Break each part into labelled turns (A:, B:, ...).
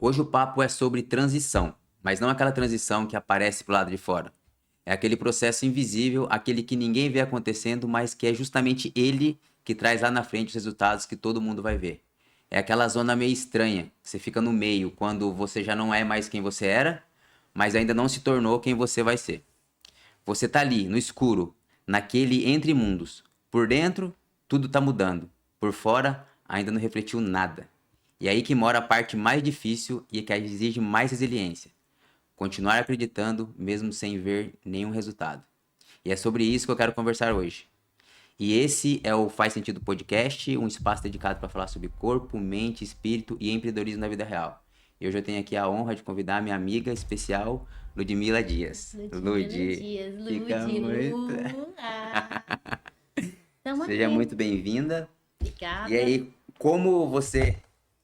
A: Hoje o papo é sobre transição, mas não aquela transição que aparece pro lado de fora. É aquele processo invisível, aquele que ninguém vê acontecendo, mas que é justamente ele que traz lá na frente os resultados que todo mundo vai ver. É aquela zona meio estranha, que você fica no meio, quando você já não é mais quem você era, mas ainda não se tornou quem você vai ser. Você tá ali, no escuro, naquele entre mundos. Por dentro, tudo tá mudando. Por fora, ainda não refletiu nada. E é aí que mora a parte mais difícil e que exige mais resiliência. Continuar acreditando, mesmo sem ver nenhum resultado. E é sobre isso que eu quero conversar hoje. E esse é o Faz Sentido Podcast, um espaço dedicado para falar sobre corpo, mente, espírito e empreendedorismo na vida real. E hoje eu tenho aqui a honra de convidar minha amiga especial, Ludmila Dias.
B: Ludmila
A: Ludi,
B: Dias,
A: fica
B: Ludi,
A: muito...
B: Lu. Tamo
A: Seja muito
B: aqui.
A: bem-vinda. E
B: Obrigada.
A: aí, como você...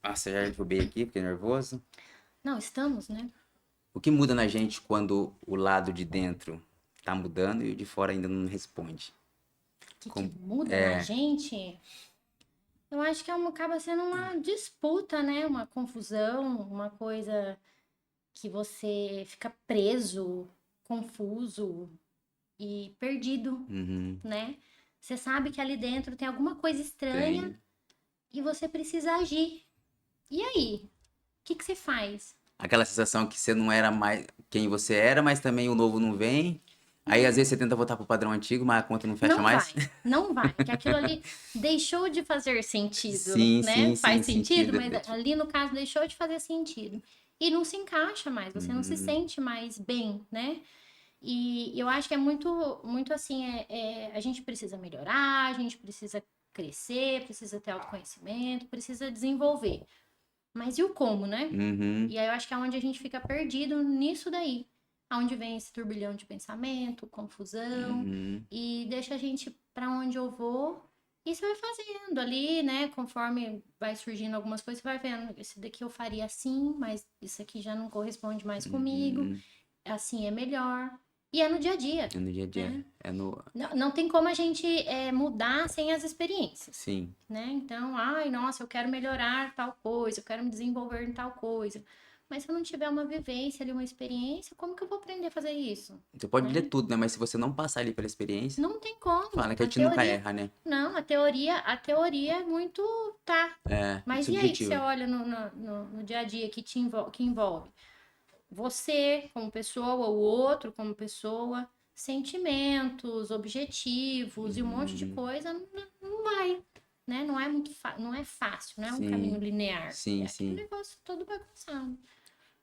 A: Nossa, já derrubei aqui, fiquei nervoso.
B: Não, estamos, né?
A: O que muda na gente quando o lado de dentro tá mudando e o de fora ainda não responde?
B: O que
A: Com-
B: muda na gente? Eu acho que acaba sendo uma disputa, né? Uma confusão, uma coisa que você fica preso, confuso e perdido,
A: Uhum,
B: né? Você sabe que ali dentro tem alguma coisa estranha
A: tem.
B: e você precisa agir. E aí? O que você faz?
A: Aquela sensação que você não era mais quem você era, mas também o novo não vem. Aí às vezes você tenta voltar pro padrão antigo, mas a conta não fecha
B: Não
A: mais.
B: vai, não vai, porque aquilo ali deixou de fazer sentido,
A: Sim,
B: né?
A: sim, sim,
B: Faz sentido,
A: sentido.
B: mas ali no caso deixou de fazer sentido. E não se encaixa mais, você não se
A: Uhum,
B: sente mais bem, né? E eu acho que é muito assim, a gente precisa melhorar, a gente precisa crescer, precisa ter autoconhecimento, precisa desenvolver. Mas e o como, né?
A: uhum,
B: E aí eu acho que é onde a gente fica perdido nisso daí. Aonde vem esse turbilhão de pensamento, confusão,
A: uhum.
B: e deixa a gente para onde eu vou. E você vai fazendo ali, né? Conforme vai surgindo algumas coisas, você vai vendo. Esse daqui eu faria assim, mas isso aqui já não corresponde mais comigo.
A: Uhum.
B: Assim é melhor. E é no dia a dia,
A: É no dia a dia.
B: né?
A: É no.
B: Não tem como a gente mudar sem as experiências,
A: Sim.
B: né? Então, ai, nossa, eu quero melhorar tal coisa, eu quero me desenvolver em tal coisa. Mas se eu não tiver uma vivência ali, uma experiência, como que eu vou aprender a fazer isso?
A: Você pode ler
B: Né?
A: tudo, né? Mas se você não passar ali pela experiência,
B: Não tem como.
A: fala que a
B: A
A: gente nunca
B: teoria,
A: erra, né?
B: não, a teoria é muito, tá.
A: É, muito
B: Mas e aí que você
A: subjetiva.
B: olha no dia a dia que envolve você como pessoa, o outro como pessoa, sentimentos, objetivos e um monte de
A: Uhum.
B: coisa, não vai, né? Não é não é fácil, não é um caminho
A: Sim,
B: linear. É
A: sim,
B: aquele
A: sim.
B: negócio todo bagunçado.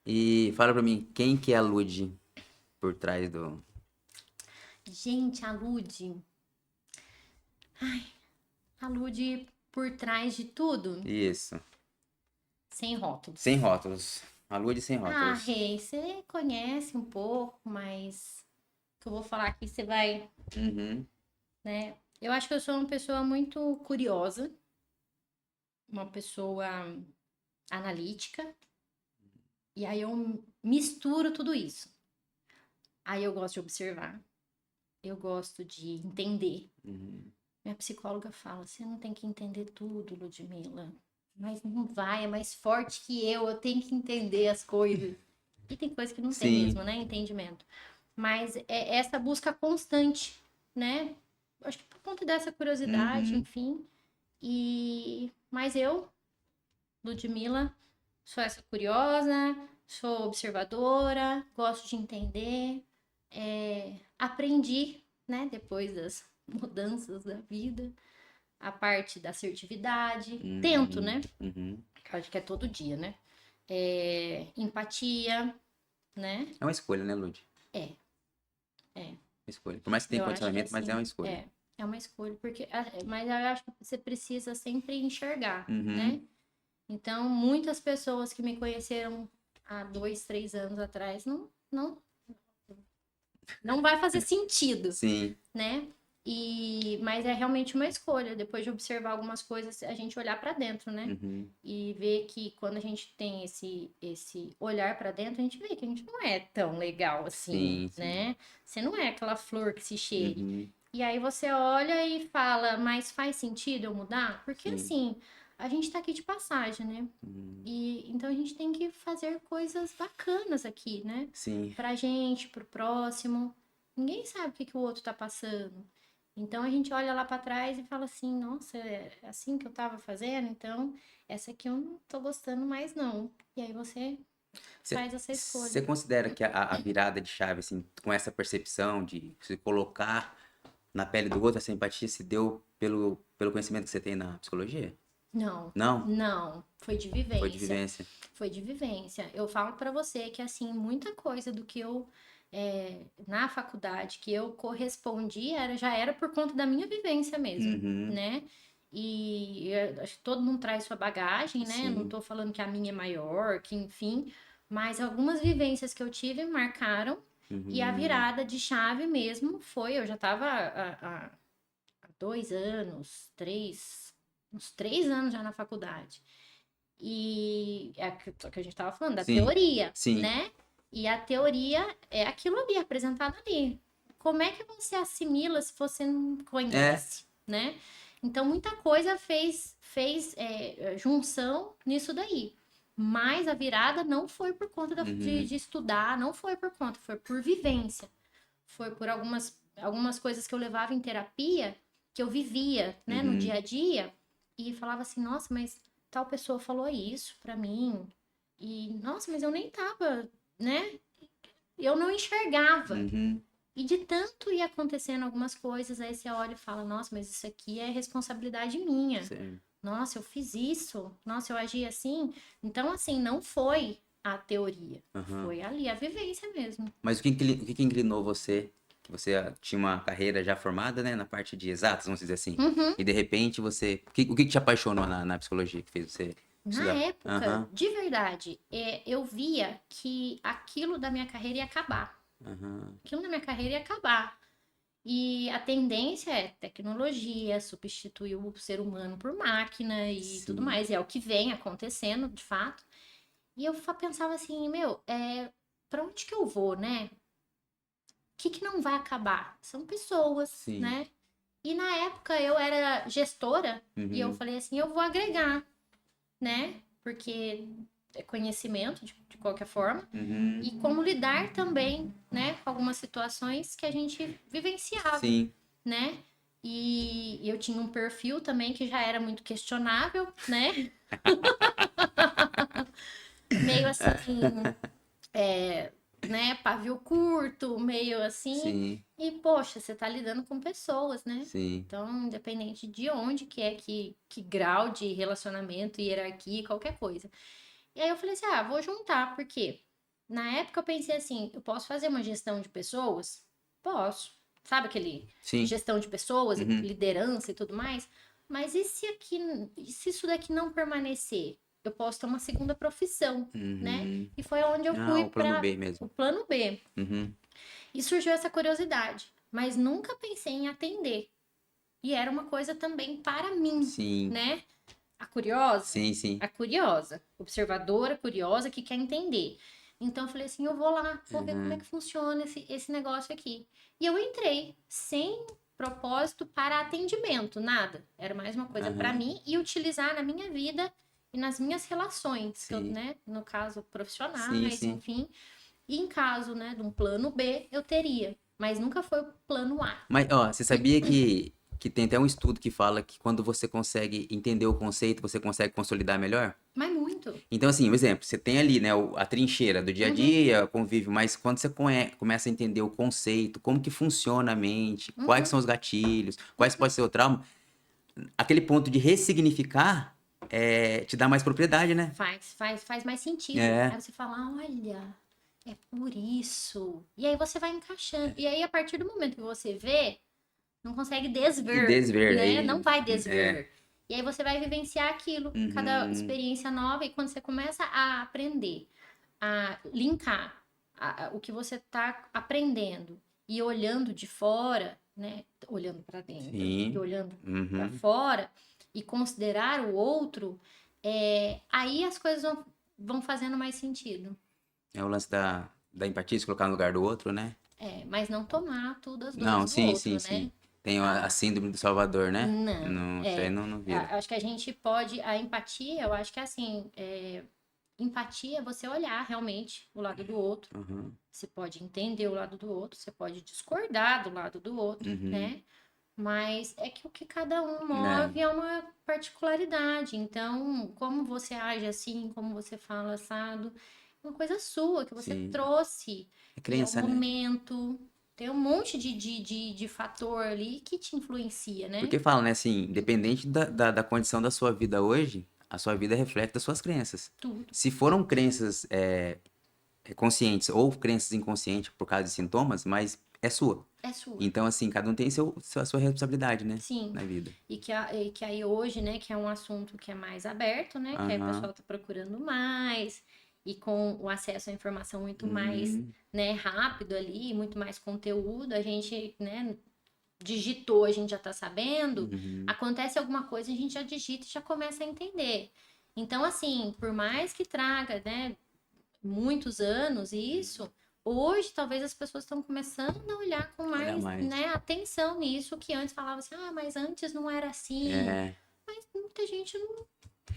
A: E fala pra mim, quem que é a Lud por trás do...
B: Gente, a Lude por trás de tudo,
A: Isso.
B: sem
A: Sem
B: rótulos.
A: rótulos. A Lud sem
B: Ah,
A: rótulos.
B: Rei, você conhece um pouco, mas o que eu vou falar aqui você vai,
A: Uhum.
B: né? Eu acho que eu sou uma pessoa muito curiosa, uma pessoa analítica, e aí eu misturo tudo isso. Aí eu gosto de observar, eu gosto de entender.
A: Uhum.
B: Minha psicóloga fala: você não tem que entender tudo, Ludmila. Mas não vai, é mais forte que eu tenho que entender as coisas. E tem coisa que não tem
A: Sim.
B: mesmo, né? Entendimento. Mas é essa busca constante, né? Acho que por conta dessa curiosidade,
A: Uhum.
B: enfim. Mas eu, Ludmila, sou essa curiosa, sou observadora, gosto de entender, aprendi, né, depois das mudanças da vida, a parte da assertividade. Tento,
A: Uhum.
B: né?
A: Uhum.
B: Acho que é todo dia, né? Empatia, né?
A: É uma escolha, né, Lud?
B: É, é.
A: Escolha. Por mais que tenha
B: Eu acho que
A: condicionamento, mas é
B: assim,
A: uma escolha.
B: é uma escolha, porque, mas eu acho que você precisa sempre enxergar,
A: Uhum.
B: né? Então, muitas pessoas que me conheceram há 2, 3 anos atrás não vai fazer sentido,
A: Sim.
B: né? Mas é realmente uma escolha. Depois de observar algumas coisas, a gente olhar para dentro, né?
A: Uhum.
B: E ver que quando a gente tem esse olhar para dentro, a gente vê que a gente não é tão legal assim,
A: Sim, sim.
B: né? Você não é aquela flor que se cheire.
A: Uhum.
B: E aí você olha e fala, mas faz sentido eu mudar? Porque
A: Sim.
B: assim, a gente tá aqui de passagem, né? E então a gente tem que fazer coisas bacanas aqui, né?
A: Sim.
B: Pra gente, pro próximo. Ninguém sabe o que que o outro tá passando. Então a gente olha lá pra trás e fala assim, nossa, é assim que eu tava fazendo, então essa aqui eu não tô gostando mais não. E aí você faz essa
A: Você
B: escolha.
A: considera que a virada de chave, assim, com essa percepção de se colocar na pele do outro, essa empatia se deu pelo conhecimento que você tem na psicologia?
B: Não,
A: Não?
B: não, foi de
A: Foi de
B: vivência.
A: vivência.
B: Foi de vivência. Eu falo pra você que, assim, muita coisa do que eu, na faculdade, que eu correspondi, já era por conta da minha vivência mesmo,
A: Uhum.
B: né? E eu acho que todo mundo traz sua bagagem, né? Não
A: Sim.
B: tô falando que a minha é maior, que enfim, mas algumas vivências que eu tive marcaram. E a
A: Uhum.
B: virada de chave mesmo foi, eu já tava há 2 anos, uns 3 anos já na faculdade. E é aquilo que a gente tava falando, da
A: Sim.
B: teoria,
A: Sim.
B: né? E a teoria é aquilo ali, apresentado ali. Como é que você assimila se você não
A: É.
B: conhece, né? Então, muita coisa fez junção nisso daí. Mas a virada não foi por conta
A: Uhum.
B: de estudar, não foi por conta, foi por vivência. Foi por algumas coisas que eu levava em terapia, que eu vivia, né, no dia
A: Uhum.
B: a dia, e falava assim, nossa, mas tal pessoa falou isso pra mim. E, nossa, mas eu nem tava, né? Eu não enxergava.
A: Uhum.
B: E de tanto ir acontecendo algumas coisas, aí você olha e fala, nossa, mas isso aqui é responsabilidade minha.
A: Sim.
B: Nossa, eu fiz isso. Nossa, eu agi assim. Então, assim, não foi a teoria.
A: Uhum.
B: Foi ali a vivência mesmo.
A: Mas o que que inclinou você? Que você tinha uma carreira já formada, né, na parte de exatas, vamos dizer assim.
B: Uhum.
A: E de repente você. O que que te apaixonou na psicologia que fez você
B: Na
A: estudar?
B: época,
A: Aham.
B: de verdade, eu via que aquilo da minha carreira ia acabar.
A: Aham.
B: Aquilo da minha carreira ia acabar. E a tendência é tecnologia, substituir o ser humano por máquina e tudo
A: Sim.
B: mais. E é o que vem acontecendo, de fato. E eu pensava assim, meu, pra onde que eu vou, né? O que que não vai acabar? São pessoas,
A: Sim.
B: né? E na época eu era gestora e eu
A: Uhum.
B: falei assim, eu vou agregar, né? Porque é conhecimento de qualquer forma
A: Uhum.
B: e como lidar também, né, com algumas situações que a gente vivenciava,
A: Sim.
B: né? E eu tinha um perfil também que já era muito questionável, né? Meio assim, né, pavio curto, meio assim.
A: Sim.
B: E poxa, você tá lidando com pessoas, né?
A: Sim.
B: Então, independente de onde que é, que grau de relacionamento, hierarquia, qualquer coisa. E aí eu falei assim, vou juntar, porque na época eu pensei assim, eu posso fazer uma gestão de pessoas? Posso. Sabe aquele
A: Sim.
B: gestão de pessoas,
A: Uhum.
B: liderança e tudo mais? Mas e se isso daqui não permanecer? Eu posso ter uma segunda profissão, né?
A: Uhum.
B: E foi onde eu
A: Ah,
B: fui
A: o plano
B: para
A: B mesmo.
B: o plano B.
A: Uhum.
B: E surgiu essa curiosidade, mas nunca pensei em atender. E era uma coisa também para mim,
A: Sim.
B: né? A curiosa,
A: Sim, sim.
B: a curiosa, observadora, curiosa, que quer entender. Então eu falei assim, eu vou lá, vou ver como é
A: Uhum.
B: que funciona esse negócio aqui. E eu entrei sem propósito para atendimento, nada. Era mais uma coisa para
A: Aham.
B: mim e utilizar na minha vida e nas minhas relações, que eu,
A: Sim.
B: né, no caso
A: Sim,
B: profissionais,
A: sim.
B: enfim. E em caso, né, de um plano B, eu teria, mas nunca foi o plano A.
A: Mas, ó, você sabia que tem até um estudo que fala que quando você consegue entender o conceito, você consegue consolidar melhor?
B: Mas muito.
A: Então, assim, um exemplo, você tem ali, né, a trincheira do dia a
B: Uhum,
A: dia, convívio, mas quando você começa a entender o conceito, como que funciona a mente, quais
B: uhum,
A: são os gatilhos, quais
B: uhum.
A: pode ser o trauma, aquele ponto de ressignificar te dá mais propriedade, né?
B: Faz mais sentido.
A: É,
B: Aí você fala, olha, é por isso. E aí você vai encaixando. E aí, a partir do momento que você vê, não consegue
A: e
B: desver,
A: desver,
B: né? Não
A: aí,
B: vai
A: é,
B: desver. E aí você vai vivenciar aquilo, cada
A: uhum,
B: experiência nova, e quando você começa a aprender, a linkar o que você está aprendendo e olhando de fora, né? Olhando para dentro e
A: sim,
B: olhando para
A: uhum.
B: fora e considerar o outro, aí as coisas vão fazendo mais sentido.
A: É o lance da empatia, se colocar no lugar do outro, né?
B: Mas não tomar tudo as
A: Não,
B: dores do
A: sim, sim,
B: outro,
A: sim.
B: né?
A: Tem a síndrome do Salvador, né?
B: Não,
A: Não, isso aí não vira.
B: acho que a gente pode, a empatia, eu acho que é assim, empatia é você olhar realmente o lado do outro,
A: Uhum,
B: você pode entender o lado do outro, você pode discordar do lado do outro,
A: uhum.
B: né? Mas é que o que cada um
A: Né?
B: move é uma particularidade. Então, como você age assim, como você fala assado, é uma coisa sua que você
A: Sim.
B: trouxe.
A: É
B: E é o
A: crença, né?
B: momento. Tem um monte de fator ali que te influencia, né?
A: Porque fala, né, assim, independente da condição da sua vida hoje, a sua vida reflete as suas crenças.
B: Tudo
A: Se foram crenças conscientes ou crenças inconscientes por causa de sintomas, mas é sua.
B: é sua.
A: Então, assim, cada um tem a sua responsabilidade, né?
B: Sim.
A: Na vida.
B: E que aí hoje, né, que é um assunto que é mais aberto, né? Que aí o
A: Aham.
B: pessoal tá procurando mais, e com o acesso à informação muito mais,
A: Uhum.
B: né, rápido ali, muito mais conteúdo, a gente, né, digitou, a gente já tá sabendo,
A: Uhum.
B: acontece alguma coisa, a gente já digita e já começa a entender. Então, assim, por mais que traga, né, muitos anos isso, hoje talvez as pessoas estão começando a olhar com
A: Olha
B: mais,
A: mais.
B: né, atenção nisso, que antes falava assim, ah, mas antes não era assim.
A: É.
B: Mas muita gente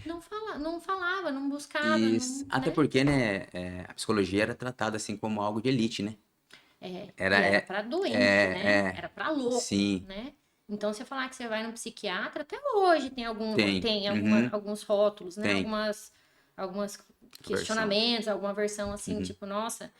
B: não falava, não buscava,
A: Isso.
B: não,
A: Até
B: né?
A: porque, né, a psicologia era tratada assim como algo de elite, né? Era,
B: E era para doente, né? Era para louco,
A: sim,
B: né? Então, você falar que você vai no psiquiatra, até hoje
A: tem.
B: tem
A: Uhum.
B: alguns rótulos, né?
A: Tem.
B: Algumas
A: Versão.
B: questionamentos, alguma versão assim,
A: Uhum.
B: tipo, nossa,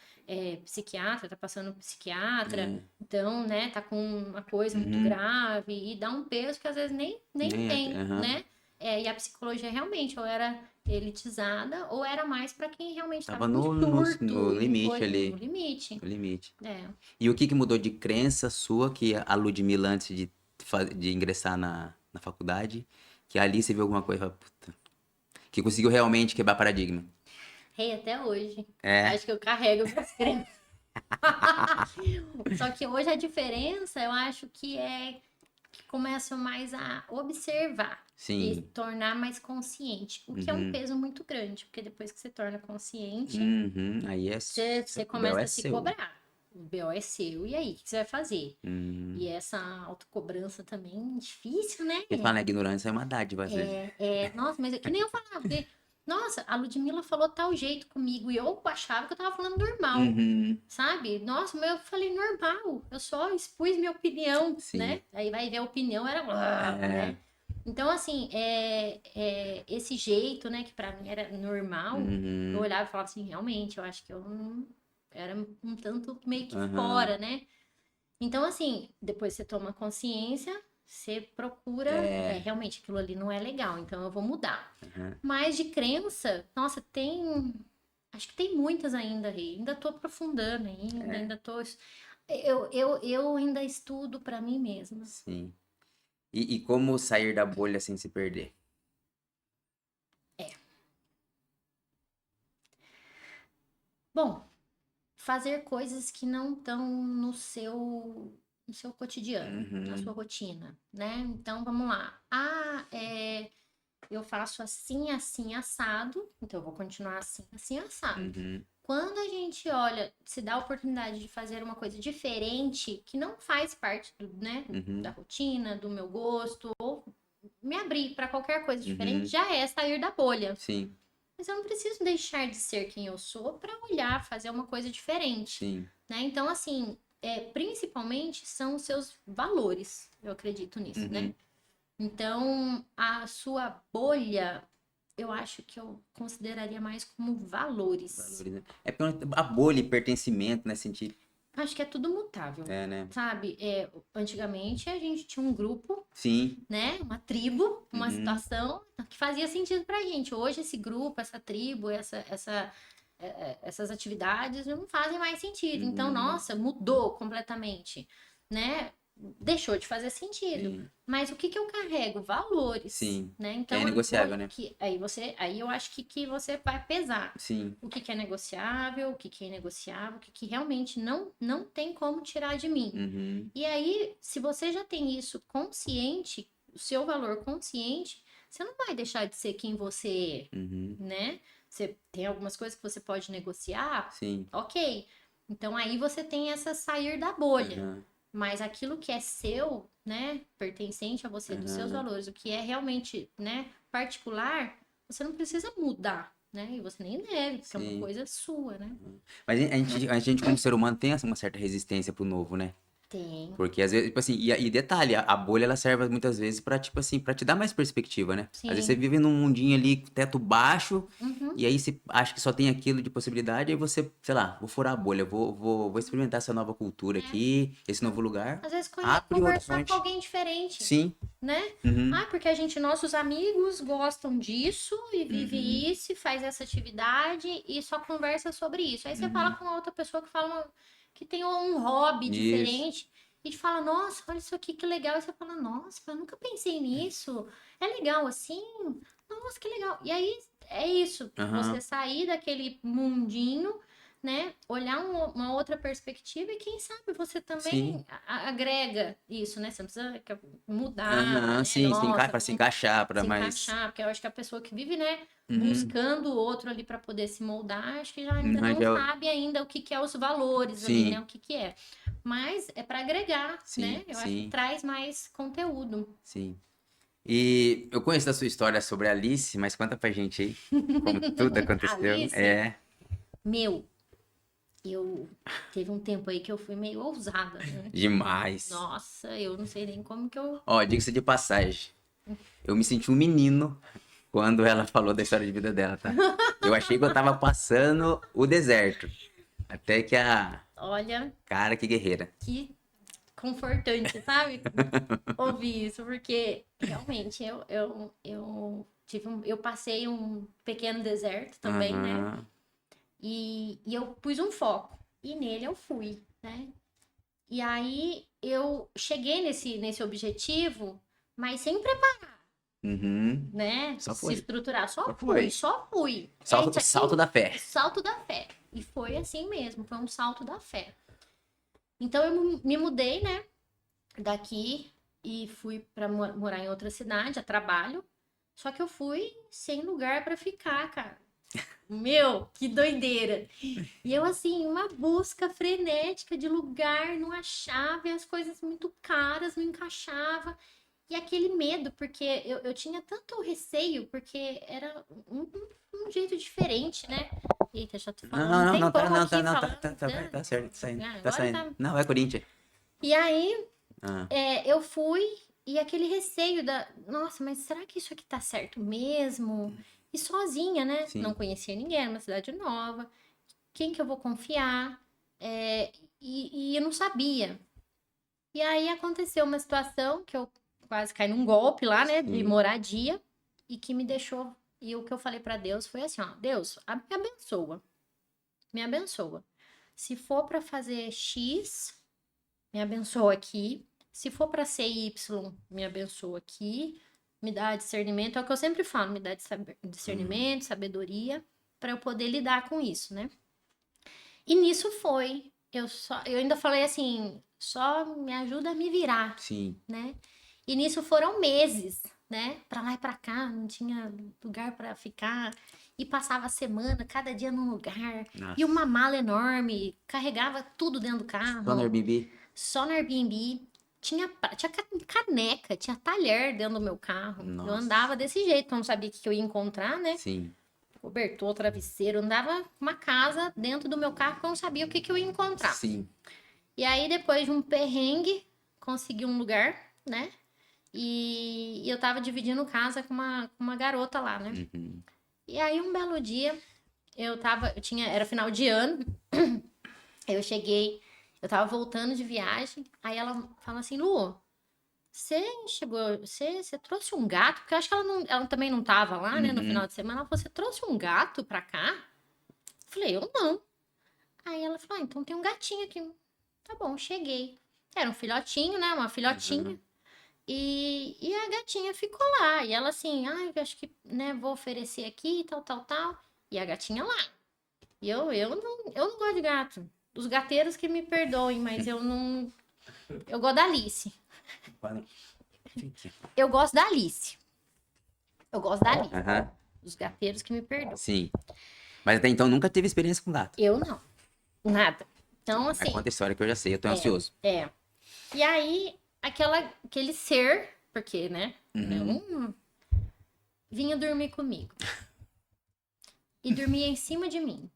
B: psiquiatra, tá passando psiquiatra,
A: É.
B: então, né, tá com uma coisa muito
A: Uhum.
B: grave, e dá um peso que às vezes nem
A: Nem
B: tem,
A: aham.
B: né? E a psicologia realmente ou era elitizada ou era mais para quem realmente
A: Tava
B: estava em
A: no
B: surto, em
A: limite
B: coisa, no
A: ali.
B: limite.
A: No limite.
B: É.
A: E o que que mudou de crença sua que a Ludmilla, antes de ingressar na faculdade, que ali você viu alguma coisa, puta, que conseguiu realmente quebrar paradigma?
B: Rei até hoje.
A: É.
B: Acho que eu carrego minhas crenças. Só que hoje a diferença, eu acho que é que começo mais a observar e
A: Sim.
B: tornar mais consciente, o que é um
A: Uhum.
B: peso muito grande, porque depois que você torna consciente,
A: Uhum. Aí
B: você
A: o Bel
B: começa
A: é
B: a se
A: seu.
B: cobrar. O BO é seu, e aí, o que você vai fazer? E
A: Uhum.
B: essa autocobrança também é difícil, né?
A: Porque fala, né, ignorância é uma dádiva, às vezes.
B: Nossa, mas é que nem eu falava, porque, nossa, a Ludmilla falou tal jeito comigo e eu achava que eu tava falando normal,
A: Uhum.
B: sabe? Nossa, mas eu falei normal, eu só expus minha opinião,
A: Sim.
B: né? Aí vai ver a opinião era,
A: É.
B: né? Então, assim, esse jeito, né, que pra mim era normal, eu
A: Uhum.
B: olhava e falava assim, realmente, eu acho que eu não, era um tanto meio que
A: Aham.
B: fora, né? Então, assim, depois você toma consciência, você procura,
A: É.
B: realmente aquilo ali não é legal, então eu vou mudar.
A: Aham.
B: Mas de crença, nossa, acho que tem muitas ainda, Rei. Ainda tô aprofundando
A: É.
B: ainda tô. Eu ainda estudo para mim mesma.
A: Sim. E como sair da bolha sem se perder?
B: É. Bom, fazer coisas que não estão no seu cotidiano, na sua
A: Uhum.
B: rotina, né? Então, vamos lá. Eu faço assim, assim, assado, então eu vou continuar assim, assim, assado.
A: Uhum.
B: Quando a gente olha, se dá a oportunidade de fazer uma coisa diferente, que não faz parte né, da
A: Uhum.
B: rotina, do meu gosto, ou me abrir para qualquer coisa diferente,
A: Uhum.
B: já é sair da bolha.
A: Sim.
B: Mas eu não preciso deixar de ser quem eu sou para olhar, fazer uma coisa diferente,
A: Sim.
B: né? Então, assim, principalmente são os seus valores, eu acredito nisso, né?
A: Uhum.
B: Então, a sua bolha, eu acho que eu consideraria mais como valores.
A: Valoriza. É porque a bolha e pertencimento, né? Sentir.
B: Acho que é tudo mutável,
A: É, né?
B: sabe? Antigamente a gente tinha um grupo,
A: Sim.
B: né? Uma tribo, uma
A: Uhum.
B: situação que fazia sentido pra gente. Hoje esse grupo, essa tribo, essas atividades não fazem mais sentido. Então,
A: Uhum.
B: nossa, mudou completamente, né? Deixou de fazer sentido.
A: Sim.
B: Mas o que que eu carrego? Valores,
A: Sim.
B: né?
A: Que é
B: Então,
A: negociável, né?
B: aí eu acho que você vai pesar
A: Sim.
B: o que que é negociável, o que que é inegociável, o que que realmente não tem como tirar de mim.
A: Uhum.
B: E aí, se você já tem isso consciente, o seu valor consciente, você não vai deixar de ser quem você
A: Uhum.
B: é, né? Você tem algumas coisas que você pode negociar,
A: Sim.
B: ok. Então aí você tem essa sair da bolha.
A: Aham.
B: Mas aquilo que é seu, né, pertencente a você, dos seus
A: Aham.
B: valores, o que é realmente, né, particular, você não precisa mudar, né? E você nem deve, porque é uma
A: Sim.
B: coisa sua, né?
A: Mas a gente como ser humano tem uma certa resistência pro novo, né?
B: Tem,
A: Porque às vezes, tipo assim, e detalhe, a bolha ela serve muitas vezes pra, tipo assim, pra te dar mais perspectiva, né? Às vezes você
B: sim.
A: vive num mundinho ali, teto baixo,
B: Uhum.
A: e aí você acha que só tem aquilo de possibilidade, aí você, sei lá, vou furar a bolha, vou experimentar essa nova cultura
B: É.
A: aqui, esse novo lugar.
B: Às vezes
A: Abre o
B: conversar com
A: horizonte.
B: alguém diferente,
A: Sim.
B: né?
A: Uhum.
B: Ah, porque nossos amigos gostam disso e
A: Uhum.
B: vive isso, e faz essa atividade e só conversa sobre isso. Aí você fala
A: Uhum.
B: com uma outra pessoa que que tem um hobby
A: Isso.
B: diferente e te fala, nossa, olha isso aqui que legal. E você fala, nossa, eu nunca pensei nisso. É legal assim? Nossa, que legal. E aí é isso, você
A: Aham.
B: sair daquele mundinho, né? Olhar uma outra perspectiva e quem sabe você também
A: Sim.
B: agrega isso, né? Você não precisa mudar,
A: Aham,
B: né?
A: sim,
B: Nossa,
A: pra se
B: vamos
A: encaixar, pra
B: se
A: mais.
B: encaixar, porque eu acho que a pessoa que vive, né,
A: Uhum.
B: buscando o outro ali para poder se moldar, acho que já ainda
A: Mas
B: não sabe ainda o que que é os valores ali, né?
A: sim,
B: O que que é. Mas é para agregar,
A: sim,
B: né? Eu acho que
A: sim,
B: traz mais conteúdo.
A: sim. E eu conheço da sua história sobre a Alice, mas conta pra gente aí como tudo aconteceu.
B: Alice,
A: É,
B: meu, eu teve um tempo aí que eu fui meio ousada, né?
A: demais.
B: Nossa, eu não sei nem como que eu.
A: Ó, diga-se de passagem, eu me senti um menino quando ela falou da história de vida dela, tá? Eu achei que eu tava passando o deserto. Até que a
B: Olha,
A: cara, que guerreira.
B: que confortante, sabe? Ouvir isso, porque realmente eu passei um pequeno deserto também, né?
A: Aham,
B: E eu pus um foco. E nele eu fui, né? E aí eu cheguei nesse objetivo, mas sem preparar,
A: uhum.
B: né?
A: Só
B: Se
A: foi,
B: estruturar.
A: só foi.
B: Só fui.
A: Salto, salto da fé.
B: Salto da fé. E foi assim mesmo, foi um salto da fé. Então eu me mudei, né? Daqui e fui para morar em outra cidade, a trabalho. Só que eu fui sem lugar para ficar, cara. Meu, que doideira. E eu, assim, uma busca frenética de lugar, não achava, e as coisas muito caras, não encaixava. E aquele medo, porque eu tinha tanto receio, porque era um jeito diferente, né? Eita, já tô
A: Não,
B: falando um
A: não, não,
B: tempão aqui falando.
A: tá certo, tá saindo, tá
B: Agora
A: saindo.
B: tá.
A: Não, é Corinthians.
B: E aí,
A: Ah,
B: eu fui e aquele receio nossa, mas será que isso aqui tá certo mesmo? E sozinha, né? Não
A: sim.
B: conhecia ninguém, era uma cidade nova. Quem que eu vou confiar? E eu não sabia. E aí aconteceu uma situação que eu quase caí num golpe lá, né? De
A: Sim.
B: moradia e que me deixou. E o que eu falei pra Deus foi assim: ó, Deus, me abençoa, me abençoa. Se for pra fazer X, me abençoa aqui. Se for para ser Y, me abençoa aqui. Me dá discernimento. É o que eu sempre falo, me dá
A: Uhum.
B: discernimento, sabedoria, para eu poder lidar com isso, né? E nisso foi. Eu ainda falei assim, só me ajuda a me virar,
A: Sim.
B: né? E nisso foram meses, né? Pra lá e pra cá, não tinha lugar pra ficar. E passava a semana, cada dia num lugar. E
A: Nossa.
B: uma mala enorme, carregava tudo dentro do
A: Só no
B: carro
A: Airbnb?
B: só no Airbnb. Tinha caneca, tinha talher dentro do meu carro. Eu
A: Nossa.
B: andava desse jeito, eu não sabia o que eu ia encontrar, né?
A: Sim.
B: Cobertor, travesseiro, eu andava uma casa dentro do meu carro que eu não sabia o que eu ia encontrar.
A: Sim.
B: E aí, depois de um perrengue, consegui um lugar, né? E eu tava dividindo casa com uma garota lá, né?
A: Uhum.
B: E aí, um belo dia, era final de ano, eu cheguei, eu tava voltando de viagem, aí ela falou assim, Lu, você trouxe um gato? Porque eu acho que ela também não tava lá, né, no final
A: Uhum.
B: de semana. Ela falou, você trouxe um gato pra cá? Eu falei, eu não. Aí ela falou, então tem um gatinho aqui. Tá bom, cheguei. Era um filhotinho, né, uma filhotinha.
A: Uhum.
B: E a gatinha ficou lá. E ela assim, eu acho que, né, vou oferecer aqui, tal, tal, tal. E a gatinha lá. E eu não gosto de gato. Os gateiros que me perdoem, mas eu não. Eu gosto da Alice. Eu gosto da Alice. Eu gosto da Alice.
A: Aham.
B: Os gateiros que me perdoam.
A: Sim. Mas até então nunca teve experiência com gato.
B: Eu não. Nada. Então,
A: Mas
B: assim,
A: conta a história que eu já sei, eu tô ansioso.
B: é. E aí, aquele ser, porque, né?
A: Uhum.
B: Vinha dormir comigo. E dormia em cima de mim,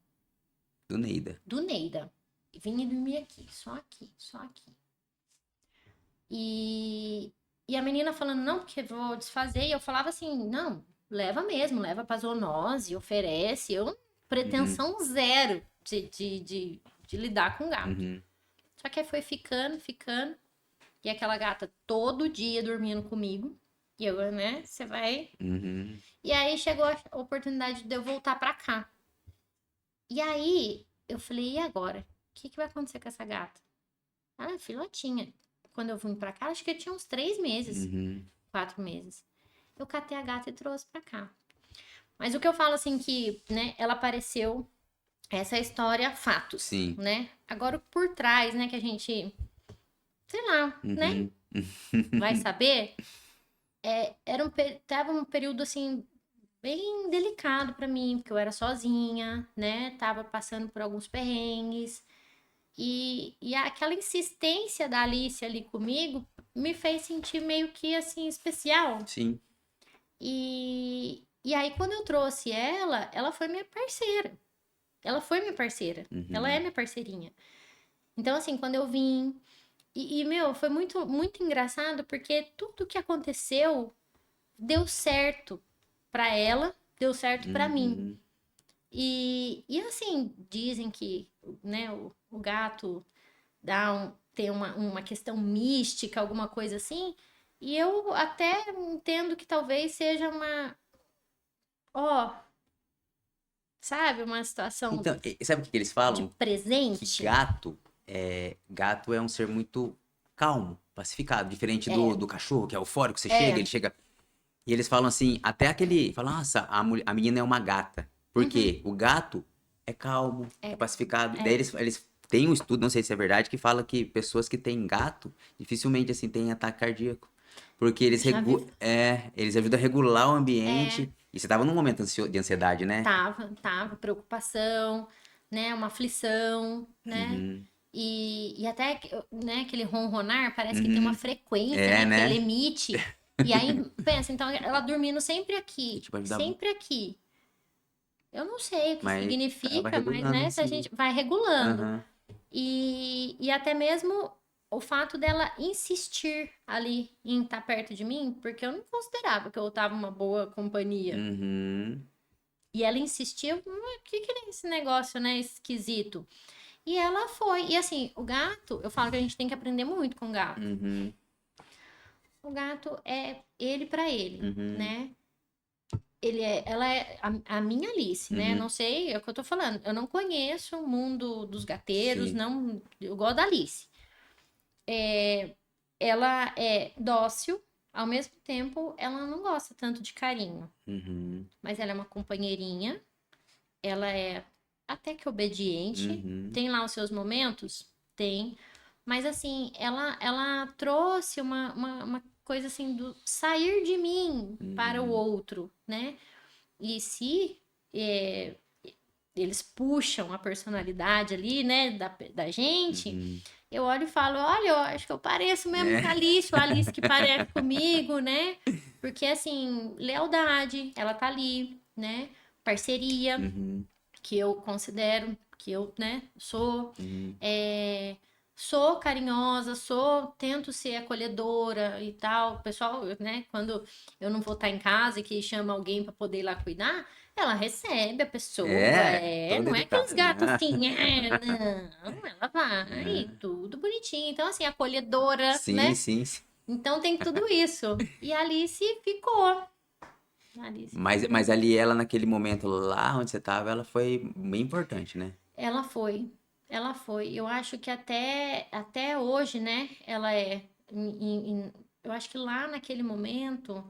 A: Do Neida.
B: do Neida. E vinha dormir aqui, só aqui, só aqui. E a menina falando, não, porque vou desfazer. E eu falava assim, não, leva mesmo, leva pra zoonose, oferece. Eu,
A: Uhum.
B: pretensão zero de lidar com gato.
A: Uhum.
B: Só que aí foi ficando, ficando. E aquela gata todo dia dormindo comigo. E eu, né, você vai.
A: Uhum.
B: E aí chegou a oportunidade de eu voltar pra cá. E aí eu falei, e agora? O que vai acontecer com essa gata? Ela é filhotinha. Quando eu vim pra cá, acho que eu tinha uns 3 meses,
A: Uhum.
B: 4 meses. Eu catei a gata e trouxe pra cá. Mas o que eu falo assim que, né, ela apareceu, essa história, fatos,
A: Sim.
B: né? Agora o por trás, né, que a gente, sei lá, né,
A: Uhum.
B: vai saber, tava um período assim bem delicado pra mim, porque eu era sozinha, né? Tava passando por alguns perrengues. E aquela insistência da Alice ali comigo me fez sentir meio que assim especial.
A: Sim.
B: E aí, quando eu trouxe ela foi minha parceira. Ela foi minha parceira. Ela é
A: Uhum.
B: minha parceirinha. Então, assim, quando eu vim. Meu, foi muito, muito engraçado porque tudo que aconteceu deu certo pra ela, deu certo pra mim.
A: Uhum.
B: E assim, dizem que, né, o gato tem uma questão mística, alguma coisa assim. E eu até entendo que talvez seja ó, sabe, uma situação
A: Então, sabe o que que eles
B: de
A: falam? Que
B: presente.
A: gato é um ser muito calmo, pacificado, diferente do,
B: É,
A: do cachorro, que é eufórico. Você chega,
B: é.
A: ele chega. E eles falam assim, até aquele. Falam, nossa, a menina é uma gata. Por
B: Uhum,
A: quê? O gato é calmo, é
B: é,
A: pacificado. Daí
B: é.
A: eles têm um estudo, não sei se é verdade, que fala que pessoas que têm gato dificilmente assim têm ataque cardíaco. Porque
B: Já vi.
A: eles ajudam a regular o
B: É,
A: ambiente. E você tava num momento de ansiedade, né?
B: tava, preocupação, né, uma aflição, né?
A: Uhum.
B: E até, né, aquele ronronar parece que tem uma
A: Uhum.
B: frequência,
A: É,
B: né, que ela
A: né?
B: emite. E aí, pensa, então ela dormindo
A: E tipo,
B: sempre aqui. Eu não sei o que
A: mas tava
B: significa, mas,
A: regulando,
B: né, se a
A: sim.
B: gente vai regulando.
A: Aham.
B: E até mesmo o fato dela insistir ali em estar perto de mim, porque eu não considerava que eu tava uma boa companhia.
A: Uhum.
B: E ela insistiu, o que é esse negócio, né, esquisito? E ela foi. E assim, o gato, eu falo que a gente tem que aprender muito com o gato.
A: Uhum.
B: O gato é ele pra ele,
A: Uhum.
B: né? Ela é a minha Alice, né?
A: Uhum.
B: Não sei, é o que eu tô falando. Eu não conheço o mundo dos gateiros,
A: Sim.
B: não, eu gosto da Alice. Ela é dócil, ao mesmo tempo, ela não gosta tanto de carinho,
A: Uhum.
B: mas ela é uma companheirinha, ela é até que obediente,
A: Uhum.
B: tem lá os seus momentos? Tem, mas assim, ela trouxe uma coisa assim do sair de mim para o
A: Uhum.
B: outro, né? E se é, eles puxam a personalidade ali, né, da gente,
A: Uhum.
B: eu olho e falo, olha, eu acho que eu pareço mesmo com
A: É.
B: a Alice, o Alice que parece comigo, né? Porque, assim, lealdade, ela tá ali, né? Parceria,
A: Uhum.
B: que eu considero, que eu, né, sou.
A: Uhum.
B: É, sou carinhosa, tento ser acolhedora e tal. O pessoal, né, quando eu não vou estar em casa e que chama alguém para poder ir lá cuidar, ela recebe a pessoa,
A: Toda
B: não é aqueles
A: educada.
B: gatos
A: Né?
B: assim, não, ela vai,
A: É.
B: tudo bonitinho. Então, assim, acolhedora,
A: Sim,
B: né?
A: sim, sim.
B: Então tem tudo isso. E a Alice ficou. A Alice
A: Mas
B: ficou.
A: ali ela, naquele momento lá onde você tava, ela foi bem importante, né?
B: Ela foi, ela foi. Eu acho que até hoje, né? Ela é. Eu acho que lá naquele momento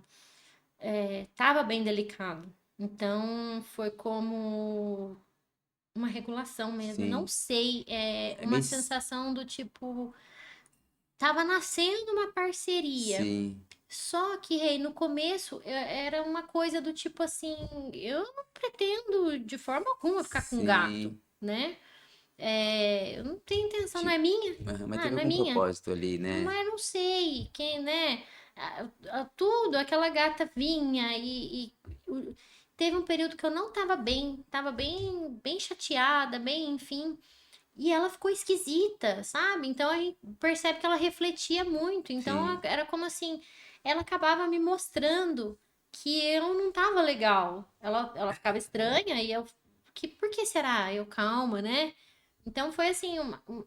B: tava bem delicado. Então foi como uma regulação mesmo. Não
A: Sim.
B: sei, é
A: É
B: uma
A: bem.
B: sensação do tipo, tava nascendo uma parceria.
A: Sim.
B: Só que, Rei, no começo era uma coisa do tipo assim, eu não pretendo de forma alguma ficar com gato,
A: Sim.
B: né? eu não tenho intenção, não é
A: Tipo,
B: minha.
A: mas
B: Ah,
A: teve
B: não é
A: algum
B: minha.
A: propósito ali, né?
B: Mas não sei quem, né? Tudo, aquela gata vinha teve um período que eu não tava bem chateada, bem, enfim. E ela ficou esquisita, sabe? Então a gente percebe que ela refletia muito. Então
A: Sim.
B: era como assim, ela acabava me mostrando que eu não tava legal. Ela ficava estranha e por que será? Eu calma, né? Então foi assim,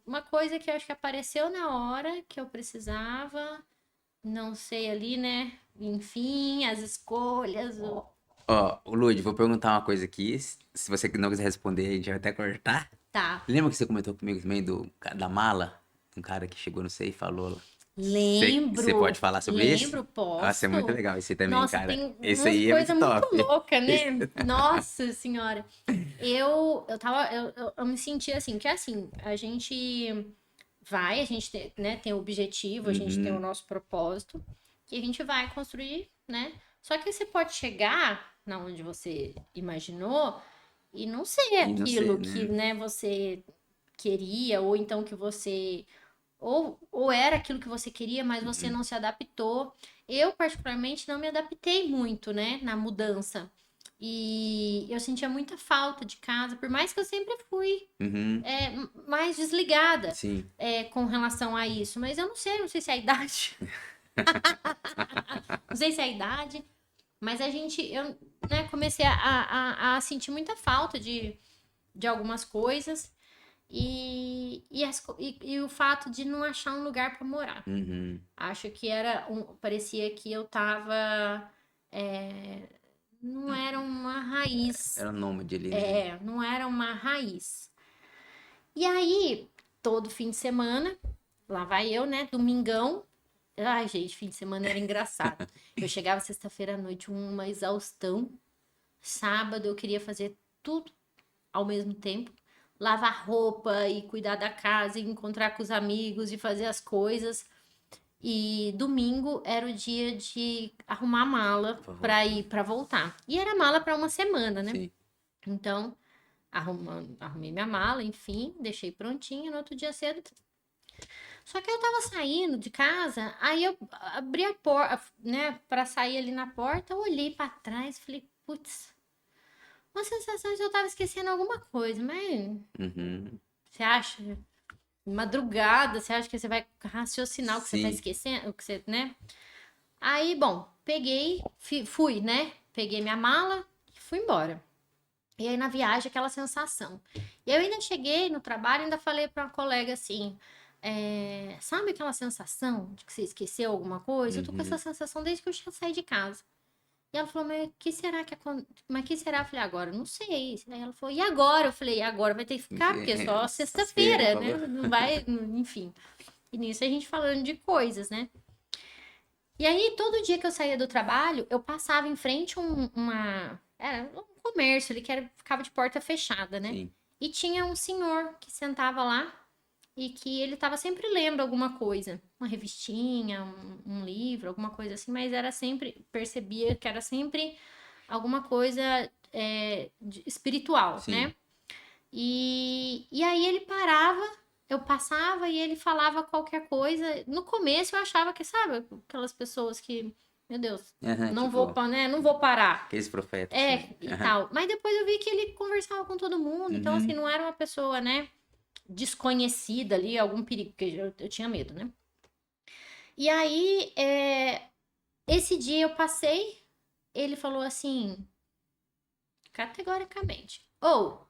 B: uma coisa que eu acho que apareceu na hora que eu precisava, não sei ali, né? Enfim, as escolhas,
A: Ó, Lud, vou perguntar uma coisa aqui. Se você não quiser responder, a gente vai até cortar.
B: tá.
A: Lembra que você comentou comigo também da mala? Um cara que chegou, não sei, e falou lá. Você pode
B: Lembro,
A: falar sobre esse?
B: lembro,
A: Nossa, é muito
B: posso.
A: legal esse aí também,
B: Nossa,
A: cara.
B: tem
A: Esse
B: umas
A: aí é muito
B: coisas muito
A: top.
B: loucas,
A: Esse-
B: né? Nossa senhora. Eu me senti assim, que assim, a gente tem, né, tem o objetivo, a gente tem o
A: Uhum.
B: nosso propósito, que a gente vai construir, né? Só que você pode chegar na onde você imaginou e não ser
A: E não sei,
B: aquilo que,
A: né?
B: né, você queria, ou então que ou era aquilo que você queria, mas você
A: Uhum.
B: não se adaptou. Eu, particularmente, não me adaptei muito, né, na mudança. E eu sentia muita falta de casa, por mais que eu sempre fui
A: Uhum.
B: mais desligada
A: Sim.
B: com relação a isso. Mas eu não sei se é a idade, não sei se é a idade, mas eu, né, comecei a sentir muita falta de algumas coisas e o fato de não achar um lugar para morar.
A: Uhum.
B: Acho que parecia que eu tava, é, não era uma raiz,
A: Era o nômade ali, né?
B: não era uma raiz. E aí, todo fim de semana, lá vai eu, né, domingão. Ai, gente, fim de semana era engraçado. Eu chegava sexta-feira à noite, uma exaustão. Sábado eu queria fazer tudo ao mesmo tempo. Lavar roupa e cuidar da casa, e encontrar com os amigos e fazer as coisas. E domingo era o dia de arrumar a mala
A: Por favor.
B: para ir para voltar. E era mala para uma semana, né?
A: Sim.
B: Então, arrumei minha mala, enfim, deixei prontinha no outro dia cedo. Só que eu tava saindo de casa, aí eu abri a porta, né, para sair ali na porta, eu olhei para trás e falei, putz, uma sensação de eu tava esquecendo alguma coisa, mas
A: Uhum.
B: você acha? Madrugada, você acha que você vai raciocinar o que você tá
A: Sim.
B: esquecendo, o que você, né? Aí, bom, fui, né? Peguei minha mala e fui embora. E aí na viagem aquela sensação. E eu ainda cheguei no trabalho, ainda falei para uma colega assim, sabe aquela sensação de que você esqueceu alguma coisa? Eu tô com essa
A: Uhum.
B: sensação desde que eu já saí de casa. E ela falou, mas que será? Eu falei, agora, eu não sei. Aí ela falou, e agora? Eu falei, agora vai ter que ficar, porque é só
A: Sexta-feira,
B: sexta-feira,
A: por
B: né?
A: favor.
B: Não vai, enfim. E nisso a gente falando de coisas, né? E aí, todo dia que eu saía do trabalho, eu passava em frente a era um comércio ali ficava de porta fechada, né?
A: Sim.
B: E tinha um senhor que sentava lá e que ele estava sempre lendo alguma coisa, uma revistinha, um livro, alguma coisa assim, mas percebia que era sempre alguma coisa espiritual,
A: Sim.
B: né? E aí ele parava, eu passava e ele falava qualquer coisa. No começo eu achava que, sabe, aquelas pessoas que, meu Deus,
A: Aham,
B: não vou,
A: tipo,
B: né, não vou parar.
A: aqueles profetas, né?
B: E
A: Aham.
B: tal. Mas depois eu vi que ele conversava com todo mundo, então assim,
A: Uhum.
B: não era uma pessoa, né, desconhecida ali, algum perigo, porque eu tinha medo, né? E aí, esse dia eu passei, ele falou assim, categoricamente, ou,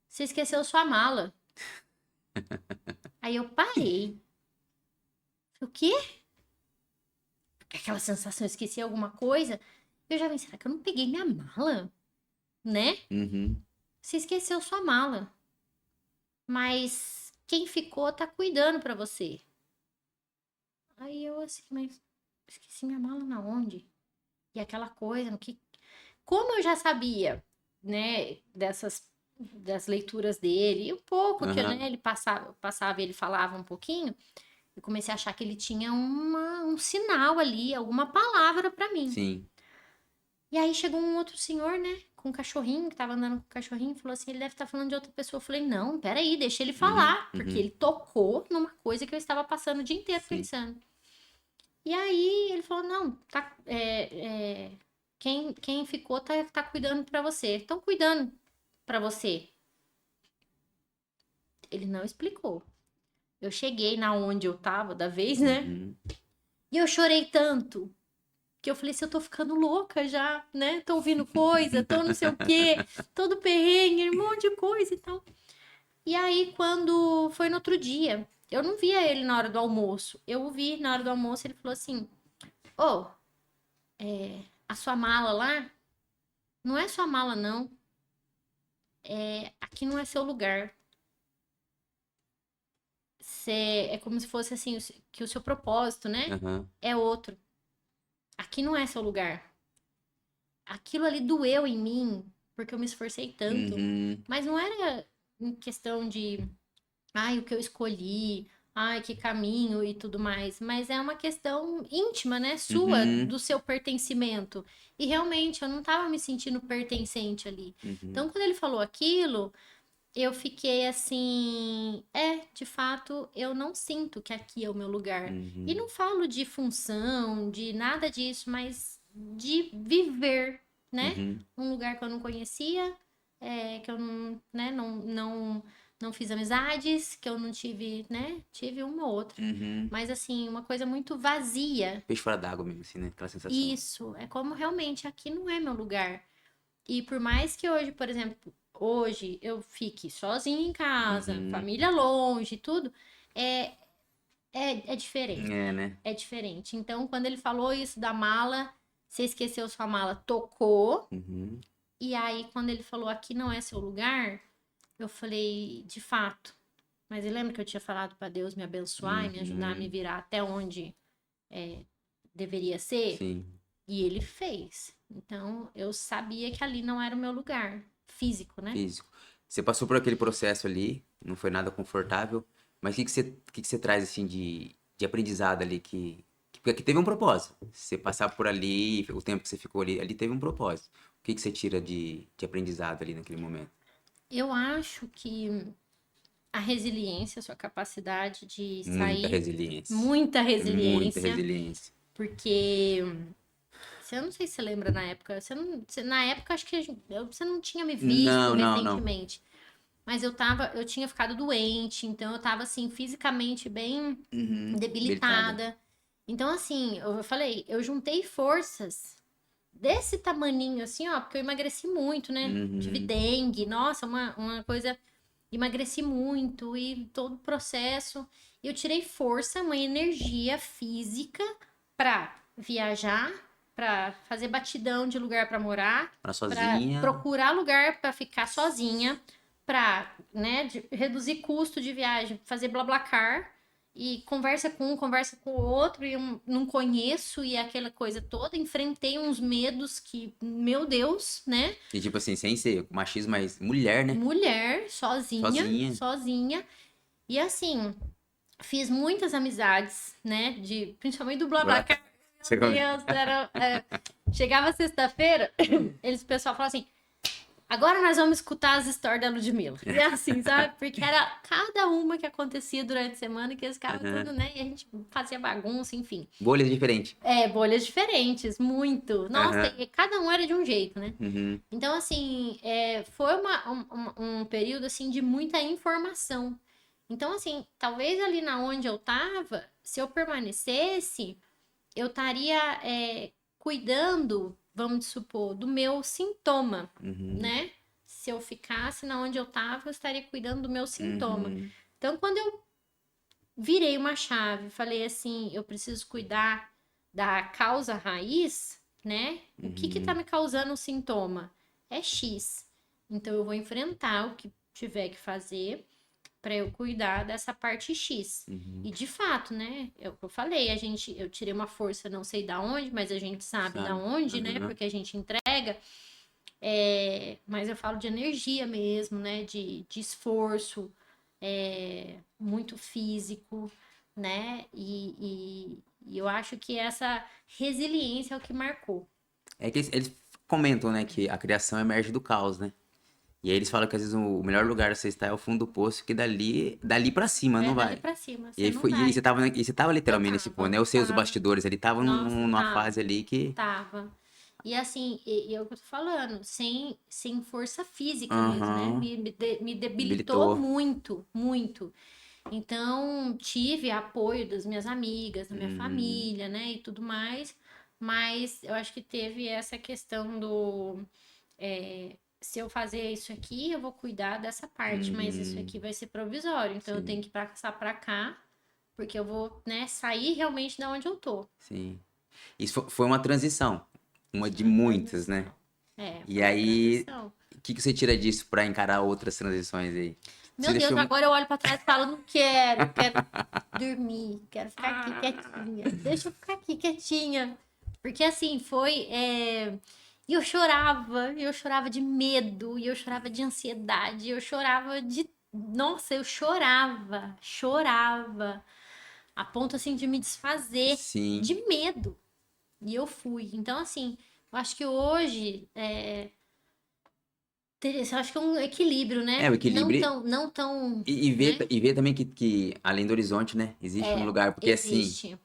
B: você esqueceu sua mala. Aí eu parei. O quê? Aquela sensação, eu esqueci alguma coisa. Eu já pensei, será que eu não peguei minha mala? Né?
A: Uhum.
B: Você esqueceu sua mala. Mas quem ficou tá cuidando pra você. Aí eu assim, mas esqueci minha mala na onde? E aquela coisa, no que. Como eu já sabia, né, das leituras dele, e um pouco que,
A: Aham.
B: né, ele passava e ele falava um pouquinho, eu comecei a achar que ele tinha um sinal ali, alguma palavra pra mim.
A: Sim.
B: E aí chegou um outro senhor, né? com um cachorrinho, que tava andando com o cachorrinho, falou assim, ele deve estar falando de outra pessoa. Eu falei, não, peraí, deixa ele falar, porque ele tocou numa coisa que eu estava passando o dia inteiro
A: Sim.
B: pensando. E aí ele falou, não, tá, quem ficou tá cuidando pra você. Estão cuidando pra você. Ele não explicou. Eu cheguei na onde eu tava da vez, né?
A: Uhum.
B: E eu chorei tanto que eu falei assim, eu tô ficando louca já, né? Tô ouvindo coisa, tô não sei o quê, todo perrengue, um monte de coisa e tal. E aí, quando foi no outro dia, eu não via ele na hora do almoço. Eu o vi na hora do almoço, ele falou assim, ô, a sua mala lá, não é sua mala, não. Aqui não é seu lugar. É como se fosse assim, que o seu propósito, né?
A: Aham.
B: É outro. Aqui não é seu lugar. Aquilo ali doeu em mim, porque eu me esforcei tanto.
A: Uhum.
B: Mas não era em questão de, ai, o que eu escolhi, ai, que caminho e tudo mais. Mas é uma questão íntima, né? Sua,
A: Uhum.
B: do seu pertencimento. E realmente eu não tava me sentindo pertencente ali.
A: Uhum.
B: Então, quando ele falou aquilo, eu fiquei assim, de fato, eu não sinto que aqui é o meu lugar. E
A: Uhum.
B: não falo de função, de nada disso, mas de viver, né?
A: Uhum.
B: Um lugar que eu não conhecia, que eu não, né, não fiz amizades, que eu não tive, né? Tive uma ou outra.
A: Uhum.
B: Mas assim, uma coisa muito vazia.
A: Peixe fora d'água mesmo, assim, né? Aquela sensação.
B: Isso, é como realmente aqui não é meu lugar. E por mais que hoje, por exemplo, hoje eu fique sozinha em casa,
A: Uhum.
B: família longe, tudo, é, é diferente.
A: É, né?
B: É diferente. Então, quando ele falou isso da mala, você esqueceu sua mala, tocou.
A: Uhum.
B: E aí, quando ele falou aqui não é seu lugar, eu falei, de fato. Mas eu lembro que eu tinha falado para Deus me abençoar e me ajudar a me
A: Uhum.
B: virar até onde deveria ser.
A: Sim.
B: E ele fez. Então, eu sabia que ali não era o meu lugar físico, né?
A: Físico. Você passou por aquele processo ali, não foi nada confortável, mas o que que você traz, assim, de aprendizado ali porque aqui teve um propósito. Você passar por ali, o tempo que você ficou ali teve um propósito. O que que você tira de aprendizado ali naquele momento?
B: Eu acho que a resiliência, a sua capacidade de
A: Muita
B: sair,
A: resiliência.
B: muita
A: Muita
B: resiliência,
A: resiliência.
B: porque eu não sei se você lembra na época, na época acho que você não tinha me visto
A: Não, não, não.
B: recentemente, mas eu tinha ficado doente, então eu tava assim fisicamente bem
A: Uhum. Habilitada.
B: debilitada. Então assim, eu falei, eu juntei forças desse tamaninho assim, ó, porque eu emagreci muito, né? Tive
A: Uhum.
B: dengue, nossa, uma coisa. Emagreci muito e todo o processo. Eu tirei força, uma energia física pra viajar, pra fazer batidão de lugar pra morar,
A: Pra
B: pra
A: sozinha.
B: procurar lugar pra ficar sozinha, pra, né, reduzir custo de viagem, fazer BlaBlaCar e conversa com um, conversa com o outro e eu não conheço e aquela coisa toda. Enfrentei uns medos que, meu Deus, né?
A: E tipo assim, sem ser machismo, mas mulher, né?
B: Mulher, sozinha,
A: Sozinha.
B: sozinha. E assim, fiz muitas amizades, né? Principalmente do
A: Buraca.
B: BlaBlaCar.
A: Você
B: Meu
A: come-
B: Deus, chegava sexta-feira, o pessoal falavam assim: agora nós vamos escutar as histórias da Ludmilla. E é assim, sabe? Porque era cada uma que acontecia durante a semana que eles ficavam tudo,
A: Aham.
B: né? E a gente fazia bagunça, enfim.
A: Bolhas diferentes.
B: Bolhas diferentes, muito. Nossa,
A: Aham.
B: e cada um era de um jeito, né?
A: Uhum.
B: Então, assim, foi um período, assim, de muita informação. Então, assim, talvez ali na onde eu tava, se eu permanecesse, eu estaria cuidando, vamos supor, do meu sintoma,
A: Uhum.
B: né? Se eu ficasse na onde eu tava, eu estaria cuidando do meu sintoma.
A: Uhum.
B: Então, quando eu virei uma chave, falei assim, eu preciso cuidar da causa raiz, né? O que tá
A: Uhum.
B: me causando o sintoma? É X. Então eu vou enfrentar o que tiver que fazer para eu cuidar dessa parte X.
A: Uhum.
B: E de fato, né? É o que eu falei, eu tirei uma força, não sei da onde, mas a gente sabe da
A: Sabe?
B: onde, né?
A: Aham.
B: Porque a gente entrega. Mas eu falo de energia mesmo, né? De esforço, muito físico, né? E eu acho que essa resiliência é o que marcou.
A: É que eles comentam, né, que a criação emerge do caos, né? E aí eles falam que às vezes o melhor lugar a você estar é o fundo do poço, que dali pra cima não
B: É dali
A: vai.
B: pra cima,
A: E
B: você
A: aí
B: não
A: foi, e
B: vai.
A: você tava
B: Eu
A: literalmente nesse ponto, né?
B: tava,
A: Eu sei os
B: tava.
A: bastidores, ele tava
B: Nossa,
A: numa
B: tava.
A: fase ali que.
B: Tava. E assim, e é o que eu tô falando, sem força física mesmo, né?
A: Aham,
B: Me debilitou
A: habilitou.
B: muito, muito. Então, tive apoio das minhas amigas, da minha
A: Uhum,
B: família, né? E tudo mais. Mas eu acho que teve essa questão do. Se eu fazer isso aqui, eu vou cuidar dessa parte, mas isso
A: uhum,
B: aqui vai ser provisório. Então, eu tenho
A: sim,
B: que passar pra cá, porque eu vou, né, sair realmente da onde eu tô.
A: sim. Isso foi uma transição, uma de
B: Foi uma
A: muitas, né?
B: transição. É,
A: E
B: foi uma
A: aí,
B: transição.
A: o que você tira disso pra encarar outras transições aí? Você
B: Meu Deus,
A: deixou.
B: agora eu olho pra trás e falo, não quero, quero dormir, quero ficar aqui quietinha. Deixa eu ficar aqui quietinha. Porque assim, foi. E eu chorava de medo, e eu chorava de ansiedade, eu chorava de. Nossa, eu chorava, chorava, a ponto assim de me desfazer
A: Sim.
B: de medo. E eu fui. Então, assim, eu acho que hoje eu acho que é um equilíbrio,
A: É,
B: né?
A: o
B: Não
A: equilíbrio.
B: tão, não tão,
A: E
B: né?
A: ver também que além do horizonte, né? Existe um lugar. Porque assim,
B: Existe.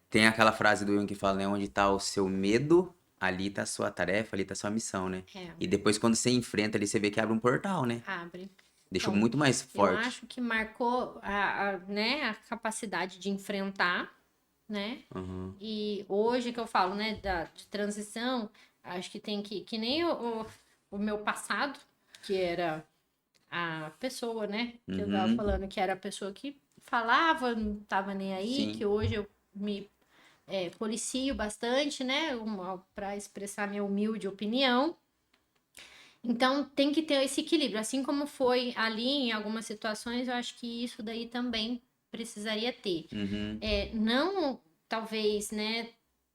A: tem aquela frase do Jung que fala, né? Onde tá o seu medo, ali tá a sua tarefa, ali tá a sua missão, né?
B: É,
A: E depois quando você enfrenta ali, você vê que abre um portal, né?
B: abre.
A: Deixou
B: Então,
A: muito mais
B: eu
A: forte.
B: acho que marcou né, a capacidade de enfrentar, né?
A: Uhum.
B: E hoje que eu falo, né, de transição, acho que tem que nem o meu passado, que era a pessoa, né, que eu tava
A: Uhum.
B: falando, que era a pessoa que falava, não tava nem aí,
A: Sim.
B: que hoje eu me policio bastante, né, para expressar minha humilde opinião. Então tem que ter esse equilíbrio, assim como foi ali em algumas situações, eu acho que isso daí também precisaria ter.
A: Uhum.
B: Não, talvez, né,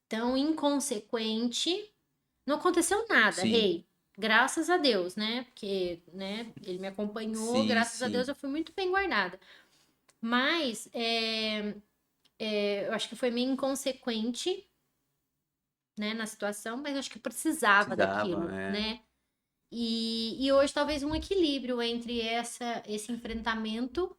B: tão inconsequente. Não aconteceu nada,
A: Sim.
B: rei. Graças a Deus, né? Porque, né, ele me acompanhou,
A: Sim,
B: graças a Deus
A: sim.
B: eu fui muito bem guardada. Mas eu acho que foi meio inconsequente, né, na situação, mas eu acho que precisava
A: Precisava,
B: daquilo,
A: é.
B: né? E hoje talvez um equilíbrio entre esse enfrentamento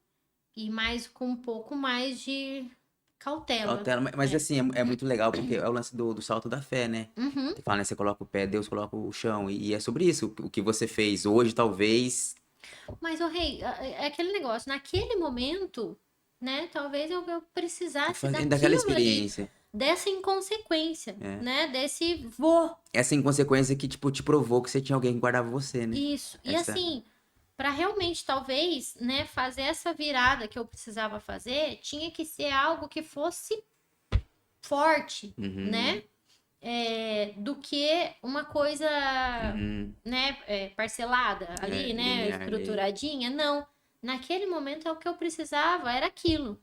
B: e mais com um pouco mais de cautela.
A: Cautela, mas
B: É.
A: assim, é muito legal porque é o lance do salto da fé, né?
B: Uhum.
A: Você fala, né? Você coloca o pé, Deus coloca o chão. E é sobre isso. O que você fez hoje, talvez.
B: Mas, o rei, é aquele negócio, naquele momento, né? Talvez eu precisasse
A: Fazendo daquela
B: daquilo ali,
A: experiência.
B: dessa inconsequência,
A: É.
B: né? Desse vou.
A: Essa inconsequência que, tipo, te provou que você tinha alguém que guardava você, né?
B: Isso. E
A: Essa.
B: assim, para realmente, talvez, né, fazer essa virada que eu precisava fazer, tinha que ser algo que fosse forte,
A: Uhum,
B: né? Do que uma coisa,
A: uhum.
B: né, parcelada
A: É,
B: ali, né,
A: linear ali.
B: estruturadinha. Não. Naquele momento é o que eu precisava, era aquilo.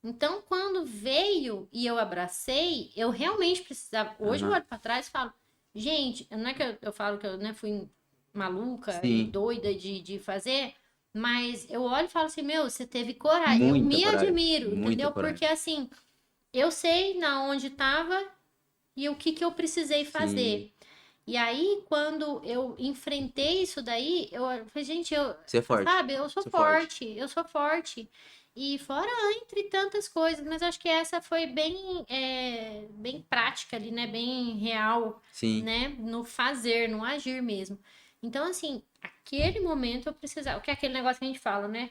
B: Então, quando veio e eu abracei, eu realmente precisava. Hoje eu
A: Aham.
B: olho para trás e falo, gente, não é que eu falo que eu, né, fui maluca e
A: Sim,
B: doida de fazer, mas eu olho e falo assim, meu, você teve coragem. Eu
A: muita
B: me
A: coragem.
B: admiro,
A: Muita
B: entendeu? Porque
A: coragem.
B: assim, eu sei na onde estava e o que que eu precisei
A: Sim.
B: fazer. E aí, quando eu enfrentei isso daí, eu falei, gente,
A: Você é forte.
B: sabe, eu sou
A: Sou forte.
B: forte, eu sou forte. E fora entre tantas coisas, mas acho que essa foi bem prática ali, né? Bem real,
A: Sim.
B: né? No fazer, no agir mesmo. Então, assim, aquele momento eu precisava, o que é aquele negócio que a gente fala, né?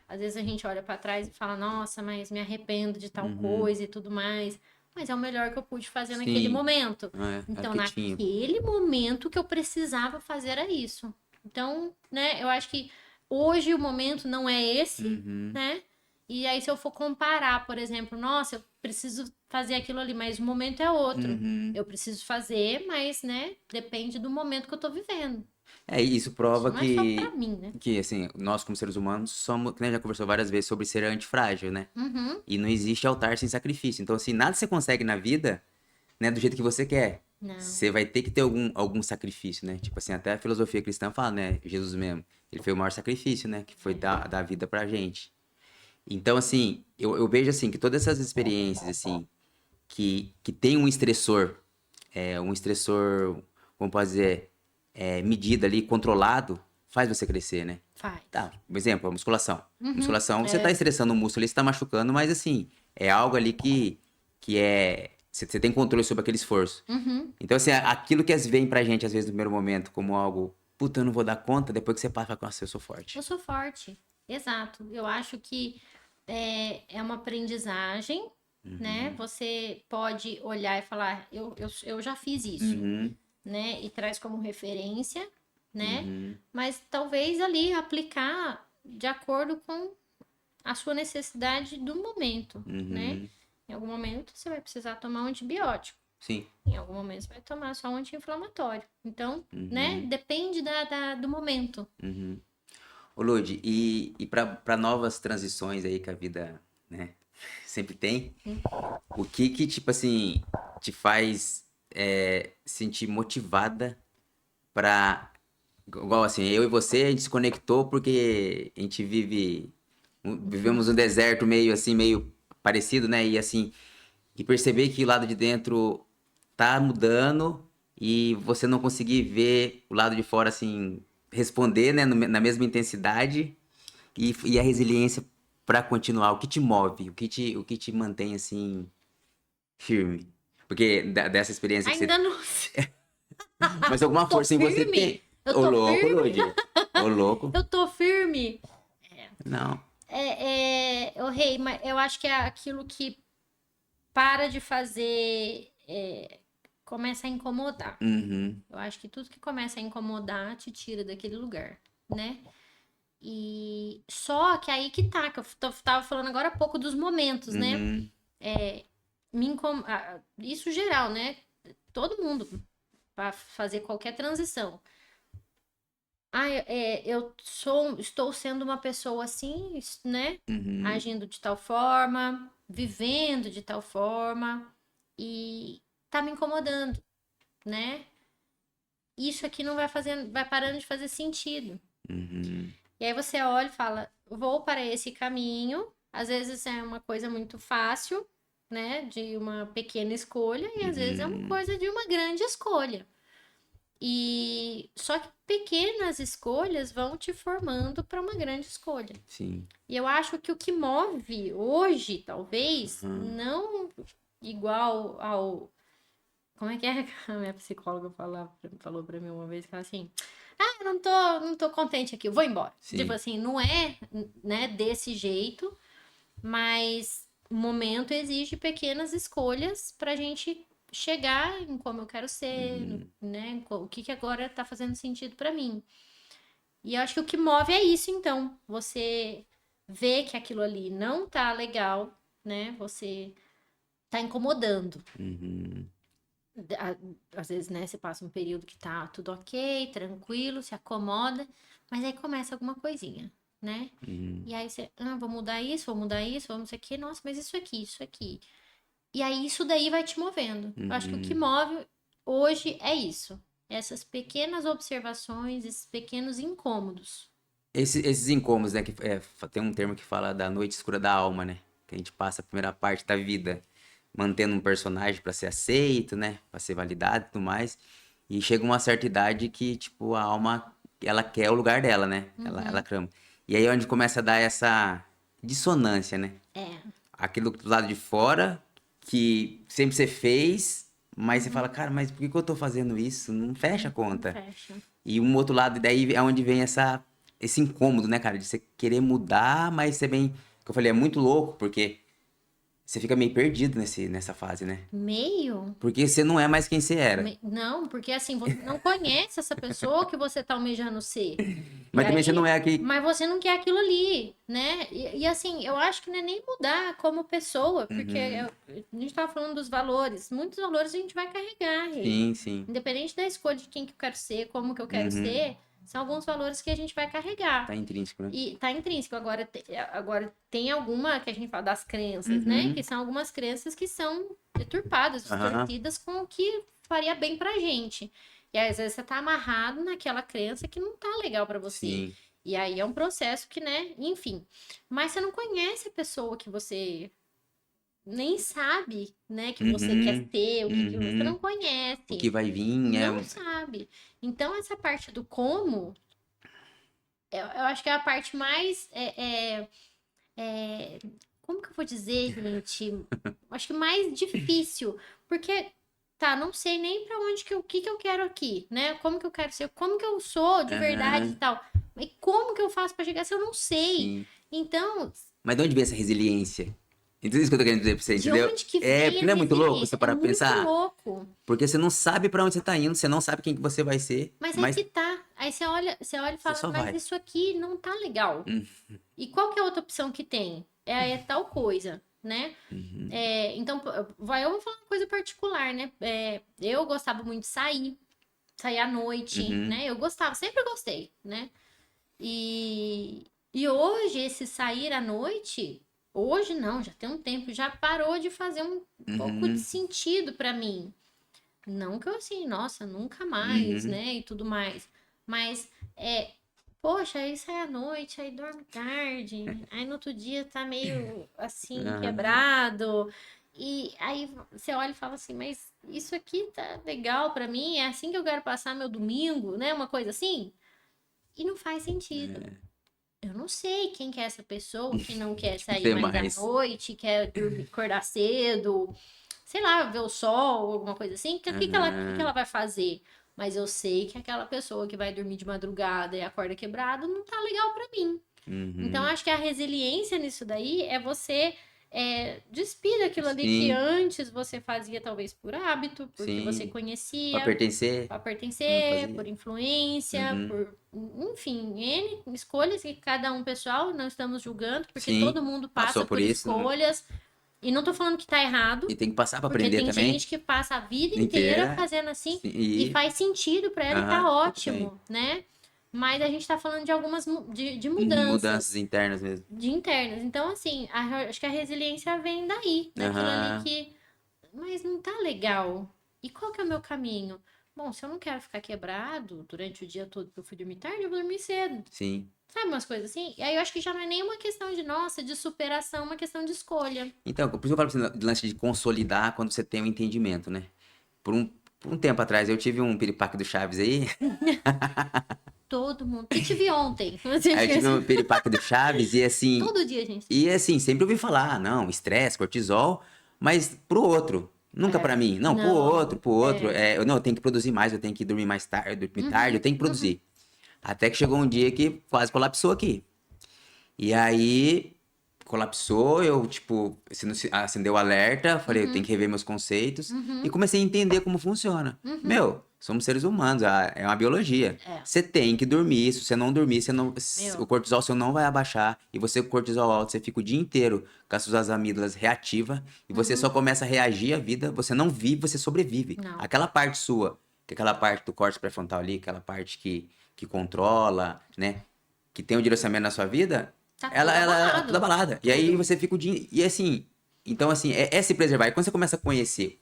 B: Às vezes a gente olha pra trás e fala, nossa, mas me arrependo de tal
A: Uhum.
B: coisa e tudo mais. Mas é o melhor que eu pude fazer naquele
A: Sim.
B: momento.
A: É o
B: Então,
A: que tinha.
B: naquele momento o que eu precisava fazer era isso. Então, né, eu acho que hoje o momento não é esse,
A: Uhum.
B: né? E aí, se eu for comparar, por exemplo, nossa, eu preciso fazer aquilo ali, mas o momento é outro.
A: Uhum.
B: Eu preciso fazer, mas, né, depende do momento que eu tô vivendo.
A: É, isso
B: Isso
A: prova
B: não é só pra mim, né?
A: que, assim, nós como seres humanos somos, que nem já conversou várias vezes sobre ser antifrágil, né?
B: Uhum.
A: E não existe altar sem sacrifício. Então, assim, nada você consegue na vida, né, do jeito que você quer.
B: Não.
A: Você vai ter que ter algum sacrifício, né? Tipo assim, até a filosofia cristã fala, né? Jesus mesmo. Ele foi o maior sacrifício, né? Que foi dar a vida pra gente. Então, assim, eu vejo, assim, que todas essas experiências, assim, que tem um estressor um estressor, como pode dizer, medido ali, controlado, faz você crescer, né?
B: Faz.
A: Tá, por exemplo, a musculação.
B: Uhum.
A: Musculação, você tá estressando o músculo ali, você tá machucando, mas assim, é algo ali que é. Você tem controle sobre aquele esforço.
B: Uhum.
A: Então, assim, aquilo que vem pra gente, às vezes, no primeiro momento, como algo, puta, eu não vou dar conta, depois que você passa, fala, nossa, eu sou forte.
B: Eu sou forte. Exato. Eu acho que é uma aprendizagem, né? Você pode olhar e falar, eu já fiz isso,
A: Uhum,
B: né? E traz como referência, né?
A: uhum,
B: Mas talvez ali aplicar de acordo com a sua necessidade do momento, né?
A: uhum.
B: Em algum momento você vai precisar tomar um antibiótico.
A: Sim.
B: Em algum momento você vai tomar só um anti-inflamatório. Então, né?
A: Uhum,
B: Depende do momento.
A: uhum. Ô, Lud, e pra novas transições aí que a vida, né, sempre tem, o que, tipo assim, te faz sentir motivada pra. Igual assim, eu e você, a gente se conectou porque a gente vivemos um deserto meio assim, meio parecido, né? E assim, e perceber que o lado de dentro tá mudando e você não conseguir ver o lado de fora assim, responder, né, na mesma intensidade e a resiliência pra continuar. O que te move? O que te mantém assim firme? Porque dessa experiência que você.
B: Ainda não sei.
A: Mas alguma
B: Tô
A: força em você
B: firme?
A: tem.
B: Eu
A: Ô
B: tô
A: louco,
B: firme?
A: Lud. Ô louco.
B: Eu tô firme?
A: Não.
B: Ô, Rei, mas eu acho que é aquilo que para de fazer, começa a incomodar.
A: Uhum.
B: Eu acho que tudo que começa a incomodar te tira daquele lugar, né? E só que aí que tá, que tava falando agora há pouco dos momentos, né?
A: Uhum.
B: Isso geral, né? Todo mundo, para fazer qualquer transição. Estou sendo uma pessoa assim, né?
A: Uhum.
B: Agindo de tal forma, vivendo de tal forma, e tá me incomodando, né? Isso aqui não vai fazendo, vai parando de fazer sentido.
A: Uhum.
B: E aí você olha e fala, vou para esse caminho. Às vezes é uma coisa muito fácil, né? De uma pequena escolha, e às vezes é uma
A: Uhum.
B: coisa de uma grande escolha. E só que pequenas escolhas vão te formando para uma grande escolha.
A: Sim.
B: E eu acho que o que move hoje, talvez,
A: Uhum.
B: não igual ao. Como é que é que a minha psicóloga falou pra mim uma vez? Que ela assim, eu não tô contente aqui, eu vou embora. Tipo
A: Sim.
B: assim, não é, né, desse jeito, mas o momento exige pequenas escolhas pra gente chegar em como eu quero ser,
A: Uhum.
B: né? O que que agora tá fazendo sentido pra mim. E eu acho que o que move é isso, então. Você vê que aquilo ali não tá legal, né? Você tá incomodando.
A: Uhum.
B: Às vezes, né, você passa um período que tá tudo ok, tranquilo, se acomoda, mas aí começa alguma coisinha, né?
A: Uhum.
B: E aí você, vou mudar isso, vamos isso aqui, nossa, mas isso aqui, isso aqui. E aí isso daí vai te movendo. Eu acho que o que
A: Uhum.
B: move hoje é isso. Essas pequenas observações, esses pequenos incômodos.
A: Esses incômodos, né? Tem um termo que fala da noite escura da alma, né? Que a gente passa a primeira parte da vida mantendo um personagem pra ser aceito, né? Pra ser validado e tudo mais. E chega uma certa idade que, tipo, a alma, ela quer o lugar dela, né? Ela
B: Uhum.
A: clama. E aí é onde começa a dar essa dissonância, né?
B: É.
A: Aquilo do lado de fora, que sempre você fez, mas você fala,
B: Uhum.
A: cara, mas por que que eu tô fazendo isso? Não fecha a
B: Não
A: conta.
B: fecha.
A: E um outro lado, daí é onde vem esse incômodo, né, cara? De você querer mudar, mas você bem. Que eu falei, é muito louco, porque você fica meio perdido nessa fase, né?
B: Meio?
A: Porque você não é mais quem você era.
B: Não, porque assim, você não conhece essa pessoa que você tá almejando ser. E
A: Mas também você não
B: aí,
A: é aqui.
B: mas você não quer aquilo ali, né? E assim, eu acho que não é nem mudar como pessoa, porque
A: Uhum.
B: a gente tava falando dos valores. Muitos valores a gente vai carregar, Rei.
A: Sim, sim.
B: Independente da escolha de quem que eu quero ser, como que eu quero
A: Uhum.
B: ser, são alguns valores que a gente vai carregar.
A: Tá intrínseco, né?
B: E tá intrínseco. Agora tem alguma que a gente fala das crenças, né? Que
A: Uhum.
B: são algumas crenças que são deturpadas,
A: Aham.
B: distorcidas com o que faria bem pra gente. E aí, às vezes você tá amarrado naquela crença que não tá legal pra você.
A: Sim.
B: E aí é um processo que, né? Enfim. Mas você não conhece a pessoa que você, nem sabe, né, que você quer
A: Uhum,
B: ser, o que que você
A: uhum.
B: não
A: O que
B: conhece,
A: vai vir
B: não sabe. Então, essa parte do como, eu acho que é a parte mais, é, como que eu vou dizer, gente? Eu acho que mais difícil, porque, tá, não sei nem pra onde que o que que eu quero aqui, né? Como que eu quero ser, como que eu sou de verdade e
A: Aham,
B: tal. Mas como que eu faço pra chegar se eu não sei?
A: sim.
B: Então,
A: Mas de onde vem essa resiliência? Então, isso que eu tô querendo dizer pra você,
B: de
A: entendeu?
B: onde que
A: É,
B: vem
A: porque
B: a
A: não é muito louco você
B: resiliência? É
A: parar pra
B: muito
A: pensar.
B: louco.
A: Porque você não sabe pra onde você tá indo, você não sabe quem que você vai ser,
B: Mas aí
A: mas
B: que tá. Aí você olha e
A: você
B: fala,
A: só
B: mas
A: vai.
B: isso aqui não tá legal.
A: Hum,
B: E qual que é a outra opção que tem? É tal coisa, né?
A: uhum,
B: Então, eu vou falar uma coisa particular, né? Eu gostava muito de sair à noite,
A: uhum,
B: né? Eu gostava, sempre gostei, né? E hoje, esse sair à noite, hoje não, já tem um tempo, já parou de fazer um pouco de
A: uhum,
B: sentido pra mim. Não que eu assim, nossa, nunca mais,
A: uhum,
B: né? E tudo mais. Mas poxa, aí sai à noite, aí dorme tarde, aí no outro dia tá meio assim,
A: aham,
B: quebrado. E aí você olha e fala assim, mas isso aqui tá legal pra mim, é assim que eu quero passar meu domingo, né? Uma coisa assim. E não faz sentido. Eu não sei quem que é essa pessoa que não quer sair
A: tem
B: mais à
A: mais.
B: noite, quer dormir, acordar cedo, sei lá, ver o sol, alguma coisa assim. O que ela
A: Aham,
B: vai fazer? Mas eu sei que aquela pessoa que vai dormir de madrugada e acorda quebrado não tá legal pra mim. Então,
A: uhum,
B: acho que a resiliência nisso daí é você despir daquilo ali que
A: sim,
B: antes você fazia, talvez por hábito, porque você
A: sim. Pra
B: conhecia,
A: pertencer,
B: para
A: não
B: pertencer,
A: fazia.
B: por influência,
A: Uhum,
B: enfim, N escolhas que cada um pessoal, não estamos julgando, porque
A: sim,
B: todo mundo
A: passou
B: passa
A: por
B: por
A: isso,
B: escolhas, e não tô falando que tá errado,
A: e tem que passar pra
B: porque
A: aprender
B: tem
A: também,
B: gente que passa a vida inteira
A: inteira,
B: fazendo assim
A: sim,
B: e
A: e,
B: faz sentido para ela e tá
A: aham, tudo bem.
B: ótimo, né? Mas a gente tá falando de algumas de
A: Uhum, mudanças
B: mudanças
A: internas mesmo.
B: de internas. Então, assim, acho que a resiliência vem daí, daquilo ali
A: Aham,
B: que, mas não tá legal. E qual que é o meu caminho? Bom, se eu não quero ficar quebrado durante o dia todo porque eu fui dormir tarde, eu vou dormir cedo.
A: sim.
B: Sabe umas coisas assim? E aí eu acho que já não é nenhuma questão de, nossa, de superação, uma questão de escolha.
A: Então, por isso que eu falo pra você, de lance de consolidar quando você tem um entendimento, né? Por um, por um tempo atrás, eu tive um piripaque do Chaves aí,
B: Todo mundo. Que tive ontem.
A: aí eu tive um piripaque do Chaves
B: Todo dia, gente.
A: e assim, sempre ouvi falar, não, estresse, cortisol, mas pro outro, nunca pra mim, não,
B: Não.
A: pro outro, não, eu tenho que produzir mais, eu tenho que dormir mais tarde, dormir tarde, eu
B: Uhum,
A: tenho que
B: uhum,
A: produzir. Até que chegou um dia que quase colapsou aqui. E aí colapsou, eu, tipo, acendeu o alerta, falei, eu tenho
B: uhum,
A: que rever meus conceitos e
B: uhum,
A: comecei a entender como funciona.
B: uhum.
A: Meu, somos seres humanos, é uma biologia.
B: É,
A: Você tem que dormir, se você não dormir, o
B: meu.
A: cortisol seu não vai abaixar. E você com o cortisol alto, você fica o dia inteiro com as suas amígdalas reativas e você só
B: Uhum.
A: começa a reagir à vida, você não vive, você sobrevive.
B: Não.
A: Aquela parte sua, que é aquela parte do córtex pré-frontal ali, aquela parte que controla, né? Que tem um direcionamento na sua vida,
B: Tá tudo
A: ela é toda
B: abalado.
A: balada. E aí
B: Tudo.
A: você fica o dia. E assim. Então, assim, é se preservar. E quando você começa a conhecer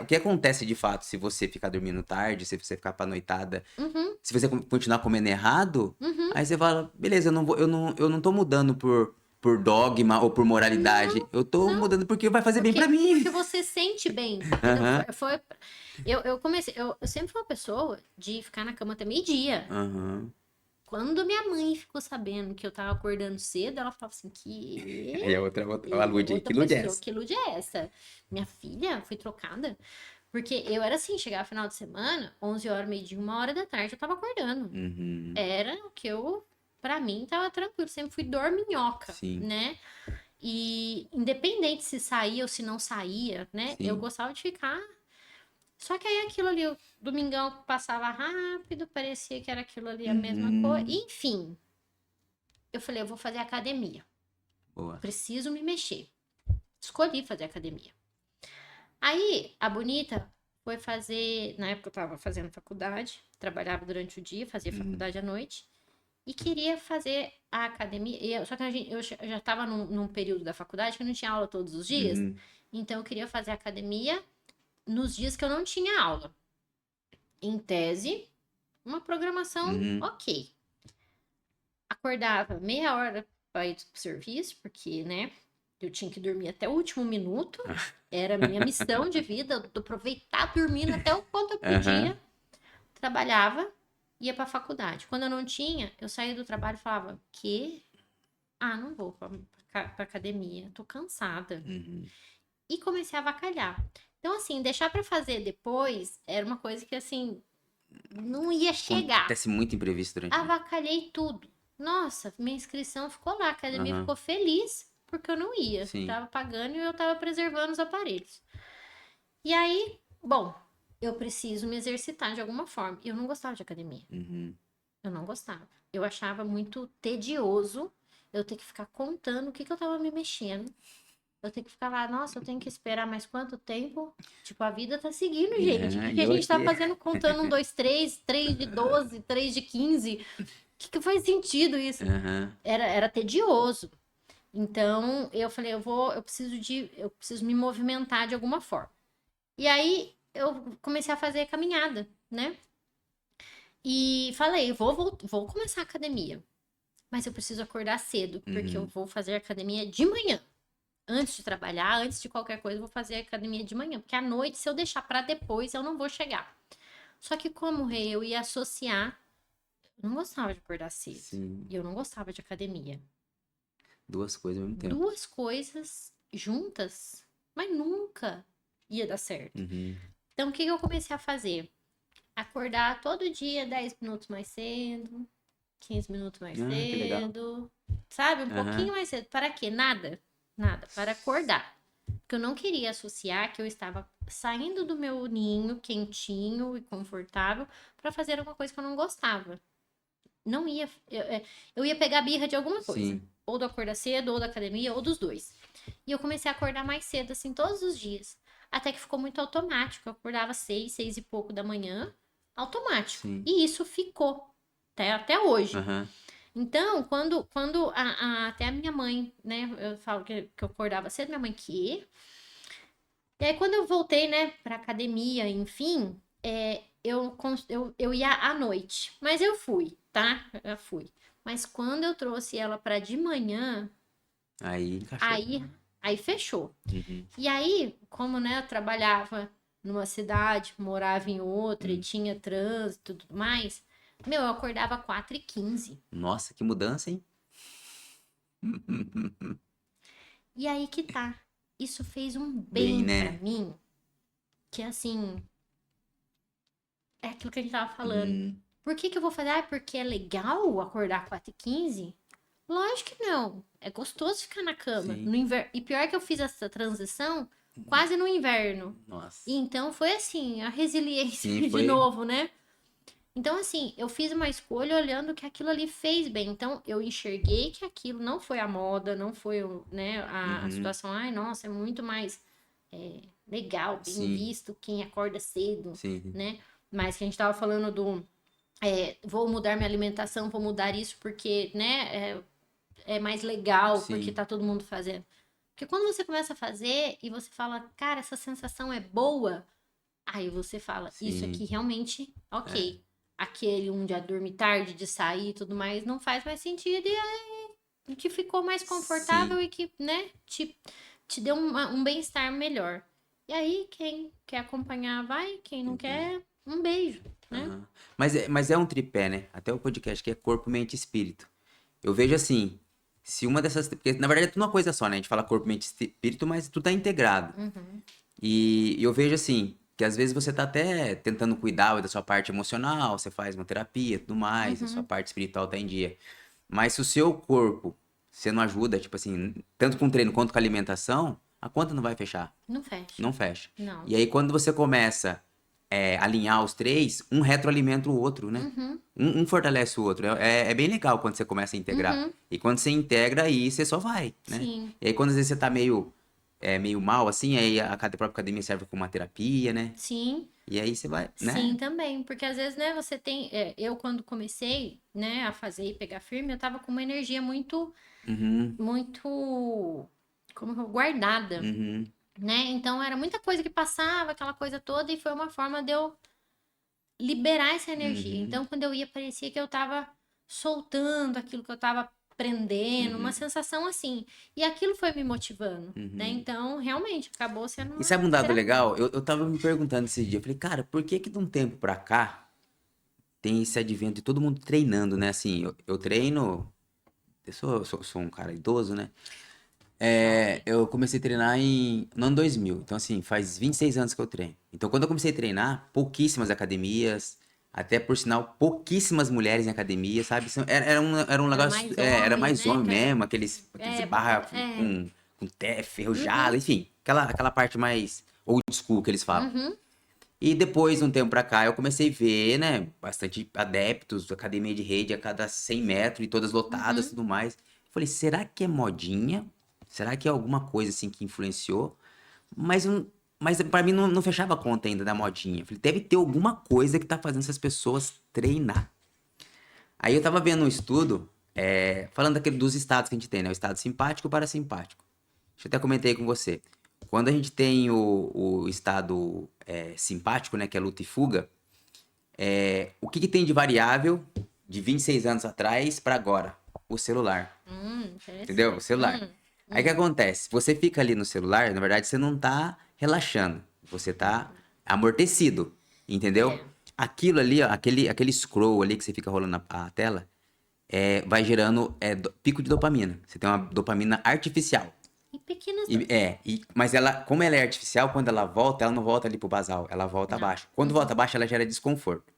A: o que acontece de fato se você ficar dormindo tarde, se você ficar pra noitada,
B: Uhum,
A: se você continuar comendo errado,
B: uhum.
A: aí você fala, beleza, eu não tô mudando por dogma ou por moralidade.
B: Não,
A: Eu tô
B: não.
A: mudando porque vai fazer bem pra
B: Porque
A: mim.
B: você sente bem, entendeu?
A: Aham,
B: Eu comecei, eu sempre fui uma pessoa de ficar na cama até meio-dia.
A: aham.
B: Quando minha mãe ficou sabendo que eu tava acordando cedo, ela falava assim,
A: Aí a outra alude aí,
B: outra
A: que luz é
B: pessoa,
A: essa?
B: que ilude é essa? Minha filha foi trocada. Porque eu era assim, chegava final de semana, 11 horas, meio-dia, 1 hora da tarde, eu tava acordando.
A: Uhum,
B: Era o que pra mim, tava tranquilo. Sempre fui dorminhoca,
A: sim,
B: né? E independente se saía ou se não saía, né? Eu
A: sim.
B: gostava de ficar. Só que aí aquilo ali, o domingão passava rápido, parecia que era aquilo ali a mesma coisa.
A: Uhum,
B: Enfim, eu falei, eu vou fazer academia.
A: boa.
B: Preciso me mexer. Escolhi fazer academia. Aí, a Bonita foi fazer. Na época eu tava fazendo faculdade, trabalhava durante o dia, fazia
A: Uhum,
B: faculdade à noite. E queria fazer a academia. Só que eu já estava num período da faculdade que eu não tinha aula todos os dias.
A: uhum,
B: Então eu queria fazer academia nos dias que eu não tinha aula. Em tese, uma programação
A: uhum.
B: ok. Acordava meia hora para ir pro serviço, porque, né? Eu tinha que dormir até o último minuto. Era a minha missão de vida, aproveitar dormindo até o quanto eu
A: Aham.
B: podia. Trabalhava, ia pra faculdade. Quando eu não tinha, eu saía do trabalho e falava, que? Ah, não vou pra academia, tô cansada.
A: Uhum.
B: E comecei a avacalhar. Então, assim, deixar pra fazer depois era uma coisa que, assim, não ia chegar.
A: Acontece muito imprevisto durante o dia.
B: Avacalhei tudo. Nossa, minha inscrição ficou lá, a academia
A: Aham.
B: ficou feliz porque eu não ia.
A: Sim.
B: Tava pagando e eu tava preservando os aparelhos. E aí, bom, eu preciso me exercitar de alguma forma. Eu não gostava de academia.
A: Uhum.
B: Eu não gostava. Eu achava muito tedioso eu ter que ficar contando o que eu tava me mexendo. Eu tenho que ficar lá, nossa, eu tenho que esperar mais quanto tempo? Tipo, a vida tá seguindo, gente. O
A: É,
B: que
A: e
B: a
A: eu
B: gente tá
A: aqui.
B: fazendo contando 1, 2, 3, 3 de 12, 3 de 15? O que faz sentido isso?
A: Aham.
B: Era tedioso. Então, eu falei, eu preciso me movimentar de alguma forma. E aí, eu comecei a fazer caminhada, né? E falei, vou começar a academia. Mas eu preciso acordar cedo, porque eu
A: Uhum.
B: vou fazer academia de manhã. Antes de trabalhar, antes de qualquer coisa, eu vou fazer academia de manhã. Porque à noite, se eu deixar pra depois, eu não vou chegar. Só que como, Rei, eu ia associar, eu não gostava de acordar cedo.
A: Sim.
B: E eu não gostava de academia.
A: Duas coisas ao mesmo tempo.
B: Duas coisas juntas, mas nunca ia dar certo.
A: Uhum.
B: Então, o que eu comecei a fazer? Acordar todo dia 10 minutos mais cedo, 15 minutos mais
A: Ah, que legal.
B: cedo, sabe? Um
A: Aham.
B: pouquinho mais cedo. Para quê? Nada. Nada. Para acordar. Porque eu não queria associar que eu estava saindo do meu ninho quentinho e confortável para fazer alguma coisa que eu não gostava. Não ia. Eu ia pegar birra de alguma coisa.
A: Sim.
B: Ou do acordar cedo, ou da academia, ou dos dois. E eu comecei a acordar mais cedo, assim, todos os dias. Até que ficou muito automático. Eu acordava 6, 6 e pouco da manhã, automático.
A: Sim.
B: E isso ficou até hoje.
A: Aham.
B: Então, quando até a minha mãe, né, eu falo que eu acordava cedo, minha mãe, que? E aí, quando eu voltei, né, pra academia, enfim, eu ia à noite. Mas eu fui, tá? Eu fui. Mas quando eu trouxe ela pra de manhã,
A: Aí encaixou.
B: aí, aí fechou.
A: Uhum.
B: E aí, como, né, eu trabalhava numa cidade, morava em outra e
A: Hum.
B: tinha trânsito e tudo mais, meu, eu acordava 4h15.
A: Nossa, que mudança, hein?
B: E aí que tá. Isso fez um
A: Bem,
B: bem pra
A: né?
B: mim, que assim, é aquilo que a gente tava falando.
A: Uhum.
B: Por que que eu vou fazer? Ah, porque é legal acordar 4h15? Lógico que não. É gostoso ficar na cama.
A: Sim.
B: No inverno. E pior que eu fiz essa transição quase no inverno. E
A: Nossa.
B: então foi assim, a resiliência
A: Sim,
B: de
A: foi.
B: novo, né? Então, assim, eu fiz uma escolha olhando que aquilo ali fez bem. Então, eu enxerguei que aquilo não foi a moda, não foi, né, a
A: Uhum.
B: situação. Ai, nossa, é muito mais legal, bem
A: Sim.
B: visto quem acorda cedo,
A: Sim.
B: né? Mas que a gente tava falando vou mudar minha alimentação, vou mudar isso porque, né, é mais legal, porque
A: Sim.
B: tá todo mundo fazendo. Porque quando você começa a fazer e você fala, cara, essa sensação é boa, aí você fala, isso
A: Sim.
B: aqui realmente,
A: É.
B: ok. Aquele de dormir tarde, de sair e tudo mais, não faz mais sentido. E aí que ficou mais confortável
A: Sim.
B: e que, né, te deu um bem-estar melhor. E aí, quem quer acompanhar, vai. Quem não
A: Entendi.
B: quer, um beijo, né?
A: Aham. Mas é um tripé, né? Até o podcast que é corpo, mente e espírito. Eu vejo assim, se uma dessas. Porque na verdade é tudo uma coisa só, né? A gente fala corpo, mente e espírito, mas tudo tá integrado.
B: Uhum,
A: E eu vejo assim, que às vezes você tá até tentando cuidar da sua parte emocional, você faz uma terapia e tudo mais, a sua
B: uhum.
A: parte espiritual tá em dia. Mas se o seu corpo, você não ajuda, tipo assim, tanto com treino quanto com alimentação, a conta não vai fechar.
B: Não fecha.
A: Não fecha.
B: Não.
A: E aí quando você começa alinhar os três, um retroalimenta o outro, né?
B: Uhum,
A: Um fortalece o outro. É bem legal quando você começa a integrar.
B: uhum.
A: E quando você integra, aí você só vai, né?
B: Sim,
A: E aí quando às vezes você tá meio mal, assim, aí a própria academia serve como uma terapia, né?
B: sim.
A: E aí você vai,
B: Sim,
A: né?
B: também, porque às vezes, né, você tem, eu quando comecei, né, a fazer e pegar firme, eu tava com uma energia muito,
A: Uhum,
B: muito, guardada,
A: uhum,
B: né? Então era muita coisa que passava, aquela coisa toda, e foi uma forma de eu liberar essa energia.
A: uhum.
B: Então, quando eu ia, parecia que eu tava soltando aquilo que eu tava, aprendendo, uma sensação assim. E aquilo foi me motivando, né? Então, realmente, acabou sendo
A: E sabe um dado
B: terapia.
A: legal? Eu tava me perguntando esse dia, eu falei, cara, por que que de um tempo pra cá tem esse advento de todo mundo treinando, né? Assim, eu treino, eu sou um cara idoso, né? Eu comecei a treinar no ano 2000. Então, assim, faz 26 anos que eu treino. Então, quando eu comecei a treinar, pouquíssimas academias, até por sinal, pouquíssimas mulheres em academia, sabe? Era um
B: Era
A: negócio,
B: mais
A: era
B: homem,
A: mais
B: né?
A: homem mesmo, aqueles barra
B: É.
A: com ferro, jala, enfim, aquela parte mais old school que eles falam.
B: Uhum.
A: E depois, de um tempo pra cá, eu comecei a ver, né, bastante adeptos, academia de rede a cada 100 metros e todas lotadas e tudo mais. Falei, será que é modinha? Será que é alguma coisa assim que influenciou? Mas, mas para mim não fechava a conta ainda da modinha. Falei, deve ter alguma coisa que tá fazendo essas pessoas treinar. Aí eu tava vendo um estudo, falando dos estados que a gente tem, né? O estado simpático e o parasimpático. Deixa eu até comentei com você. Quando a gente tem o estado simpático, né, que é luta e fuga, o que tem de variável de 26 anos atrás para agora? O celular, entendeu? O
B: Interessante.
A: celular. Aí o que acontece? Você fica ali no celular, na verdade você não tá relaxando, você tá amortecido, entendeu?
B: É.
A: Aquilo ali, ó, aquele scroll ali que você fica rolando a tela, vai gerando pico de dopamina. Você tem uma dopamina artificial.
B: E pequenas.
A: Mas como ela é artificial, quando ela volta, ela não volta ali pro basal, ela volta
B: Não.
A: abaixo. Quando volta abaixo, ela gera desconforto.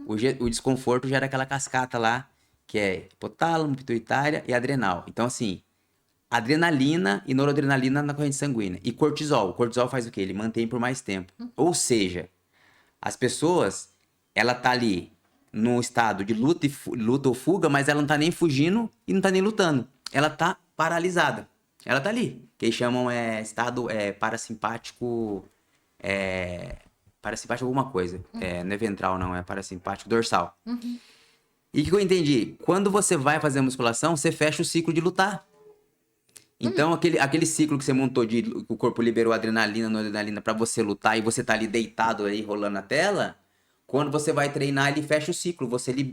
A: O desconforto gera aquela cascata lá, que é hipotálamo, pituitária e adrenal. Então, assim, adrenalina e noradrenalina na corrente sanguínea. E cortisol. O cortisol faz o quê? Ele mantém por mais tempo. Ou seja, as pessoas, ela tá ali num estado de luta ou fuga, mas ela não tá nem fugindo e não tá nem lutando. Ela tá paralisada. Ela tá ali. Que eles chamam estado parasimpático. Parasimpático alguma coisa. Não é ventral, não, é parasimpático dorsal. E o que eu entendi? Quando você vai fazer musculação, você fecha o ciclo de lutar. Então, aquele ciclo que você montou de o corpo liberou adrenalina, noradrenalina pra você lutar e você tá ali deitado aí rolando a tela, quando você vai treinar, ele fecha o ciclo.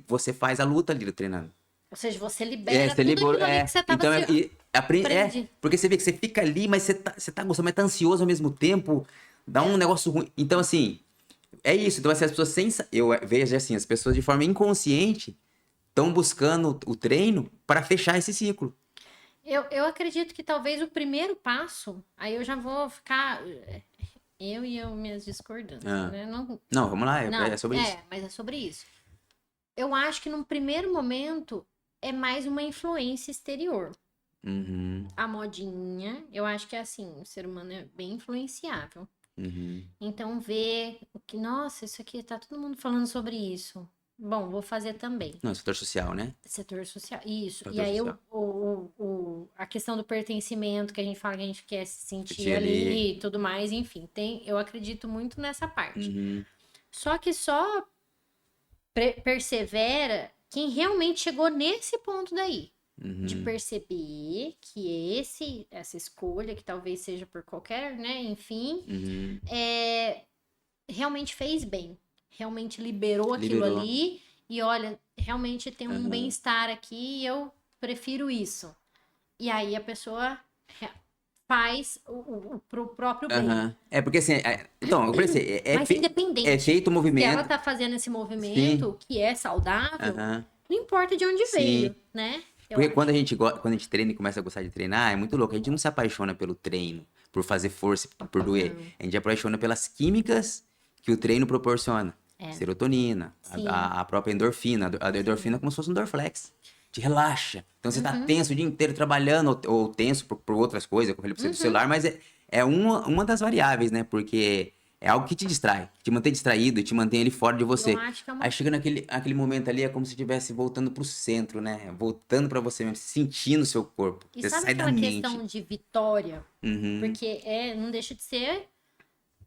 A: Você faz a luta ali treinando.
B: Ou seja, você libera
A: Você
B: tudo
A: liberou.
B: aquilo ali que você tava
A: Então,
B: se prendi.
A: porque você vê que você fica ali, mas você tá gostando, mas tá ansioso ao mesmo tempo. Dá um negócio ruim. Então, assim, é isso. Então, assim, as pessoas eu vejo assim, as pessoas de forma inconsciente estão buscando o treino para fechar esse ciclo.
B: Eu acredito que talvez o primeiro passo, aí eu já vou ficar. Minhas discordâncias,
A: Ah.
B: né? Não,
A: Não, vamos lá,
B: não,
A: é sobre isso.
B: mas é sobre isso. Eu acho que num primeiro momento é mais uma influência exterior.
A: Uhum,
B: A modinha, eu acho que é assim, o ser humano é bem influenciável.
A: uhum.
B: Então ver o que, nossa, isso aqui tá todo mundo falando sobre isso. Bom, vou fazer também.
A: Não, setor social, né?
B: Setor social, isso. E
A: Fator
B: aí
A: social.
B: a questão do pertencimento, que a gente fala que a gente quer se sentir
A: Sentir
B: ali
A: ali.
B: e tudo mais, enfim, eu acredito muito nessa parte.
A: Uhum,
B: Só que só persevera quem realmente chegou nesse ponto daí. De
A: uhum,
B: perceber que essa escolha, que talvez seja por qualquer, né, enfim,
A: uhum.
B: realmente fez bem. Realmente liberou aquilo
A: Liberou.
B: ali e olha, realmente tem um
A: Aham.
B: bem-estar aqui e eu prefiro isso. E aí a pessoa faz pro próprio bem.
A: Aham. Porque assim, então, eu falei assim,
B: Mas
A: é
B: independente,
A: feito o
B: se ela
A: movimento.
B: tá fazendo esse
A: Sim,
B: movimento que é saudável,
A: aham,
B: não importa de onde
A: sim.
B: veio, né? Eu
A: Porque
B: acho.
A: quando a gente treina e começa a gostar de treinar, é muito louco. A gente não se apaixona pelo treino, por fazer força, por doer.
B: Não.
A: A gente se apaixona pelas químicas que o treino proporciona.
B: É.
A: Serotonina,
B: Sim.
A: a própria endorfina. A endorfina é como se fosse um Dorflex. Te relaxa. Então você tá tenso o dia inteiro trabalhando, ou tenso por outras coisas, como eu falei pra você do celular, mas é uma das variáveis, né? Porque é algo que te distrai, te mantém distraído e te mantém ali fora de
B: Eu
A: você.
B: acho que é
A: Aí
B: uma.
A: chega aquele momento ali, é como se estivesse voltando pro centro, né? Voltando pra você mesmo, sentindo o seu corpo.
B: E
A: Você
B: sabe
A: sai da
B: aquela
A: mente.
B: questão de vitória?
A: Uhum,
B: Porque não deixa de ser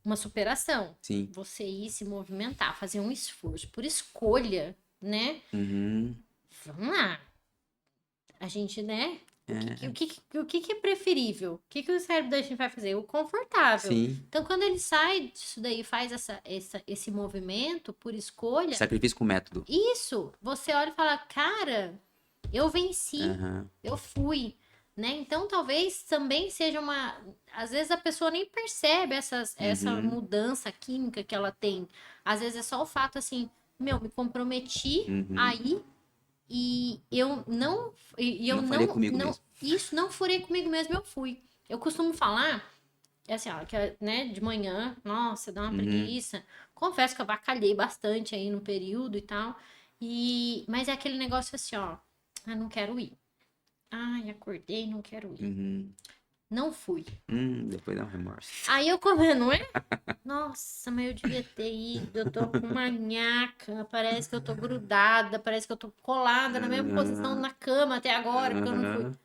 B: uma superação.
A: sim.
B: Você ir se movimentar, fazer um esforço por escolha, né?
A: Uhum,
B: Vamos lá. A gente, né?
A: é,
B: O que é preferível? O que o cérebro da gente vai fazer? O confortável.
A: sim.
B: Então, quando ele sai disso daí e faz esse movimento por escolha,
A: Sacrifício com método.
B: isso, você olha e fala, cara, Eu venci,
A: Aham.
B: eu fui, né? Então talvez também seja às vezes a pessoa nem percebe essa
A: Uhum.
B: mudança química que ela tem. Às vezes é só o fato assim, meu, me comprometi
A: Uhum.
B: aí e eu
A: Não falei comigo mesmo.
B: isso não furei comigo mesmo, eu fui. Eu costumo falar, é assim, ó, que, né, de manhã, nossa, dá uma
A: Uhum.
B: preguiça. Confesso que eu avacalhei bastante aí no período e tal. Mas é aquele negócio assim, ó, eu não quero ir. Ai, acordei, não quero ir.
A: Uhum.
B: Não fui.
A: Depois dá um remorso.
B: Aí eu comendo, não é? Nossa, mas eu devia ter ido. Eu tô com uma nhaca, parece que eu tô grudada, parece que eu tô colada na mesma posição
A: Aham.
B: na cama até agora, porque eu não fui.
A: Aham.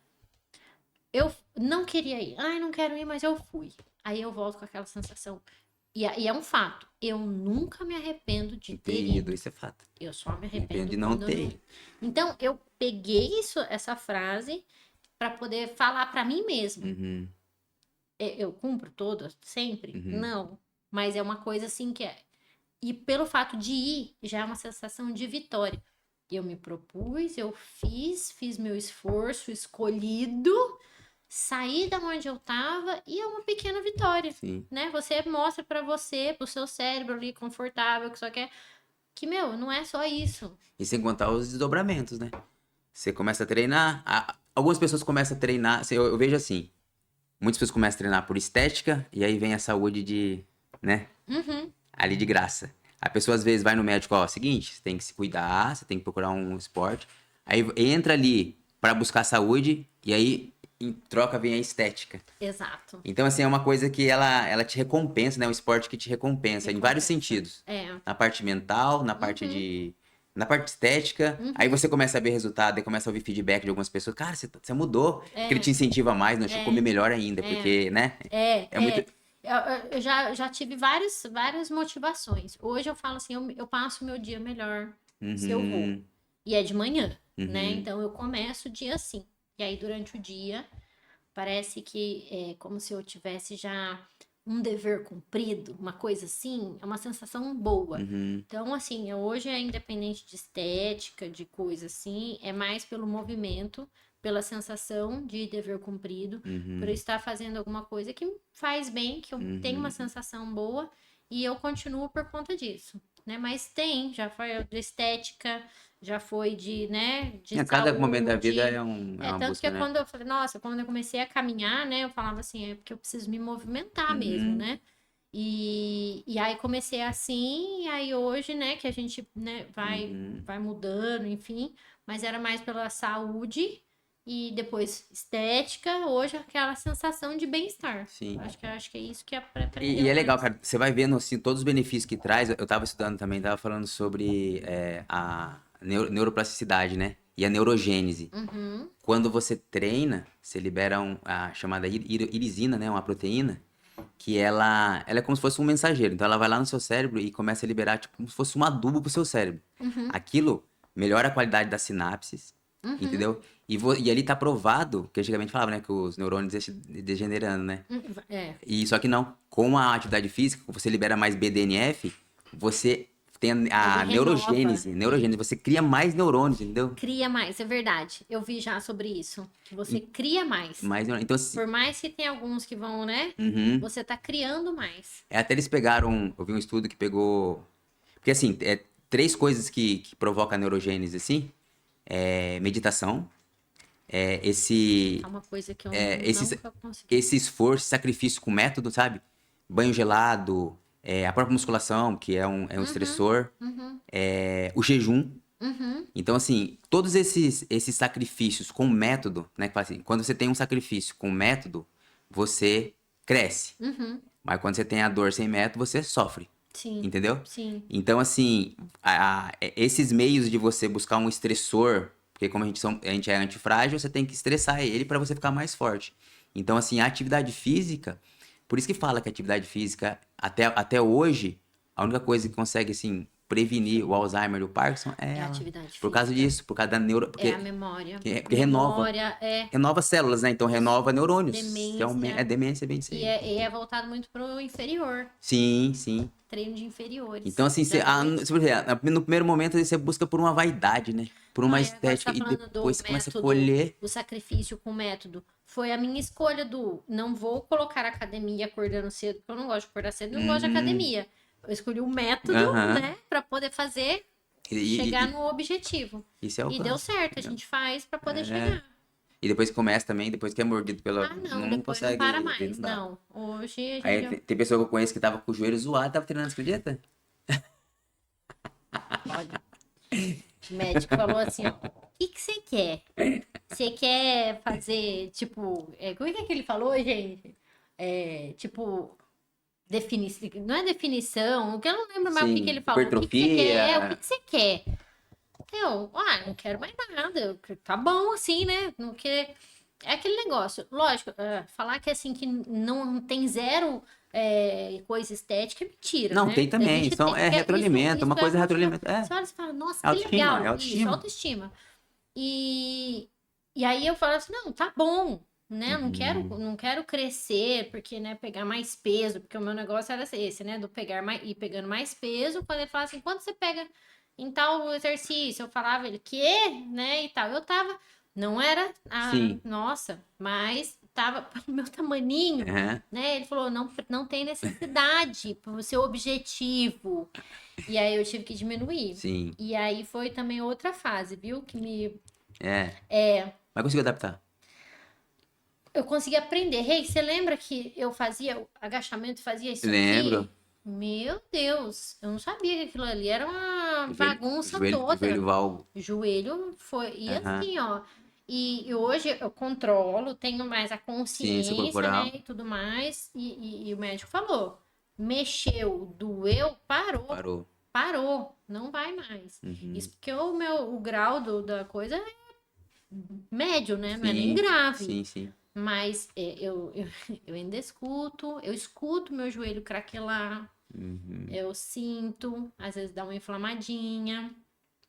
B: Eu não queria ir. Ai, não quero ir, mas eu fui. Aí eu volto com aquela sensação. E é um fato. Eu nunca me arrependo de ter
A: Ter ido,
B: ido.
A: isso é fato.
B: Eu só me
A: Me arrependo
B: arrependo
A: de não
B: quando eu
A: ter
B: não.
A: ido.
B: Então, eu peguei essa frase para poder falar para mim mesma.
A: Uhum.
B: Eu cumpro todas sempre?
A: Uhum.
B: Não. Mas é uma coisa assim que é. E pelo fato de ir, já é uma sensação de vitória. Eu me propus, eu fiz meu esforço escolhido, saí da onde eu tava e é uma pequena vitória,
A: Sim.
B: né? Você mostra pra você, pro seu cérebro ali confortável, que só quer que, meu, não é só isso.
A: E sem contar os desdobramentos, né? Você começa a treinar. Algumas pessoas começam a treinar. Eu vejo assim. Muitas pessoas começam a treinar por estética. E aí vem a saúde de, né?
B: Uhum,
A: Ali de graça. A pessoa às vezes vai no médico, ó, seguinte, você tem que se cuidar, você tem que procurar um esporte. Aí entra ali pra buscar saúde e aí em troca vem a estética.
B: exato.
A: Então assim, é uma coisa que ela te recompensa, né? Um esporte que te recompensa em vários
B: Recompensa.
A: sentidos.
B: É.
A: Na parte mental,
B: Uhum,
A: na parte estética. Aí
B: uhum.
A: você começa a ver resultado, aí começa a ouvir feedback de algumas pessoas. Cara, você mudou. Porque ele
B: É,
A: te incentiva mais, né? Deixa eu comer
B: é,
A: melhor ainda,
B: é.
A: porque, né? É
B: É,
A: muito.
B: é. Eu já tive várias motivações. Hoje eu falo assim, eu passo o meu dia melhor se eu vou.
A: Uhum,
B: E é de manhã, né?
A: uhum,
B: Então eu começo o dia assim. E aí durante o dia parece que é como se eu tivesse já um dever cumprido, uma coisa assim, é uma sensação boa.
A: uhum,
B: Então, assim, hoje é independente de estética, de coisa assim, é mais pelo movimento, pela sensação de dever cumprido, por eu
A: uhum,
B: estar fazendo alguma coisa que me faz bem, que eu tenho uma
A: uhum.
B: sensação boa e eu continuo por conta disso, né? Mas já foi de estética, já foi de, né, de
A: A cada momento da vida
B: saúde.
A: é uma
B: Tanto que
A: busca, né?
B: quando eu falei, nossa, quando eu comecei a caminhar, né, eu falava assim, é porque eu preciso me movimentar mesmo,
A: Uhum,
B: né? E aí comecei assim, e aí hoje, né, que a gente, né,
A: uhum.
B: vai mudando, enfim, mas era mais pela saúde e depois estética, hoje aquela sensação de bem-estar.
A: Sim.
B: Acho que é isso que
A: E
B: aprendeu
A: é legal,
B: mais.
A: cara. Você vai vendo assim, todos os benefícios que traz. Eu tava estudando também, tava falando sobre a neuroplasticidade, né? E a neurogênese.
B: Uhum,
A: Quando você treina, você libera a chamada irisina, né? Uma proteína, que ela é como se fosse um mensageiro. Então ela vai lá no seu cérebro e começa a liberar, tipo, como se fosse um adubo pro seu cérebro.
B: uhum,
A: Aquilo melhora a qualidade das sinapses,
B: uhum,
A: entendeu? E ali tá provado, que antigamente falava, né? Que os neurônios degenerando, né?
B: é,
A: E só que não, com a atividade física, você libera mais BDNF, você tem
B: ele
A: a
B: renova,
A: neurogênese, você cria mais neurônios, entendeu?
B: cria mais, é verdade. Eu vi já sobre isso, que você cria mais.
A: Mais neurônios. Então,
B: Por mais que tenha alguns que vão, né?
A: uhum.
B: Você tá criando mais.
A: Até eles pegaram, eu vi um estudo que pegou, porque assim, três coisas que provocam a neurogênese, assim, meditação, é esse,
B: É uma coisa que eu
A: esse,
B: nunca consegui.
A: esse esforço, sacrifício com método, sabe? Banho gelado, a própria musculação, que é um
B: Uhum,
A: estressor,
B: uhum,
A: o jejum.
B: uhum,
A: Então, assim, todos esses sacrifícios com método, né? Que fala assim, quando você tem um sacrifício com método, você cresce.
B: uhum.
A: Mas quando você tem a dor sem método, você sofre.
B: Sim,
A: Entendeu?
B: sim.
A: Então, assim, esses meios de você buscar um estressor, porque como a gente é antifrágil, você tem que estressar ele para você ficar mais forte. Então, assim, a atividade física, por isso que fala que a atividade física, até hoje, a única coisa que consegue, assim, prevenir o Alzheimer e o Parkinson é
B: É
A: ela.
B: atividade
A: Por causa
B: física.
A: disso, por causa da neuro...
B: É a
A: Porque,
B: memória.
A: porque renova.
B: Memória é
A: Renova células, né? Então renova neurônios.
B: demência.
A: É demência, bem isso aí.
B: E é voltado muito pro inferior.
A: Sim, sim.
B: Treino de inferiores.
A: Então, assim,
B: Já viu isso?
A: no primeiro momento você busca por uma vaidade, né? Por uma
B: Não, e agora você
A: estética,
B: tá
A: e
B: falando do
A: depois você começa a
B: método,
A: colher.
B: do sacrifício com o método. Foi a minha escolha do não vou colocar academia acordando cedo, porque eu não gosto de acordar cedo, eu não gosto de academia. Eu escolhi o método,
A: Aham.
B: né, pra poder fazer,
A: E,
B: chegar
A: e,
B: no objetivo.
A: e se
B: E deu
A: alcança.
B: certo, a gente faz pra poder
A: É.
B: chegar.
A: E depois que começa também, depois que é mordido pela.
B: Ah, não,
A: Não
B: depois não
A: consegue.
B: para
A: Não
B: mais,
A: dá.
B: não. Hoje a
A: Aí
B: gente,
A: tem pessoa que eu conheço que tava com o joelho zoado, tava treinando, você acredita?
B: olha, o médico falou assim, ó, o que que você quer? Você quer fazer, tipo, como é que ele falou, gente? Tipo, não é definição, o que eu não lembro mais o que que
A: Sim,
B: ele falou. O que que você quer? O que
A: hipertrofia.
B: que você quer? Não quero mais nada. Tá bom assim, né? Não que é aquele negócio. Lógico, falar que assim que não tem zero coisa estética é mentira,
A: Não,
B: né?
A: tem
B: A
A: também.
B: gente
A: Isso
B: tem,
A: é retroalimento,
B: isso
A: uma
B: é
A: coisa é
B: autoestima.
A: retroalimento. É,
B: Você olha e fala, nossa, que
A: autoestima, é
B: legal. Isso,
A: autoestima.
B: autoestima. E aí eu falo assim, não, tá bom, né? Eu
A: Uhum.
B: não quero crescer, porque, né, pegar mais peso, porque o meu negócio era esse, né? Do pegar mais e pegando mais peso. Quando ele fala assim, quando você pega em tal exercício, eu falava, ele, quê? Né? E tal. Eu tava, não era
A: Sim.
B: nossa, mas tava pro meu tamaninho,
A: Aham.
B: né? Ele falou, não tem necessidade pro seu objetivo. E aí eu tive que diminuir.
A: Sim.
B: E aí foi também outra fase, viu? Que me
A: É. Mas conseguiu adaptar.
B: eu consegui aprender. Hey, você lembra que eu fazia o agachamento, fazia isso
A: Lembro.
B: aqui? Meu Deus, eu não sabia que aquilo ali era uma
A: Joelho,
B: bagunça
A: joelho
B: toda.
A: valgo.
B: Joelho foi. E
A: Aham.
B: assim, ó. E hoje eu controlo, tenho mais a
A: Ciência
B: consciência, né?
A: corporal.
B: E tudo mais. E o médico falou: mexeu, doeu, parou.
A: Parou.
B: Parou, não vai mais.
A: Uhum.
B: Isso porque o grau da coisa é médio, né? Não é nem
A: Sim.
B: grave.
A: Sim, sim.
B: Mas eu ainda escuto, eu escuto meu joelho craquelar,
A: Uhum.
B: eu sinto, às vezes dá uma inflamadinha,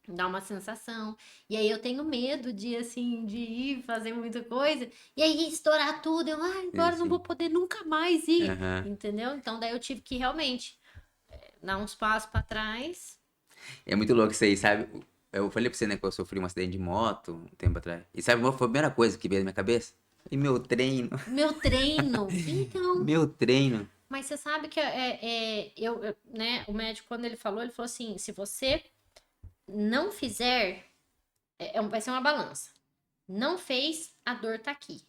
B: dá uma sensação. E aí eu tenho medo de, assim, de ir fazer muita coisa, e aí estourar tudo,
A: Sim,
B: agora eu não vou
A: sim.
B: poder nunca mais ir,
A: Aham.
B: entendeu? Então daí eu tive que realmente dar uns passos para trás.
A: É muito louco isso aí, sabe? Eu falei pra você, né, que eu sofri um acidente de moto um tempo atrás. E sabe qual foi a primeira coisa que veio na minha cabeça? E meu treino.
B: Meu treino, então.
A: Meu treino.
B: Mas você sabe que né, o médico, quando ele falou assim: se você não fizer, vai ser uma balança. Não fez, a dor tá aqui.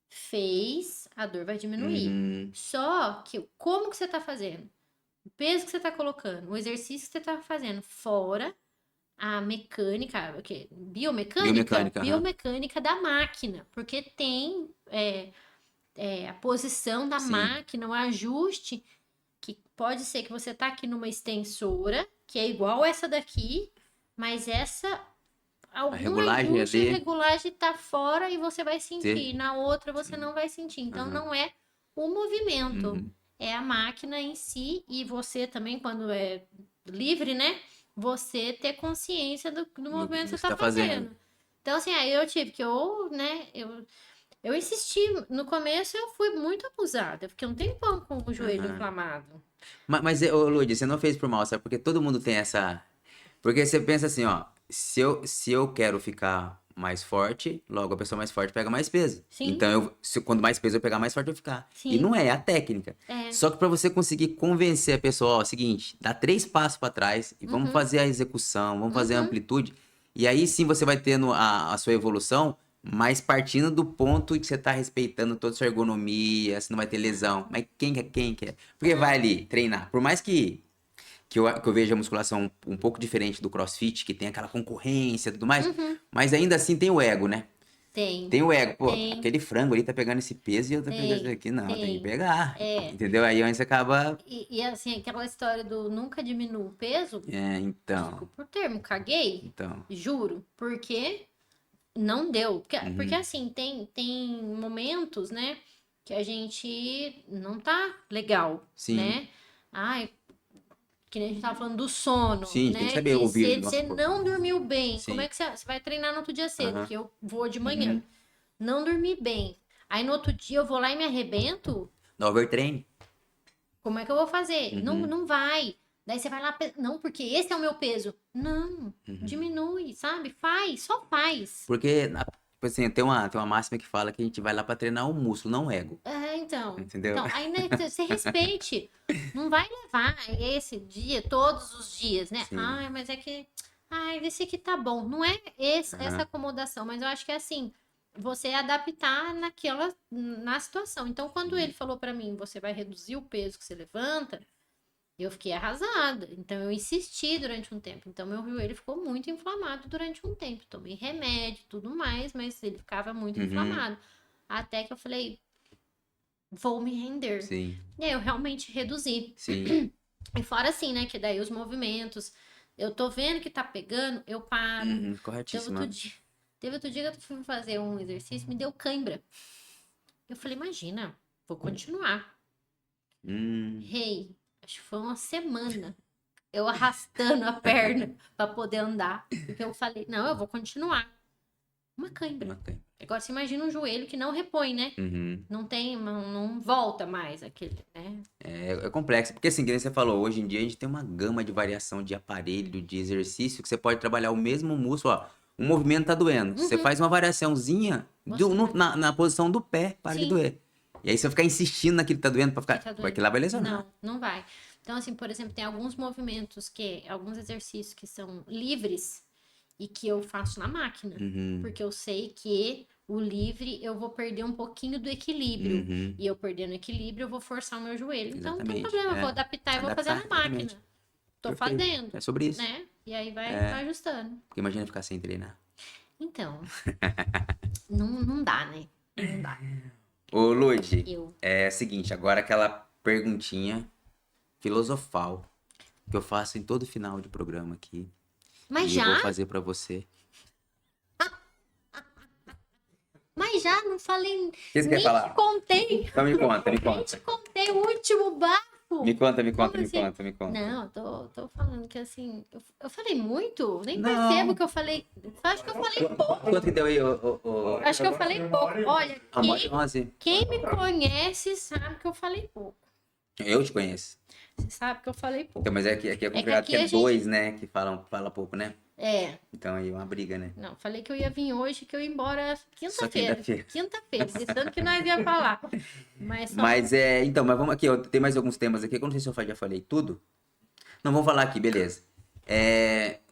B: Fez, a dor vai diminuir.
A: Uhum.
B: Só que como que você tá fazendo? O peso que você tá colocando, o exercício que você tá fazendo, fora a mecânica, o quê? Biomecânica?
A: Biomecânica, aham.
B: Biomecânica da máquina. Porque tem a posição da
A: Sim.
B: máquina, o ajuste, que pode ser que você tá aqui numa extensora, que é igual essa daqui, mas essa
A: A
B: algum
A: regulagem
B: ajuste,
A: ali.
B: regulagem tá fora e você vai sentir.
A: Ter.
B: Na outra você
A: Sim.
B: não vai sentir. Então
A: Aham.
B: não é o movimento,
A: Uhum.
B: é a máquina em si e você também quando é livre, né? Você ter consciência do
A: Do
B: movimento
A: que
B: que você
A: você
B: tá
A: tá fazendo.
B: fazendo. Então assim, aí eu tive que né, eu insisti, no começo eu fui muito abusada, eu fiquei um tempão com o joelho
A: Aham.
B: inflamado.
A: Mas, ô, Lud, você não fez por mal, sabe? Porque todo mundo tem essa. Porque você pensa assim, ó. Se eu quero ficar mais forte, logo a pessoa mais forte pega mais peso.
B: Sim,
A: Então, quando mais peso eu pegar, mais forte eu ficar. E
B: sim,
A: não é a técnica.
B: é.
A: Só que pra você conseguir convencer a pessoa, ó, é o seguinte, dá 3 passos pra trás e vamos
B: Uhum,
A: fazer a execução, vamos fazer a
B: uhum,
A: amplitude. E aí sim você vai tendo a sua evolução, mas partindo do ponto que você tá respeitando toda a sua ergonomia, você não vai ter lesão. Mas quem quer? Porque vai ali treinar. Por mais que eu veja a musculação um pouco diferente do CrossFit, que tem aquela concorrência e tudo mais,
B: uhum.
A: mas ainda assim tem o ego, né?
B: Tem,
A: Tem o ego. Pô,
B: tem,
A: aquele frango ali tá pegando esse peso e eu tô pegando isso
B: tem,
A: aqui. Não, tem que
B: tem.
A: pegar.
B: É.
A: Entendeu? Aí onde você acaba.
B: Assim, aquela história do nunca diminua o peso,
A: É, então.
B: desculpa o termo, caguei,
A: Então.
B: juro, porque não deu. Porque
A: Uhum.
B: assim, tem momentos, né, que a gente não tá legal,
A: Sim.
B: né? Ai, que nem a gente tava falando do sono,
A: Sim, tem que
B: né?
A: saber
B: Que
A: ouvir
B: se
A: o
B: você
A: nosso corpo.
B: não dormiu bem, como
A: Sim.
B: é que você vai treinar no outro dia cedo?
A: Aham.
B: Que eu vou de manhã.
A: Uhum.
B: Não dormi bem. Aí no outro dia eu vou lá e me arrebento.
A: No overtraining.
B: Como é que eu vou fazer? Não,
A: Uhum.
B: não vai. Daí você vai lá, não, porque esse é o meu peso. Não,
A: Uhum.
B: diminui, sabe? Faz, só faz.
A: Porque, tipo assim, tem uma máxima que fala que a gente vai lá pra treinar o músculo, não o ego.
B: É, então.
A: Entendeu?
B: Então, aí né, você respeite. Não vai levar esse dia, todos os dias, né?
A: Sim.
B: Ai, mas é que. Ai, esse aqui tá bom. Não é essa
A: Aham.
B: acomodação, mas eu acho que é assim. Você adaptar na situação. Então, quando ele falou pra mim, você vai reduzir o peso que você levanta, eu fiquei arrasada. Então, eu insisti durante um tempo. Então, meu joelho ficou muito inflamado durante um tempo. Tomei remédio, tudo mais, mas ele ficava muito
A: Uhum.
B: inflamado. Até que eu falei, vou me render.
A: Sim.
B: E aí eu realmente reduzi.
A: Sim.
B: E fora assim, né? Que daí os movimentos, eu tô vendo que tá pegando, eu paro.
A: Uhum.
B: Teve outro
A: Corretíssima.
B: dia, teve outro dia que eu fui fazer um exercício, me deu cãibra. Eu falei, imagina, vou continuar.
A: Hum.
B: Rei, acho que foi uma semana eu arrastando a perna pra poder andar. Porque eu falei, não, eu vou continuar. Uma cãibra.
A: Ok.
B: Agora você imagina um joelho que não repõe, né?
A: Uhum.
B: Não tem, não volta mais aquele, né?
A: É complexo, porque assim, que nem você falou, hoje em dia a gente tem uma gama de variação de aparelho, de exercício, que você pode trabalhar o mesmo músculo, ó. Um movimento tá doendo. Você
B: Uhum,
A: faz uma variaçãozinha
B: você vai.
A: na posição do pé, para de
B: Sim,
A: doer. E aí você ficar insistindo naquilo que tá doendo pra
B: que
A: ficar.
B: tá
A: Aquilo
B: doendo.
A: lá vai lesionar.
B: Não, não vai. Então, assim, por exemplo, tem alguns movimentos alguns exercícios que são livres e que eu faço na máquina.
A: Uhum.
B: Porque eu sei que o livre eu vou perder um pouquinho do equilíbrio.
A: Uhum.
B: E eu perdendo o equilíbrio, eu vou forçar o meu joelho. Então, não tem
A: Exatamente.
B: problema, eu vou
A: É.
B: adaptar e vou fazer
A: Adaptar,
B: na
A: exatamente.
B: máquina. Tô
A: Perfeito.
B: fazendo,
A: É sobre isso.
B: né? E aí vai
A: É.
B: ajustando.
A: Porque imagina ficar sem treinar.
B: Então, não dá, né? Não dá.
A: Ô, Lude,
B: Eu.
A: é o seguinte, agora aquela perguntinha filosofal que eu faço em todo final de programa aqui.
B: Mas
A: E eu vou
B: já?
A: fazer pra você.
B: Mas já não falei,
A: O que você quer
B: nem te
A: falar?
B: contei,
A: Então me conta, me
B: nem te
A: conta.
B: contei o último
A: Me
B: bafo.
A: conta, me
B: Como
A: conta, me
B: assim?
A: conta, me conta.
B: Não, tô falando que assim, eu falei muito, nem percebo
A: Não.
B: que eu falei. Acho que eu falei pouco.
A: Quanto que deu aí, ô...
B: Acho que eu falei pouco. Olha,
A: Amor, 11.
B: quem me conhece sabe que eu falei pouco.
A: Eu te conheço.
B: Você sabe que eu falei pouco.
A: Então, mas aqui é
B: É que
A: complicado,
B: aqui
A: que é
B: a gente.
A: dois, né, que fala pouco, né?
B: É,
A: Então aí é uma briga, né?
B: não, falei que eu ia vir hoje, que eu ia embora
A: Só
B: quinta-feira.
A: quinta-feira.
B: Quinta-feira, de tanto que nós ia falar. Mas só.
A: Mas então, mas vamos aqui, tem mais alguns temas aqui, que eu não sei se eu já falei tudo. Não, vamos falar aqui, beleza.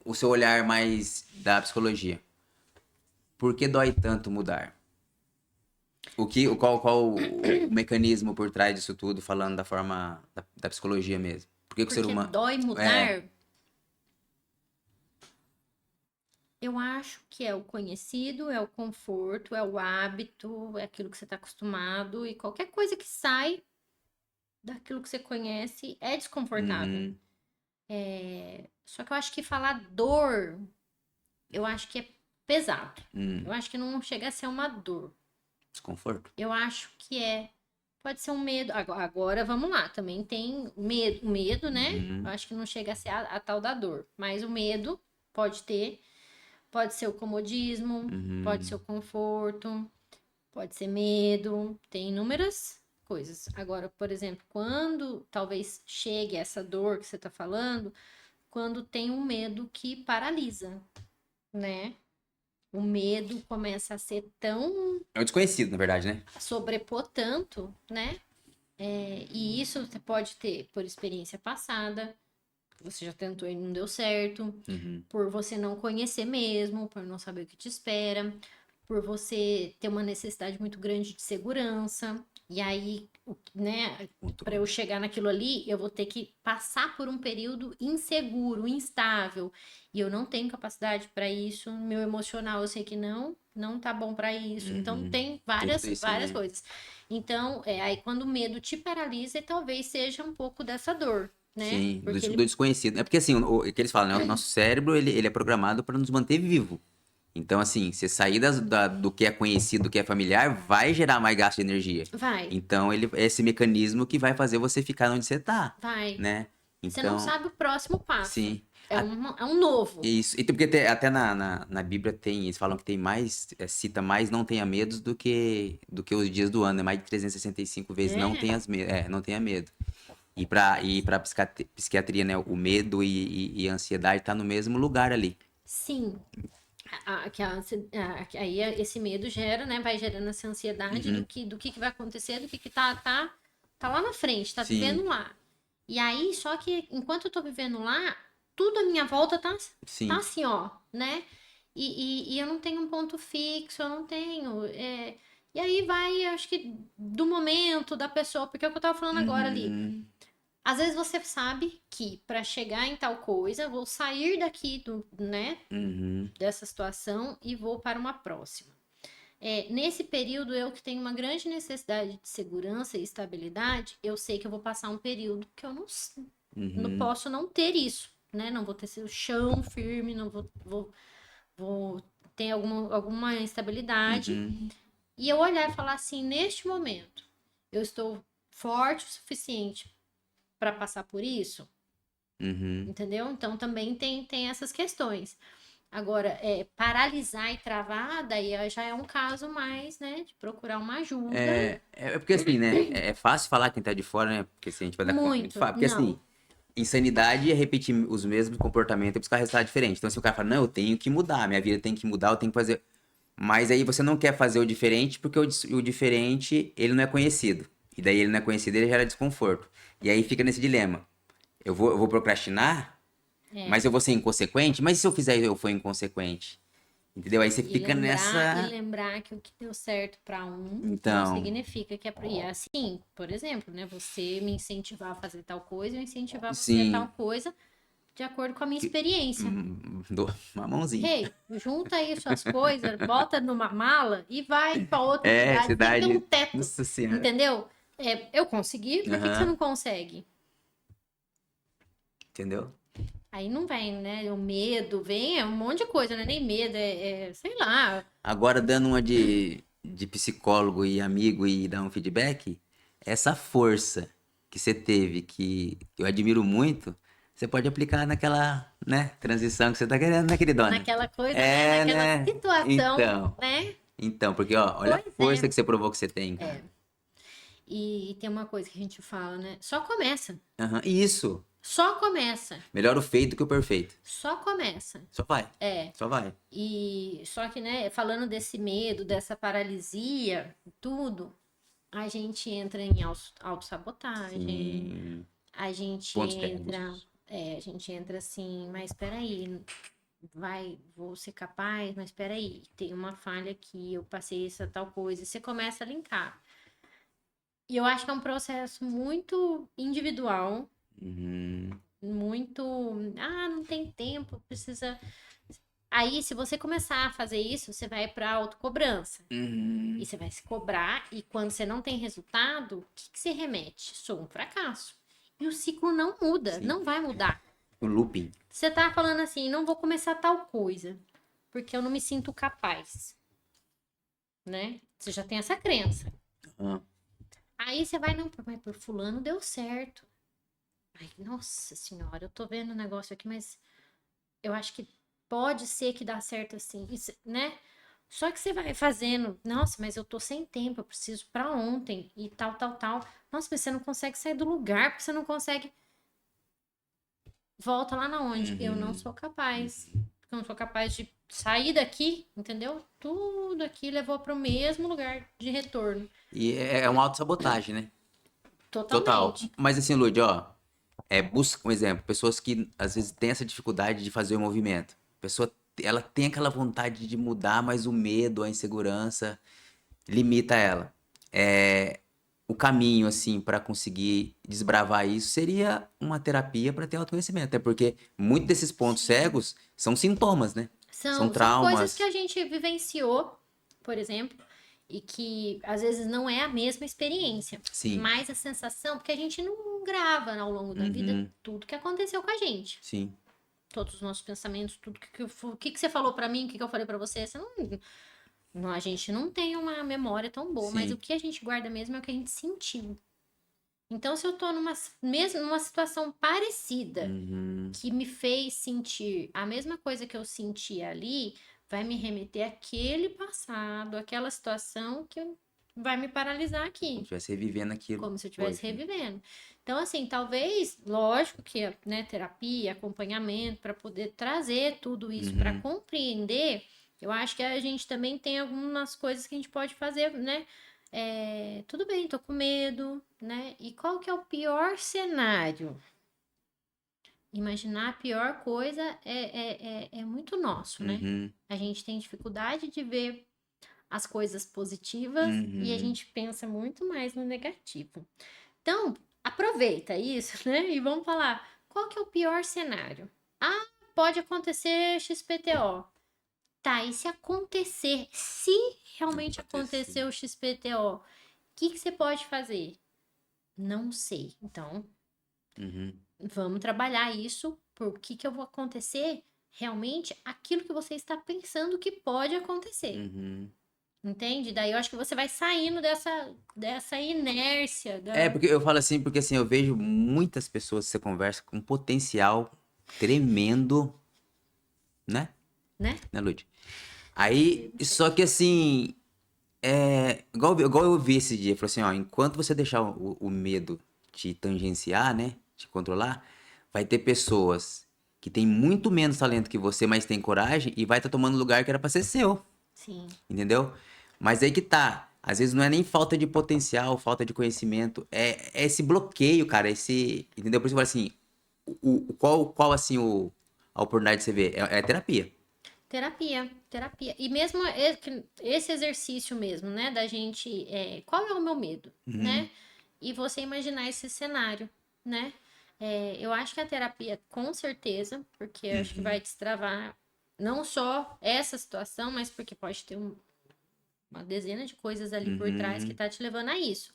A: O seu olhar mais da psicologia. Por que dói tanto mudar? Qual o mecanismo por trás disso tudo, falando da forma da psicologia mesmo? Por que que o ser
B: Porque
A: humano...
B: dói
A: É,
B: mudar. Eu acho que é o conhecido, é o conforto, é o hábito, é aquilo que você está acostumado e qualquer coisa que sai daquilo que você conhece é desconfortável.
A: uhum,
B: Só que eu acho que falar dor, eu acho que é pesado. Eu acho que não chega a ser uma dor.
A: desconforto.
B: Eu acho que pode ser um medo. Agora vamos lá, também tem o medo, né?
A: Uhum,
B: Eu acho que não chega a ser a tal da dor, mas o medo pode ter. Pode ser o comodismo, pode ser
A: uhum,
B: o conforto, pode ser medo, tem inúmeras coisas. Agora, por exemplo, quando talvez chegue essa dor que você está falando, quando tem um medo que paralisa, né? O medo começa a ser tão
A: é o desconhecido, na verdade, né?
B: sobrepor tanto, né? E isso você pode ter por experiência passada, você já tentou e não deu certo,
A: Uhum,
B: por você não conhecer mesmo, por não saber o que te espera, por você ter uma necessidade muito grande de segurança. E aí, né, para eu
A: controle.
B: chegar naquilo ali, eu vou ter que passar por um período inseguro, instável. E eu não tenho capacidade para isso. Meu emocional, eu sei que não tá bom para isso. Então,
A: Uhum.
B: tem
A: Tem tudo isso aí,
B: várias
A: né?
B: coisas. Então, aí quando o medo te paralisa, talvez seja um pouco dessa dor, né?
A: Sim, do,
B: Porque
A: do
B: ele
A: desconhecido. É porque assim, o que eles falam, né? O nosso cérebro, ele é programado para nos manter vivo. Então, assim, você sair do que é conhecido, do que é familiar, vai gerar mais gasto de energia.
B: vai,
A: Então, é esse mecanismo que vai fazer você ficar onde você tá,
B: vai.
A: né?
B: Você não
A: Então,
B: sabe o próximo passo.
A: sim.
B: É um novo.
A: Isso. E porque até na Bíblia tem, eles falam que tem mais, cita mais não tenha medo do que os dias do ano, né? Mais de 365 vezes
B: É,
A: não tenha medo. E pra psiquiatria, né? O medo e a ansiedade tá no mesmo lugar ali.
B: sim. Aí esse medo gera, né? Vai gerando essa ansiedade
A: Uhum.
B: do que vai acontecer, do que tá lá na frente, tá
A: Sim,
B: vivendo lá. E aí, só que enquanto eu tô vivendo lá, tudo à minha volta tá
A: sim.
B: assim, ó, né? E eu não tenho um ponto fixo, eu não tenho. E aí vai, acho que do momento da pessoa, porque é o que eu tava falando agora ali.
A: Uhum.
B: Às vezes você sabe que para chegar em tal coisa, vou sair daqui né,
A: Uhum.
B: dessa situação e vou para uma próxima. Nesse período, eu que tenho uma grande necessidade de segurança e estabilidade, eu sei que eu vou passar um período que eu não
A: Uhum.
B: posso não ter isso, né? Não vou ter o chão firme, não vou ter alguma instabilidade.
A: Uhum.
B: E eu olhar e falar assim, neste momento, eu estou forte o suficiente para passar por isso,
A: Uhum.
B: entendeu? Então também tem essas questões. Agora, paralisar e travar, daí já é um caso mais, né, de procurar uma ajuda.
A: É porque assim, né? É fácil falar quem tá de fora, né? Porque assim, a gente vai dar conta.
B: Muito,
A: Porque assim,
B: não.
A: insanidade é repetir os mesmos comportamentos e buscar resultado diferente. Então, se o cara fala, não, eu tenho que mudar, minha vida tem que mudar, eu tenho que fazer. Mas aí você não quer fazer o diferente porque o diferente, ele não é conhecido. E daí ele não é conhecido, ele gera desconforto. E aí fica nesse dilema. Eu vou procrastinar,
B: É.
A: mas eu vou ser inconsequente? Mas e se eu fizer e eu for inconsequente? Entendeu? Aí você
B: E
A: fica
B: lembrar, e
A: nessa.
B: lembrar que o que deu certo para um não
A: Então,
B: significa que é pra... E é assim, por exemplo, né, você me incentivar a fazer tal coisa, eu incentivar você a tal
A: sim.
B: coisa de acordo com a minha
A: que-
B: experiência.
A: Dou uma mãozinha.
B: Hey, junta aí suas coisas, bota numa mala e vai para outra
A: É,
B: cidade, nem pelo
A: cidade.
B: teto,
A: Nossa senhora.
B: entendeu? Eu consegui, por que você
A: Aham.
B: não consegue?
A: Entendeu?
B: Aí não vem, né? O medo vem, é um monte de coisa, não é nem medo, sei lá.
A: Agora, dando uma de psicólogo e amigo e dar um feedback, essa força que você teve, que eu admiro muito, você pode aplicar naquela, né, transição que você tá querendo, né, queridona?
B: Naquela coisa, né?
A: É,
B: Naquela
A: né?
B: situação,
A: Então,
B: né?
A: então, porque, ó, olha a
B: Pois é.
A: força que você provou que você tem, cara.
B: E tem uma coisa que a gente fala, né? Só começa.
A: Aham. Isso.
B: Só começa.
A: Melhor o feito que o perfeito.
B: Só começa.
A: Só vai.
B: É.
A: Só vai.
B: E só que, né, falando desse medo, dessa paralisia, tudo, a gente entra em autossabotagem,
A: Sim.
B: a gente
A: Pontos
B: entra,
A: cegos.
B: a gente entra assim, mas peraí, vou ser capaz, mas peraí, tem uma falha aqui, eu passei essa tal coisa, e você começa a linkar. E eu acho que é um processo muito individual,
A: Uhum.
B: muito, não tem tempo, precisa. Aí, se você começar a fazer isso, você vai para autocobrança. E
A: Uhum.
B: você vai se cobrar, e quando você não tem resultado, o que se remete? Sou um fracasso. E o ciclo não muda,
A: Sim.
B: não vai mudar.
A: O looping.
B: Você tá falando assim, não vou começar tal coisa, porque eu não me sinto capaz, né? Você já tem essa crença.
A: Ah.
B: Aí você vai, não, mas por fulano deu certo. Ai, nossa senhora, eu tô vendo o negócio aqui, mas eu acho que pode ser que dá certo assim, né? Só que você vai fazendo, nossa, mas eu tô sem tempo, eu preciso pra ontem e tal, tal, tal. Nossa, mas você não consegue sair do lugar, porque você não consegue. Volta lá na onde? Eu não
A: Uhum.
B: sou capaz. Porque eu não sou capaz de sair daqui, entendeu? Tudo aqui levou para o mesmo lugar de retorno.
A: E é uma autossabotagem, né? Total.
B: Totalmente.
A: Mas assim, Lud, ó, busca um exemplo. Pessoas que às vezes têm essa dificuldade de fazer o movimento. A pessoa, ela tem aquela vontade de mudar, mas o medo, a insegurança limita ela. O caminho, assim, para conseguir desbravar isso seria uma terapia para ter autoconhecimento. Até porque muitos desses pontos
B: Sim.
A: cegos são sintomas, né? São
B: São coisas que
A: traumas.
B: a gente vivenciou, por exemplo, e que às vezes não é a mesma experiência,
A: Sim.
B: mas a sensação, porque a gente não grava ao longo da vida
A: Uhum.
B: tudo que aconteceu com a gente.
A: Sim.
B: Todos os nossos pensamentos, tudo que você falou pra mim, o que eu falei pra você, a gente não tem uma memória tão boa, mas o
A: Sim.
B: que a gente guarda mesmo é o que a gente sentiu. Então, se eu tô mesmo numa situação parecida,
A: Uhum.
B: que me fez sentir a mesma coisa que eu senti ali, vai me remeter àquele passado, àquela situação que vai me paralisar
A: Como se
B: aqui,
A: estivesse revivendo aquilo
B: como se eu estivesse
A: hoje, né?
B: revivendo. Então, assim, talvez, lógico que, né, terapia, acompanhamento, para poder trazer tudo isso para
A: Uhum.
B: compreender, eu acho que a gente também tem algumas coisas que a gente pode fazer, né? Tudo bem, tô com medo, né? E qual que é o pior cenário? Imaginar a pior coisa é muito nosso, né?
A: Uhum.
B: A gente tem dificuldade de ver as coisas positivas e a
A: Uhum.
B: gente pensa muito mais no negativo. Então, aproveita isso, né? E vamos falar, qual que é o pior cenário? Ah, pode acontecer XPTO. Tá, e se acontecer, se realmente
A: Acontecer.
B: acontecer o XPTO, o que você pode fazer? Não sei. Então,
A: Uhum.
B: vamos trabalhar isso, por que eu vou acontecer realmente aquilo que você está pensando que pode acontecer.
A: Uhum.
B: Entende? Daí eu acho que você vai saindo dessa inércia
A: É,
B: da,
A: porque eu falo assim, porque assim, eu vejo muitas pessoas que você conversa com um potencial tremendo, né?
B: né?
A: Né, Lud? Aí, só que assim, igual eu vi esse dia, falou assim, ó, enquanto você deixar o medo te tangenciar, né? Te controlar, vai ter pessoas que têm muito menos talento que você, mas tem coragem e vai estar tomando lugar que era pra ser seu.
B: Sim.
A: Entendeu? Mas aí que tá. Às vezes não é nem falta de potencial, falta de conhecimento. É esse bloqueio, cara. Esse. Entendeu? Por isso que eu falo assim. Qual assim, a oportunidade de você ver? É terapia.
B: Terapia, terapia. E mesmo esse exercício mesmo, né? Da gente. Qual é o meu medo,
A: Uhum,
B: né? E você imaginar esse cenário, né? Eu acho que a terapia, com certeza, porque eu acho que vai
A: uhum,
B: destravar não só essa situação, mas porque pode ter uma dezena de coisas ali por trás que
A: uhum,
B: tá te levando a isso.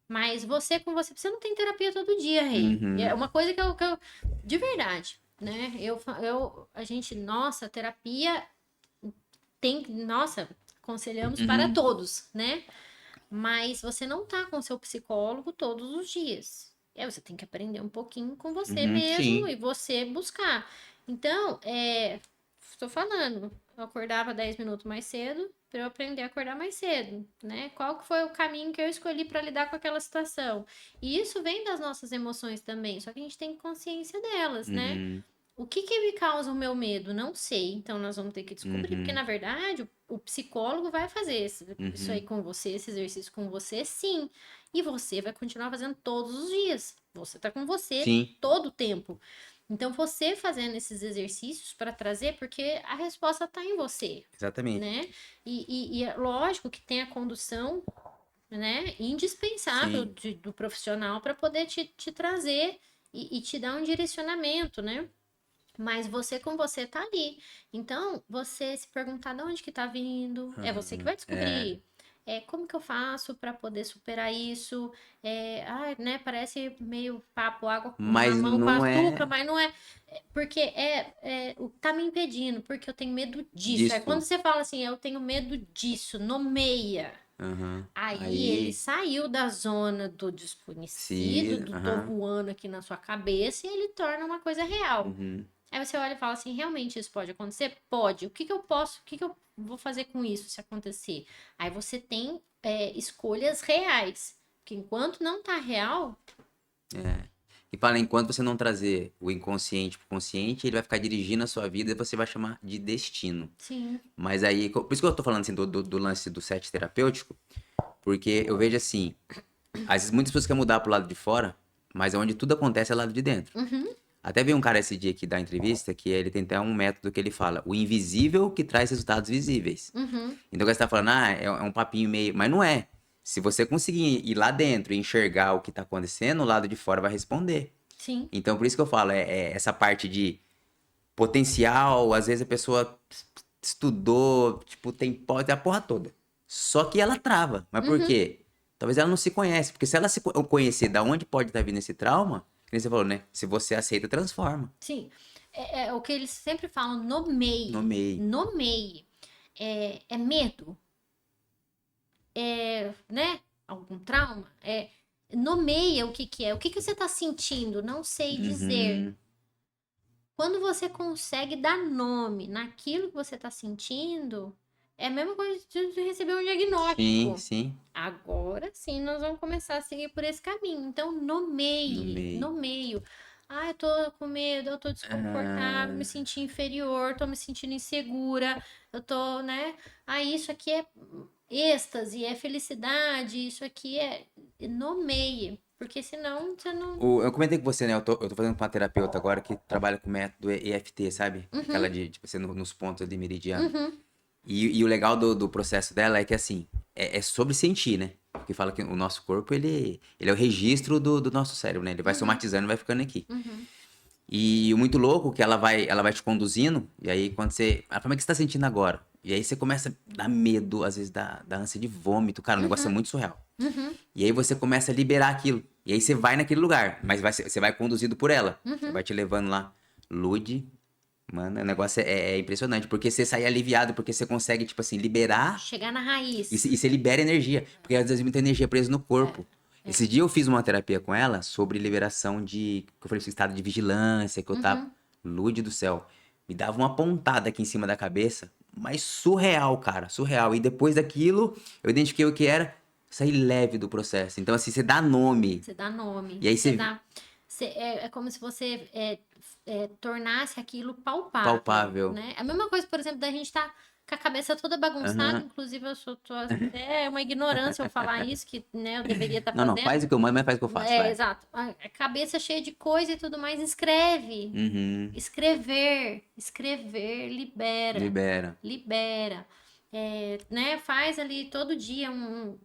B: Mas você com você não tem terapia todo dia, Rei. É
A: uhum,
B: uma coisa que eu de verdade, né? A gente, nossa, terapia nossa, aconselhamos para
A: uhum,
B: todos, né? Mas você não tá com seu psicólogo todos os dias. Você tem que aprender um pouquinho com você
A: uhum,
B: mesmo
A: sim.
B: e você buscar. Então, estou falando, eu acordava 10 minutos mais cedo para eu aprender a acordar mais cedo, né? Qual que foi o caminho que eu escolhi para lidar com aquela situação? E isso vem das nossas emoções também, só que a gente tem consciência delas, né?
A: Uhum,
B: O que que me causa o meu medo? Não sei. Então nós vamos ter que descobrir, porque
A: uhum,
B: na verdade o psicólogo vai fazer isso aí
A: uhum,
B: com você, esse exercício com você, sim. E você vai continuar fazendo todos os dias. Você tá com você
A: sim.
B: todo o tempo. Então você fazendo esses exercícios para trazer, porque a resposta tá em você,
A: Exatamente.
B: né? E é lógico que tem a condução, né, indispensável
A: Sim.
B: do profissional para poder te trazer e te dar um direcionamento, né? Mas você com você tá ali. Então, você se perguntar de onde que tá vindo, é você que
A: Aham,
B: vai
A: é.
B: descobrir. Como que eu faço para poder superar isso? Né, parece meio papo, água,
A: Mas
B: mamão com
A: não
B: açúcar,
A: é
B: mas não é. Porque tá me impedindo, porque eu tenho medo disso. Aí quando
A: disso.
B: você fala assim, eu tenho medo disso, nomeia.
A: Aham.
B: Aí ele
A: Aí,
B: saiu da zona do desconhecido,
A: se.
B: do tô
A: Aham.
B: voando aqui na sua cabeça, e ele torna uma coisa real.
A: Uhum.
B: Aí você olha e fala assim, realmente isso pode acontecer? Pode. O que que eu vou fazer com isso se acontecer? Aí você tem escolhas reais. Que enquanto não tá real,
A: E fala, enquanto você não trazer o inconsciente pro consciente, ele vai ficar dirigindo a sua vida e você vai chamar de destino.
B: sim.
A: Mas aí, por isso que eu tô falando assim do lance do set terapêutico, porque eu vejo assim, às vezes muitas pessoas querem mudar pro lado de fora, mas onde tudo acontece é lado de dentro.
B: Uhum,
A: Até vi um cara esse dia aqui da entrevista que ele tem até um método que ele fala, o invisível que traz resultados visíveis.
B: uhum,
A: Então, você tá falando, é um papinho meio. Mas não é. Se você conseguir ir lá dentro e enxergar o que tá acontecendo, o lado de fora vai responder.
B: sim.
A: Então, por isso que eu falo, essa parte de potencial, às vezes a pessoa estudou, tipo, tem a porra toda. Só que ela trava. Mas por
B: Uhum,
A: quê? Talvez ela não se conhece. Porque se ela se conhecer da onde pode estar vindo esse trauma, que nem você falou, né? Se você aceita, transforma.
B: sim. É o que eles sempre falam, nomeie.
A: Nomeie.
B: Nomeie. É medo? Né? Algum trauma? Nomeia o que que é. O que que você tá sentindo? Não sei dizer.
A: Uhum.
B: Quando você consegue dar nome naquilo que você tá sentindo, é a mesma coisa de receber um
A: Sim,
B: diagnóstico.
A: sim.
B: Agora sim nós vamos começar a seguir por esse caminho. Então,
A: No
B: nomeie,
A: meio.
B: nomeio. Ah, eu tô com medo, eu tô desconfortável, me
A: Ah,
B: senti inferior, tô me sentindo insegura, eu tô, né? Ah, isso aqui é êxtase, é felicidade, isso aqui é. Nomeie, porque senão você não.
A: eu comentei com você, né? Eu tô fazendo com uma terapeuta agora que trabalha com o método EFT, sabe? Aquela
B: Uhum,
A: de, tipo, você nos pontos ali meridiano.
B: uhum,
A: E o legal do processo dela é que, assim, é sobre sentir, né? Porque fala que o nosso corpo, ele é o registro do nosso cérebro, né? Ele vai
B: uhum,
A: somatizando e vai ficando aqui.
B: uhum.
A: E o muito louco que ela vai te conduzindo, e aí quando você. Ela fala, como é que você tá sentindo agora? E aí você começa a dar medo, às vezes dá ânsia de vômito. Cara, o negócio é
B: Uhum,
A: muito surreal.
B: uhum,
A: E aí você começa a liberar aquilo. E aí você vai naquele lugar, mas você vai conduzido por ela. Ela
B: uhum.
A: vai te levando lá. Lude, mano, o negócio é impressionante, porque você sai aliviado, porque você consegue, tipo assim, liberar
B: Chegar na
A: e,
B: raiz.
A: você libera energia. Porque às vezes muita energia presa no
B: É,
A: corpo.
B: é.
A: Esse dia eu fiz uma terapia com ela sobre liberação de, que eu falei, esse estado de vigilância, que eu tava,
B: Uhum.
A: lude do céu. Me dava uma pontada aqui em cima da cabeça, mas surreal, cara, surreal. E depois daquilo, eu identifiquei o que era, saí leve do processo. Então, assim, você dá nome.
B: Você dá nome.
A: E aí
B: Você
A: você,
B: dá. É como se você tornasse aquilo palpável,
A: palpável.
B: né? A mesma coisa, por exemplo, da gente estar com a cabeça toda bagunçada.
A: Aham.
B: Inclusive, eu tô até uma ignorância eu falar isso, que né, eu deveria estar
A: Não, não,
B: fazendo.
A: faz o que eu mando, mas faz o que eu faço,
B: É,
A: vai.
B: exato. A cabeça cheia de coisa e tudo mais, escreve.
A: Uhum.
B: Escrever, libera.
A: Libera.
B: Libera. É, né? Faz ali todo dia um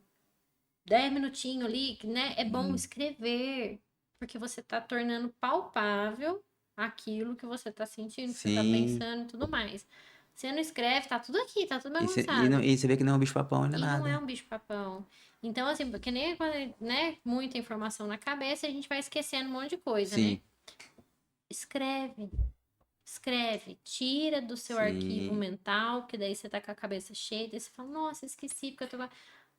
B: 10 minutinhos ali, né? É bom
A: Uhum.
B: escrever, porque você tá tornando palpável aquilo que você tá sentindo, que você tá
A: Sim.
B: pensando e tudo mais. Você não escreve, tá tudo aqui, tá tudo
A: E você, e, não,
B: bagunçado.
A: e você vê que não é um bicho-papão, não é
B: E não é
A: nada.
B: um bicho-papão. Então, assim, porque nem quando, né, muita informação na cabeça, a gente vai esquecendo um monte de coisa, né?
A: Sim,
B: Escreve, escreve, tira do seu arquivo
A: sim,
B: mental, que daí você tá com a cabeça cheia, daí você fala, nossa, esqueci, porque eu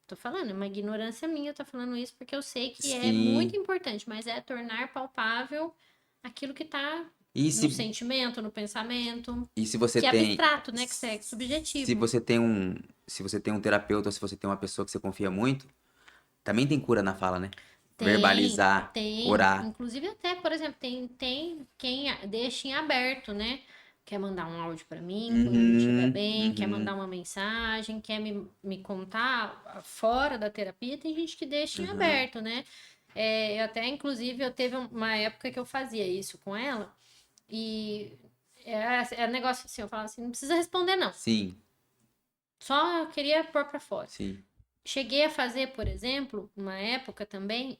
B: tô falando, é uma ignorância minha, eu tô falando isso porque eu sei que é muito
A: sim.
B: importante, mas é tornar palpável aquilo que tá
A: E
B: no
A: se,
B: sentimento, no pensamento,
A: e se você
B: que é
A: tem.
B: abstrato, né, que é
A: Se
B: subjetivo.
A: você tem um. Se você tem um terapeuta ou se você tem uma pessoa que você confia muito, também tem cura na fala, né?
B: Tem,
A: Verbalizar,
B: tem.
A: orar.
B: Inclusive até, por exemplo, tem quem deixa em aberto, né? Quer mandar um áudio pra mim quando eu não estiver
A: Uhum,
B: bem, quer mandar
A: uhum,
B: uma mensagem, quer me contar fora da terapia, tem gente que deixa em
A: uhum,
B: aberto, né? É, eu até, inclusive, eu teve uma época que eu fazia isso com ela e era negócio assim, eu falava assim, não precisa responder não,
A: sim,
B: só queria pôr pra fora.
A: sim.
B: Cheguei a fazer, por exemplo, uma época também,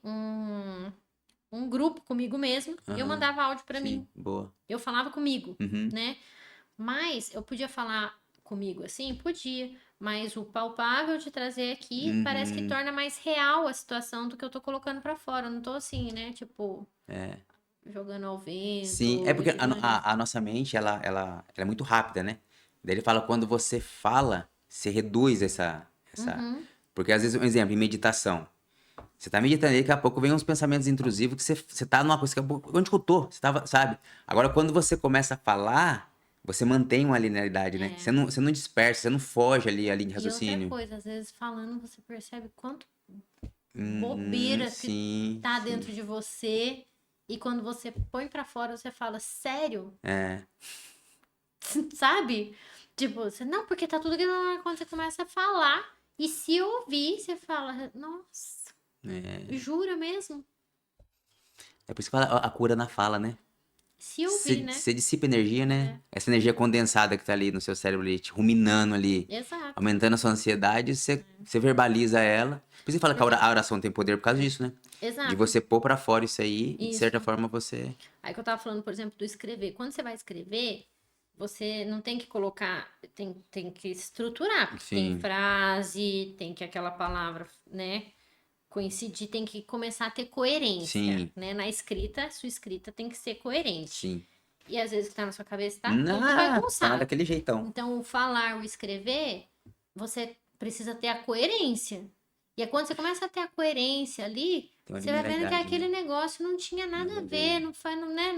B: um grupo comigo mesmo, eu
A: Aham,
B: mandava áudio pra
A: sim,
B: mim.
A: boa.
B: Eu falava comigo,
A: Uhum,
B: né? Mas eu podia falar comigo assim? Podia. Mas o palpável de trazer aqui parece que
A: uhum,
B: torna mais real a situação do que eu tô colocando pra fora. Eu não tô assim, né? Tipo,
A: é.
B: jogando ao
A: Sim, é
B: vento e
A: porque
B: tudo mais.
A: a nossa mente, ela é muito rápida, né? Daí ele fala, quando você fala, você reduz essa.
B: Uhum.
A: Porque às vezes, um exemplo, em meditação. Você tá meditando aí, daqui a pouco vem uns pensamentos intrusivos que você tá numa coisa, onde que eu tô? Você tava, sabe? Agora, quando você começa a falar, você mantém uma linearidade, né?
B: É.
A: Você não dispersa, você não foge ali a linha de
B: E outra
A: raciocínio.
B: coisa, às vezes falando você percebe quanto
A: Uhum,
B: bobeira que
A: sim,
B: tá
A: sim.
B: dentro de você. E quando você põe pra fora, você fala, sério?
A: É,
B: Sabe? Tipo, você, não, porque tá tudo que quando você começa a falar. E se ouvir, você fala, nossa,
A: é.
B: jura mesmo?
A: É por isso que fala a cura na fala, né?
B: Se ouvir, né?
A: Você dissipa energia, né?
B: É,
A: Essa energia condensada que tá ali no seu cérebro, ali, te ruminando ali,
B: exato.
A: aumentando a sua ansiedade, você verbaliza ela. Por isso que fala que
B: Porque,
A: a oração tem poder por causa disso, né? De
B: exato,
A: você pôr pra fora isso aí, e de certa
B: isso.
A: forma você.
B: Aí que eu tava falando, por exemplo, do escrever. Quando você vai escrever, você não tem que colocar, tem que estruturar, porque tem
A: Enfim,
B: frase, tem que aquela palavra, né? Coincidir, tem que começar a ter coerência,
A: sim,
B: né? Na escrita, sua escrita tem que ser coerente.
A: sim.
B: E às vezes o que tá na sua cabeça tá tudo
A: Tá lá
B: bagunçado.
A: daquele jeitão.
B: Então, o falar, o escrever, você precisa ter a coerência. E é quando você começa a ter a coerência ali,
A: Tem uma
B: Você vai vendo que
A: linearidade,
B: aquele
A: né?
B: negócio não tinha nada
A: Nada
B: a
A: a
B: ver,
A: ver.
B: não faz, não, né?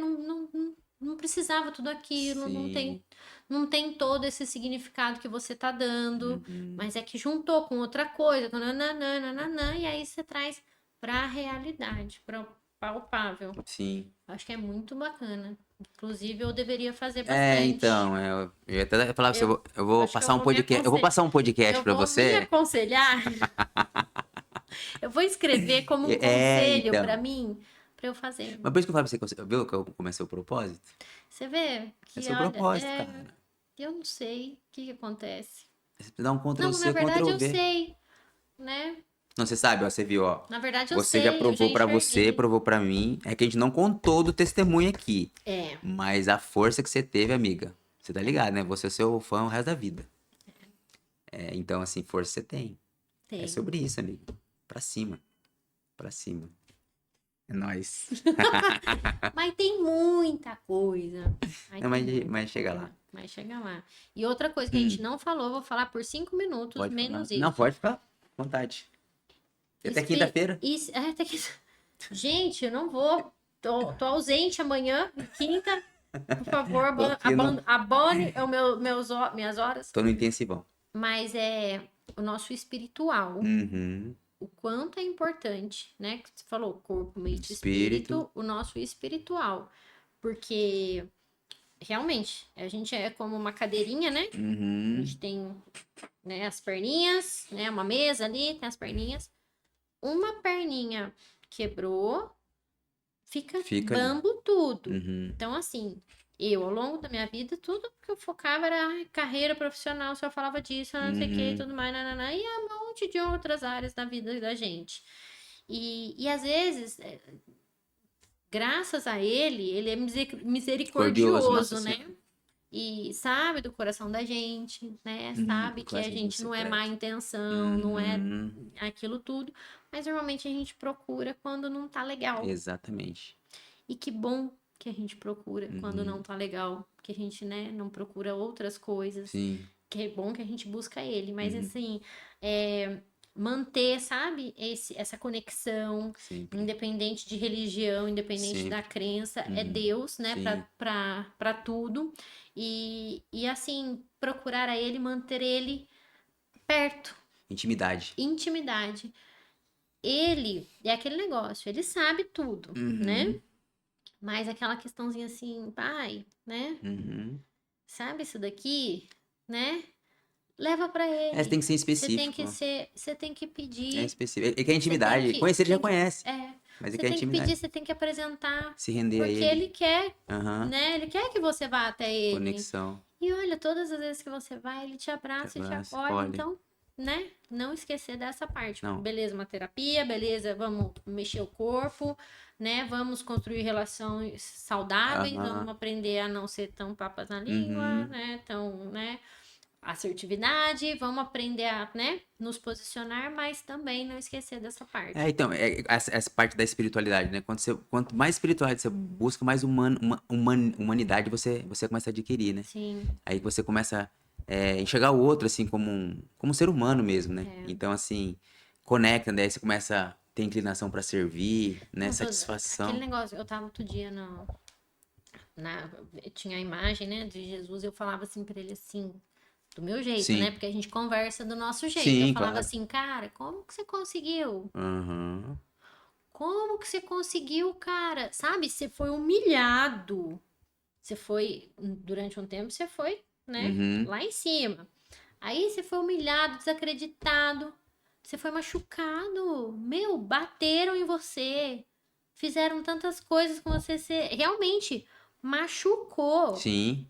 B: Não precisava tudo aquilo,
A: Sim.
B: não tem todo esse significado que você tá dando,
A: Uhum.
B: mas é que juntou com outra coisa, com e aí você traz pra realidade, pra palpável.
A: Sim.
B: Acho que é muito bacana. Inclusive, eu deveria fazer
A: É,
B: bastante.
A: então, eu ia até falar pra você,
B: Eu
A: eu vou
B: acho que eu
A: passar um
B: vou me
A: podcast, eu vou
B: aconselhar.
A: passar um podcast
B: Eu
A: pra
B: vou me
A: você.
B: aconselhar. Eu vou escrever como um
A: É,
B: conselho pra
A: então.
B: mim, pra eu fazer.
A: Mas por isso que eu falei pra você, viu que eu comecei o propósito?
B: Você vê
A: É
B: que,
A: seu
B: olha,
A: propósito, cara.
B: eu não sei o que que acontece.
A: Você precisa dar um Ctrl
B: Não, na
A: C,
B: verdade
A: Ctrl
B: eu
A: V.
B: sei, né?
A: Não, você sabe, ó, você viu, ó.
B: Na verdade eu
A: Você já
B: sei, eu já
A: provou pra você,
B: enxerguei.
A: provou pra mim. É que a gente não contou do testemunho aqui.
B: É,
A: Mas a força que você teve, amiga. Você tá ligado, né? Você é seu fã o resto da vida. É, então, assim, força você tem. É
B: tem.
A: sobre isso, amigo. Pra cima. Pra cima. É nóis.
B: Mas tem muita coisa. Aí
A: Não,
B: tem muita
A: mas chega lá.
B: coisa. Mas chega lá. E outra coisa que a gente
A: Hum,
B: não falou, vou falar por 5 minutos,
A: pode falar.
B: menos
A: Não,
B: isso.
A: pode ficar. À vontade. E até quinta-feira.
B: Até que... Gente, eu não vou. Tô ausente amanhã, quinta. Por favor,
A: Tô aqui no.
B: abone minhas horas.
A: Tô no intensivão.
B: Mas é o nosso espiritual.
A: Uhum.
B: O quanto é importante, né? Que você falou, corpo, mente,
A: Espírito.
B: espírito, o nosso espiritual. Porque realmente, a gente é como uma cadeirinha, né? A
A: Uhum.
B: gente tem, né, as perninhas, né? Uma mesa ali, tem as perninhas. Uma perninha quebrou, fica
A: Fica ali.
B: bambo tudo.
A: Uhum.
B: Então, assim, eu, ao longo da minha vida, tudo que eu focava era carreira profissional, só falava disso, não sei o que,
A: Uhum.
B: tudo mais, nananã, e um monte de outras áreas da vida da gente. E às vezes, graças a ele é
A: Cordioso, nossa
B: misericordioso, né?
A: senhora.
B: E sabe do coração da gente, né?
A: Uhum.
B: Sabe que a
A: Coraçãozinho
B: gente não é má
A: secreto.
B: intenção, não é
A: Uhum.
B: aquilo tudo, mas normalmente a gente procura quando não tá legal.
A: Exatamente.
B: E que bom que a gente procura quando não
A: Uhum.
B: tá legal, que a gente, né, não procura outras coisas,
A: Sim.
B: que é bom que a gente busca ele, mas
A: Uhum.
B: assim, manter, sabe, essa conexão,
A: Sempre.
B: independente de religião, independente da
A: Sempre.
B: crença, é
A: Uhum.
B: Deus, né,
A: Sim.
B: pra tudo, e assim, procurar a ele, manter ele perto,
A: Intimidade.
B: intimidade. Ele é aquele negócio, ele sabe tudo, né?
A: Uhum.
B: Mas aquela questãozinha assim, pai, né?
A: Uhum.
B: Sabe isso daqui, né? Leva pra
A: É, você
B: ele.
A: tem que ser específico.
B: Você tem que
A: É
B: pedir,
A: específico. É que é
B: você tem
A: intimidade.
B: que,
A: Conhecer ele já
B: tem que,
A: conhece.
B: é,
A: Mas é
B: você
A: que é
B: tem que pedir,
A: intimidade.
B: você tem que apresentar,
A: Se render a
B: porque
A: ele.
B: ele quer,
A: Aham.
B: né? Ele quer que você vá até ele.
A: Conexão.
B: E olha, todas as vezes que você vai, ele te
A: Te
B: abraça e te
A: abraça,
B: acolhe.
A: olha.
B: Então, né? Não esquecer dessa parte.
A: Não.
B: Beleza, uma terapia, beleza, vamos mexer o corpo, né? Vamos construir relações saudáveis, vamos
A: Aham.
B: aprender a não ser tão papas na língua,
A: Uhum.
B: né? Tão, né? Assertividade, vamos aprender a, né? Nos posicionar, mas também não esquecer dessa
A: É,
B: parte.
A: então, essa parte da espiritualidade, né? Quanto mais espiritualidade você busca, mais humanidade você começa a adquirir, né?
B: Sim,
A: Aí você começa enxergar o outro, assim, como um ser humano mesmo, né?
B: é.
A: Então, assim, conecta, né? Aí você começa a ter inclinação pra servir, né?
B: Não, aquele
A: Satisfação.
B: negócio, eu tava outro dia tinha a imagem, né, de Jesus, eu falava assim pra ele assim, do meu jeito, né?
A: Sim.
B: Porque a gente conversa do nosso jeito. Eu
A: Sim,
B: falava
A: claro.
B: assim, cara, como que você conseguiu?
A: Aham.
B: Como que você conseguiu, cara? Sabe, você foi humilhado. Você foi, durante um tempo, você foi, né,
A: Uhum.
B: lá em cima. Aí você foi humilhado, desacreditado. Você foi machucado. Meu, bateram em você. Fizeram tantas coisas com você. Você realmente machucou.
A: Sim.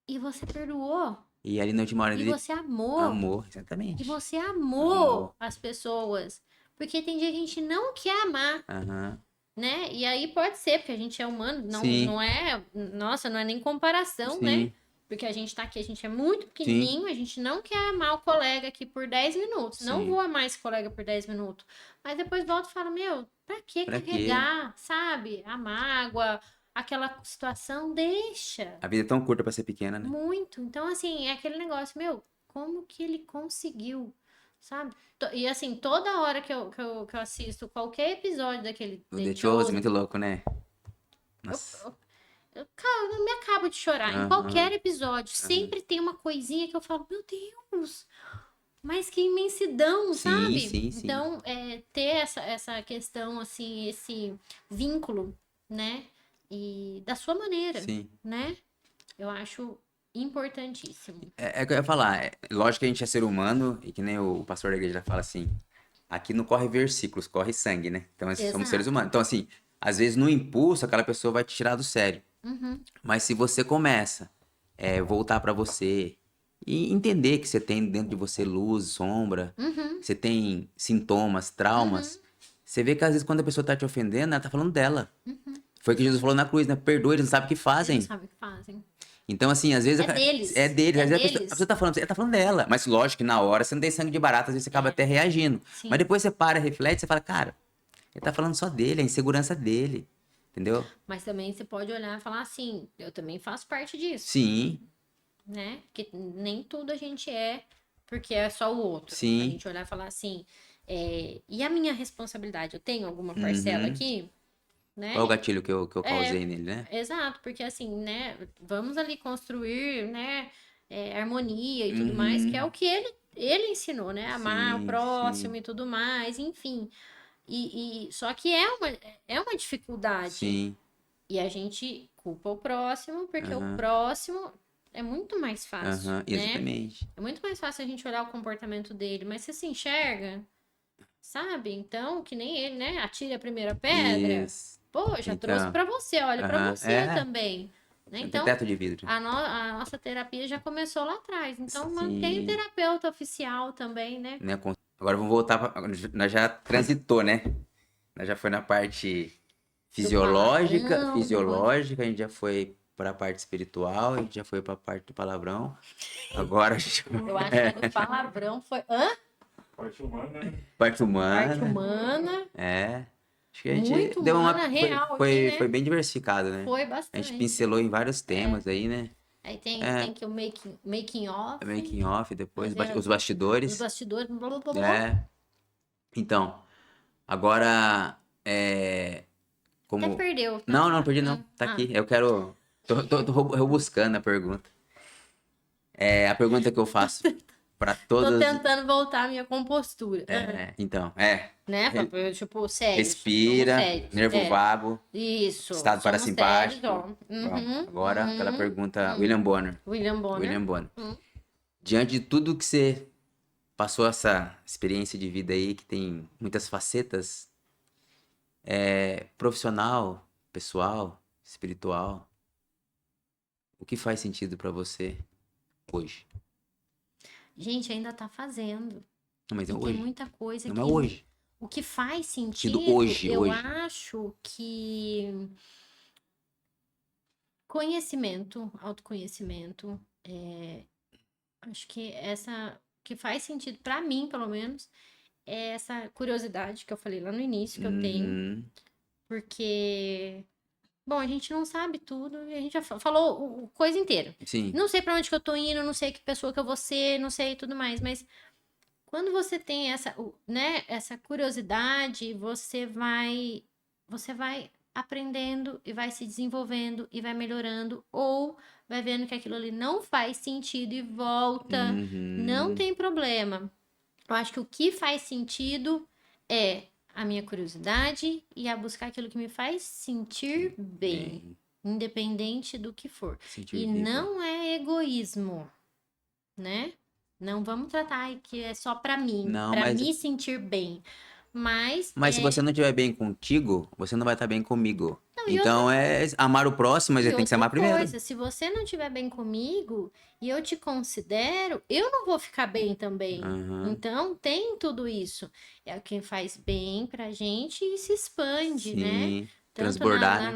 B: E você perdoou.
A: E ali na última hora
B: E
A: ele
B: você amou.
A: amor,
B: E
A: exatamente.
B: você
A: Amor.
B: amou as pessoas. Porque tem dia que a gente não quer amar,
A: Aham.
B: né? E aí pode ser, porque a gente é humano,
A: Sim,
B: não é. Nossa, não é nem comparação, né?
A: sim,
B: Porque a gente tá aqui, a gente é muito
A: sim,
B: pequenininho, a gente não quer amar o colega aqui por 10 minutos. Não vou
A: sim.
B: amar esse colega por 10 minutos. Mas depois volto e falo, meu, pra que
A: Pra quê?
B: carregar, sabe? A mágoa, aquela situação, deixa.
A: A vida é tão curta pra ser pequena, né?
B: Muito. Então, assim, é aquele negócio, meu, como que ele conseguiu? sabe? E assim, toda hora que eu assisto qualquer episódio daquele
A: O
B: The
A: The Chosen,
B: Chosen,
A: muito louco, né?
B: eu,
A: Nossa.
B: cara, eu me acabo de chorar. Em qualquer
A: Aham,
B: episódio,
A: aham.
B: sempre tem uma coisinha que eu falo, meu Deus, mas que imensidão,
A: Sim,
B: sabe?
A: sim, sim.
B: Então, ter essa questão, assim, esse vínculo, né? E da sua maneira,
A: Sim.
B: né? Eu acho importantíssimo.
A: É que eu ia falar, lógico que a gente é ser humano, e que nem o pastor da igreja fala assim, aqui não corre versículos, corre sangue, né? Então, assim, somos seres
B: Exato.
A: humanos. Então, assim, às vezes no impulso, aquela pessoa vai te tirar do sério.
B: Uhum,
A: Mas se você começa voltar pra você e entender que você tem dentro de você luz, sombra,
B: uhum,
A: que você tem sintomas,
B: uhum,
A: traumas, você vê que às vezes quando a pessoa tá te ofendendo, ela tá falando dela.
B: uhum.
A: Foi o que Jesus falou na cruz, né? Perdoa, eles não sabem o que
B: Eles não
A: fazem.
B: sabem o que fazem.
A: Então, assim, às vezes
B: É
A: é
B: deles.
A: deles,
B: É
A: às vezes a pessoa
B: deles.
A: tá falando, ela tá falando dela. Mas lógico que na hora você não tem sangue de barata, às vezes você acaba
B: É,
A: até reagindo. Mas
B: sim.
A: depois você para, reflete, você fala, cara, ele tá falando só dele, a insegurança dele. Entendeu?
B: Mas também você pode olhar e falar assim, eu também faço parte disso,
A: Sim,
B: né? Porque nem tudo a gente é porque é só o outro. A
A: sim.
B: gente olhar e falar assim, e a minha responsabilidade? Eu tenho alguma parcela
A: Uhum.
B: aqui,
A: Qual o
B: né?
A: gatilho que eu
B: É,
A: causei nele, né?
B: exato, porque assim, né? Vamos ali construir, né? Harmonia e tudo mais, que é o
A: Uhum.
B: que ele ensinou, né? Amar o
A: Sim,
B: próximo
A: sim,
B: e tudo mais, enfim. Só que é uma dificuldade.
A: sim.
B: E a gente culpa o próximo, porque o
A: Aham,
B: próximo é muito mais fácil,
A: aham,
B: né?
A: exatamente.
B: É muito mais fácil a gente olhar o comportamento dele, mas você se enxerga, sabe? Então, que nem ele, né? Atire a primeira pedra.
A: Isso.
B: Pô, já trouxe
A: Então,
B: pra você, olha pra
A: aham,
B: você
A: é,
B: também, né?
A: não tem
B: Então,
A: teto de vidro.
B: a nossa terapia já começou lá atrás. Então, mantém o
A: Sim,
B: terapeuta oficial também, né?
A: né? Agora vamos voltar nós já transitou, né? Nós já foi na parte
B: Do palavrão,
A: fisiológica, a gente já foi para a parte espiritual, a gente já foi para a parte do palavrão. Agora a gente
B: eu acho que a do palavrão foi. Hã?
C: Parte humana, né?
A: parte
B: Parte
A: humana.
B: humana.
A: É. Acho que a gente
B: Muito
A: deu
B: humana,
A: uma. Foi,
B: real aqui,
A: foi,
B: né?
A: foi bem diversificado, né?
B: Foi
A: A gente
B: bastante.
A: pincelou em vários
B: É.
A: temas aí, né?
B: Aí tem,
A: É,
B: tem que o making off,
A: making off, depois
B: fazer
A: os
B: os
A: bastidores.
B: bastidores, blá, blá, blá, blá.
A: É. Então, agora,
B: Até
A: como.
B: perdeu, tá?
A: Não, não, perdi não. Tá
B: Ah,
A: aqui. Eu quero. Tô rebuscando a pergunta. A pergunta que eu faço para
B: tô
A: todas.
B: tentando voltar à minha compostura.
A: Então,
B: Né? Tipo, sérios. Vamos
A: respira,
B: sérios.
A: nervo vago,
B: Isso.
A: estado
B: Somos sérios,
A: parasimpático.
B: ó.
A: Vamos.
B: Uhum,
A: Agora, aquela
B: uhum,
A: pergunta,
B: uhum.
A: William Bonner.
B: William Bonner.
A: William Bonner.
B: Hum.
A: Diante de tudo que você passou essa experiência de vida aí, que tem muitas facetas, profissional, pessoal, espiritual, o que faz sentido pra você hoje?
B: Gente, ainda tá fazendo.
A: Não, mas é
B: E tem
A: hoje.
B: muita coisa
A: Não é
B: que.
A: hoje.
B: O que faz
A: Sentido
B: sentido,
A: hoje,
B: eu
A: hoje.
B: acho que conhecimento, autoconhecimento, acho que essa que faz sentido pra mim, pelo menos, é essa curiosidade que eu falei lá no início que eu tenho,
A: Uhum.
B: porque, bom, a gente não sabe tudo e a gente já falou coisa inteira.
A: Sim.
B: Não sei pra onde que eu tô indo, não sei que pessoa que eu vou ser, não sei tudo mais, mas quando você tem né, essa curiosidade, você vai aprendendo e vai se desenvolvendo e vai melhorando ou vai vendo que aquilo ali não faz sentido e volta, não
A: Uhum.
B: tem problema. Eu acho que o que faz sentido é a minha curiosidade e a buscar aquilo que me faz sentir bem,
A: Bem,
B: independente do que for.
A: sentir
B: E
A: vivo.
B: não é egoísmo, né? Não vamos tratar que é só
A: Não,
B: para
A: mas
B: me sentir bem. Mas
A: Mas se você não estiver bem contigo, você não vai estar bem comigo.
B: não,
A: Então é amar o próximo, mas
B: e
A: ele tem que se
B: outra
A: amar primeiro.
B: coisa, se você não estiver bem comigo e eu te considero, eu não vou ficar bem também.
A: Aham.
B: Então tem tudo isso. É o que faz bem pra gente e se expande, né?
A: Sim.
B: Tanto
A: Transbordar, né?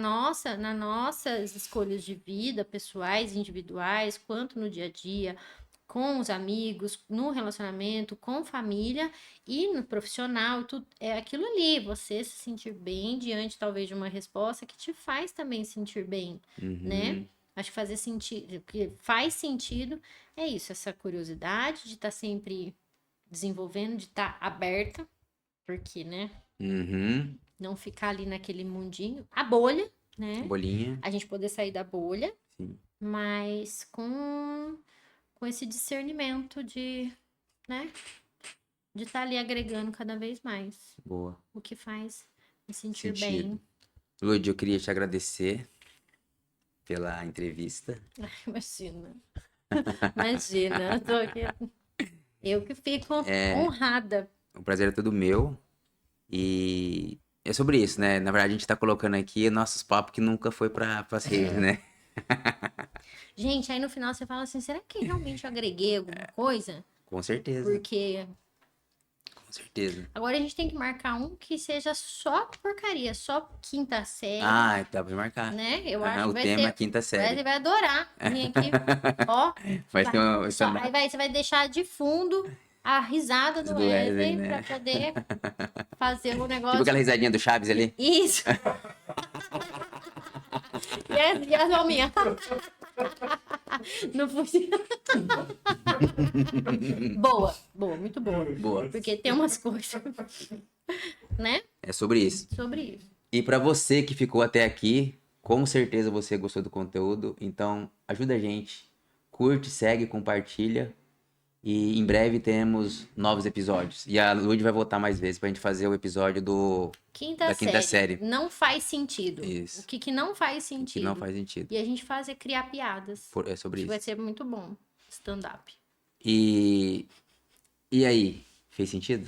B: nas nossas escolhas de vida, pessoais, individuais, quanto no dia a dia, com os amigos, no relacionamento, com família e no profissional, tudo é aquilo ali, você se sentir bem diante talvez de uma resposta que te faz também sentir bem, né?
A: Uhum.
B: Acho que fazer sentido, o que faz sentido é isso, essa curiosidade de estar sempre desenvolvendo, de estar aberta, porque, né?
A: Uhum.
B: Não ficar ali naquele mundinho. A bolha, né?
A: Bolinha.
B: A gente poder sair da bolha,
A: Sim.
B: mas com esse discernimento de, né? De estar ali agregando cada vez mais.
A: Boa.
B: O que faz me sentir
A: Sentido.
B: bem.
A: Lud, eu queria te agradecer pela entrevista.
B: Imagina. Imagina, eu tô aqui. Eu que fico honrada.
A: O prazer é todo meu. E é sobre isso, né? Na verdade, a gente tá colocando aqui nossos papos que nunca foi pras redes, né?
B: Gente, aí no final você fala assim, será que realmente eu agreguei alguma coisa?
A: Com certeza.
B: Porque
A: Com certeza.
B: agora a gente tem que marcar um que seja só porcaria, só quinta série,
A: Ah, dá pra marcar.
B: né? Eu
A: Aham,
B: acho que
A: o
B: vai
A: tema
B: ser.
A: é quinta série.
B: Você vai adorar vir aqui, ó.
A: Vai ter um
B: Só,
A: stand-up
B: aí você vai deixar de fundo a risada do
A: do Wesley,
B: Wesley
A: né?
B: pra poder fazer o
A: Tipo
B: negócio.
A: aquela risadinha do Chaves ali.
B: Isso! E as alminhas. Não funciona. Boa, muito boa.
A: Boa.
B: Porque tem umas coisas, né?
A: É sobre isso.
B: Sobre isso.
A: E pra você que ficou até aqui, com certeza você gostou do conteúdo. Então, ajuda a gente. Curte, segue, compartilha. E em breve teremos novos episódios. E a Lud vai voltar mais vezes pra gente fazer o episódio da quinta série.
B: Não faz sentido.
A: Isso.
B: O que não faz
A: Que
B: sentido.
A: não faz sentido.
B: E a gente faz é criar piadas.
A: É sobre
B: Vai
A: isso.
B: ser muito bom. Stand-up.
A: E aí? Fez sentido?